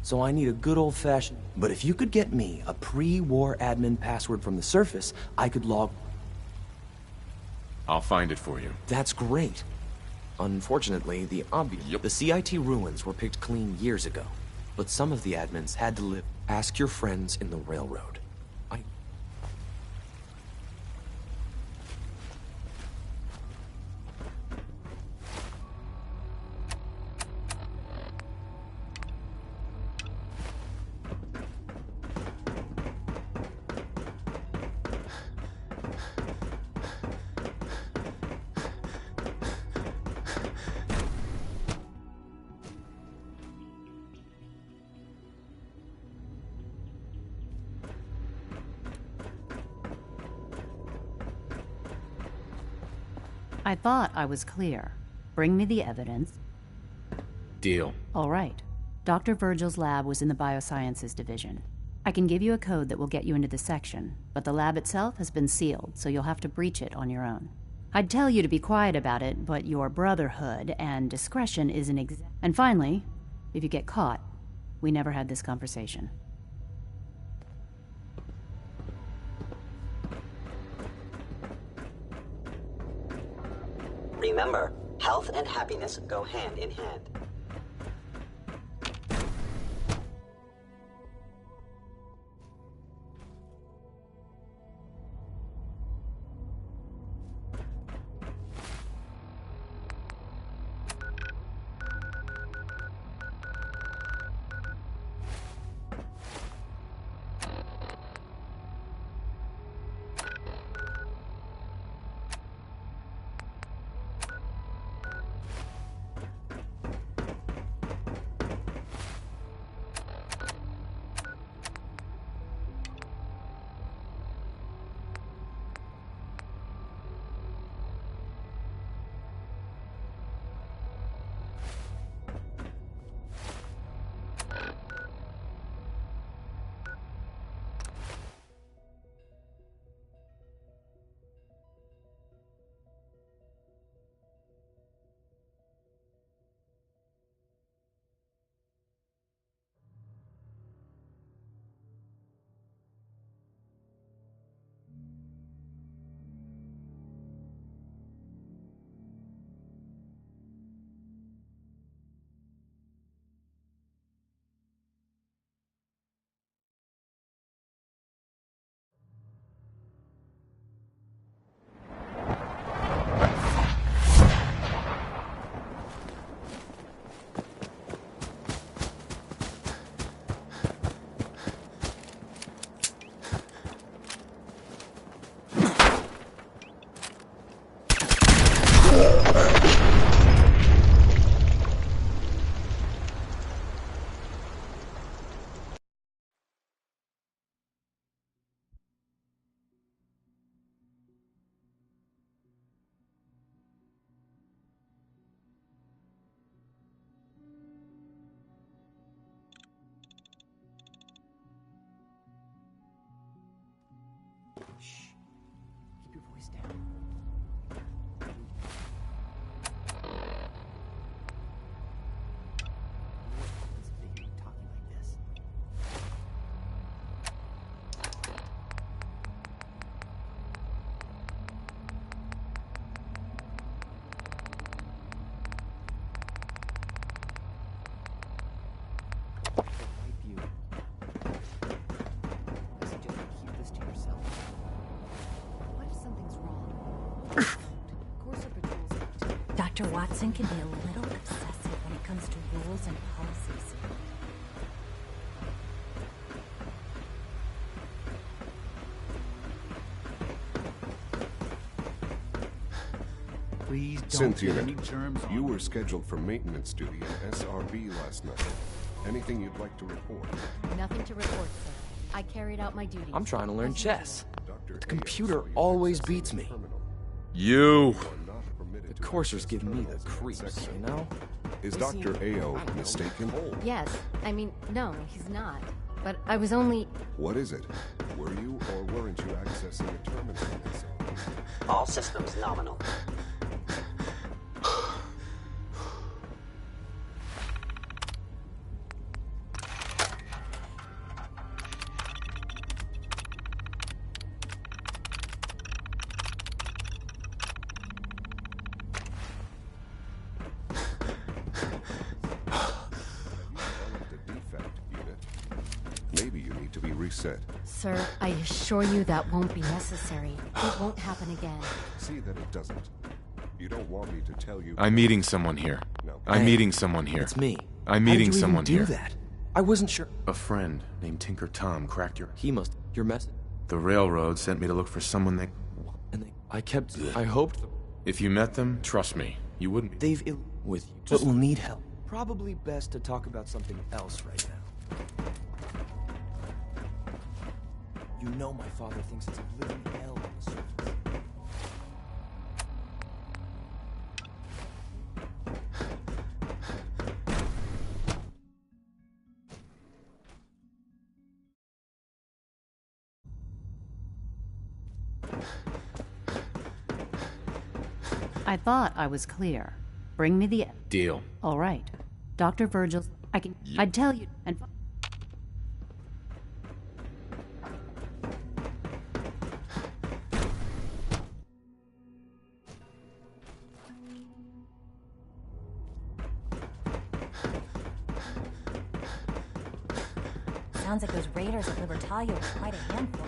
So I need a good old-fashioned... But if you could get me a pre-war admin password from the surface, I could log... I'll find it for you. That's great. Unfortunately, the CIT ruins were picked clean years ago. But some of the admins had to live... Ask your friends in the railroad. I thought I was clear. Bring me the evidence. Deal. All right. Dr. Virgil's lab was in the Biosciences Division. I can give you a code that will get you into the section, but the lab itself has been sealed, so you'll have to breach it on your own. I'd tell you to be quiet about it, but your brotherhood and discretion isn't And finally, if you get caught, we never had this conversation. Remember, health and happiness go hand in hand. Watson can be a little obsessive when it comes to rules and policies. Please don't Cynthia, get any germs on you were scheduled for maintenance duty in SRB last night. Anything you'd like to report? Nothing to report, sir. I carried out my duties. I'm trying to learn chess. But the computer always beats me. You! The coursers give me the creeps, you know? Is Dr. Ao mistaken? Yes. I mean, no, he's not. But I was only... What is it? Were you or weren't you accessing a terminal? All systems nominal. Maybe you need to be reset. Sir, I assure you that won't be necessary. It won't happen again. See that it doesn't. You don't want me to tell you... I'm meeting someone here. No. I'm meeting someone here. It's me. I'm How did meeting you someone even here. do that? I wasn't sure. A friend named Tinker Tom cracked your... He must... Your message? The railroad sent me to look for someone they... And they... I kept... I hoped... If you met them, trust me, you wouldn't be... They've ill... with you. But we'll need help. Probably best to talk about something else right now. You know my father thinks it's a living hell on the surface. I thought I was clear. Bring me the... Deal. All right. Dr. Virgil's... I'd tell you... And... Sounds like those raiders at Libertalia were quite a handful.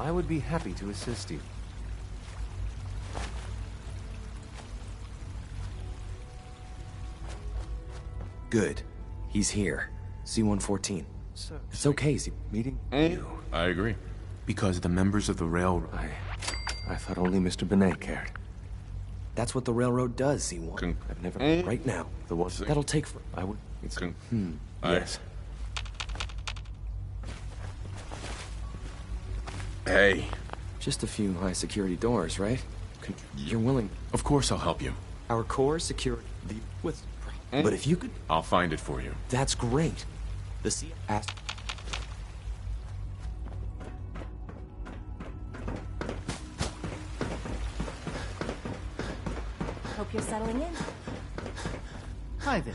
I would be happy to assist you. Good. He's here. C-114. So, it's okay, Z. Meeting you. I agree. Because the members of the railroad... I thought only Mr. Benet cared. That's what the railroad does, C-1. I've never... Right now. The what? That'll take for... I would... It's... Yes. Hey. Just a few high-security doors, right? You're willing... Of course I'll help you. Our core security... with... But if you could... I'll find it for you. That's great. The C... asked... Hope you're settling in. Hi there.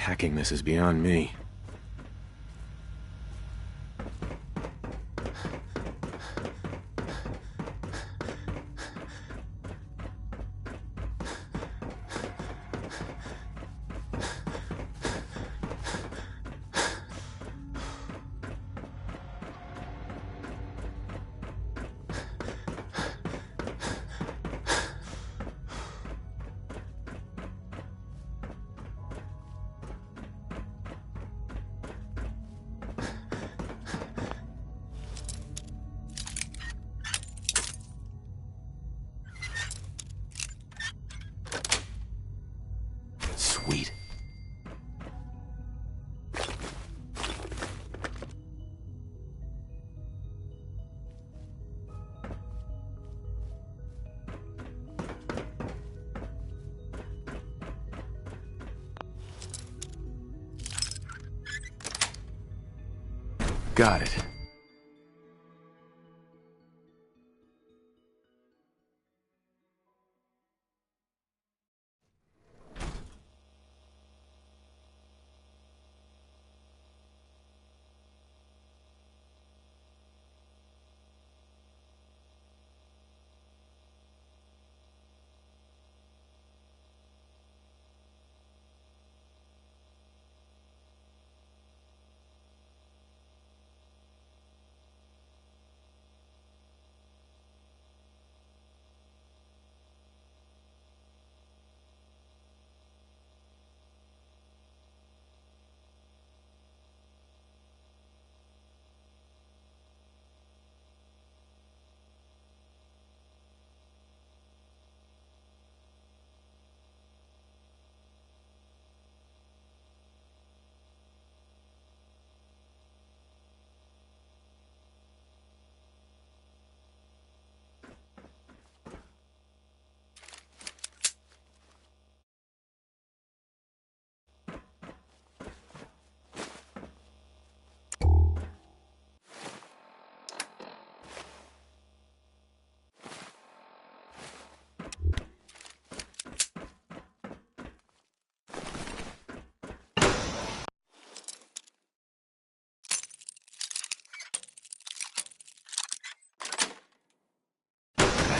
Hacking this is beyond me. Sweet. Got it.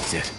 That's it.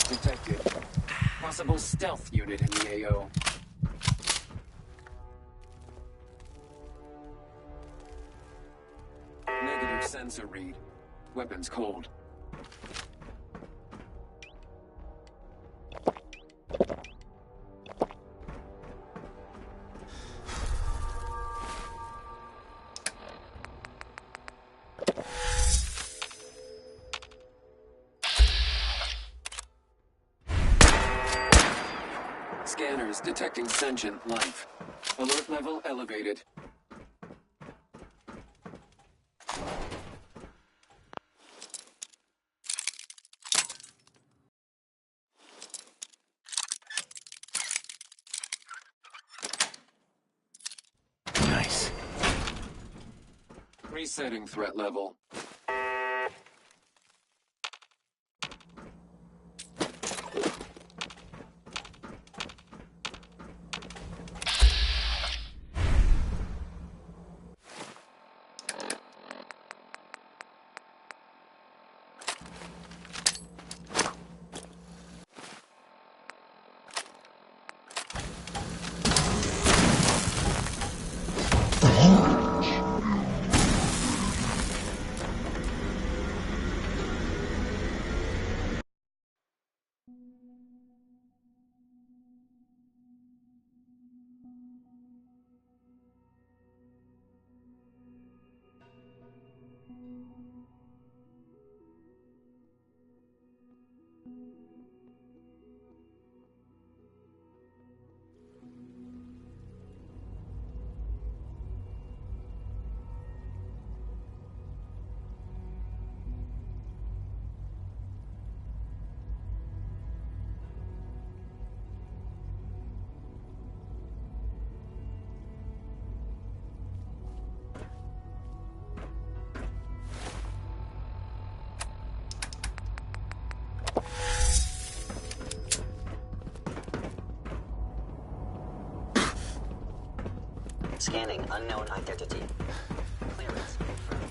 Detected. Possible stealth unit in the AO. Negative sensor read. Weapons cold. Scanners detecting sentient life. Alert level elevated. Nice. Resetting threat level. Scanning unknown identity. Clearance confirmed.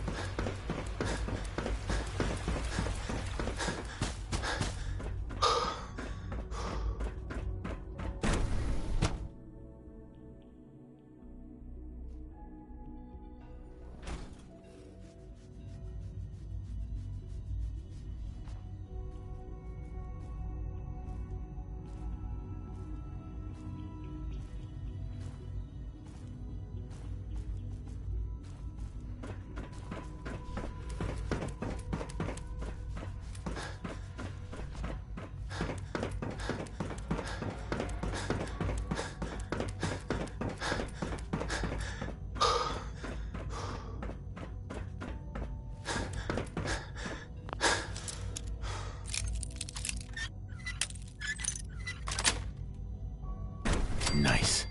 Nice.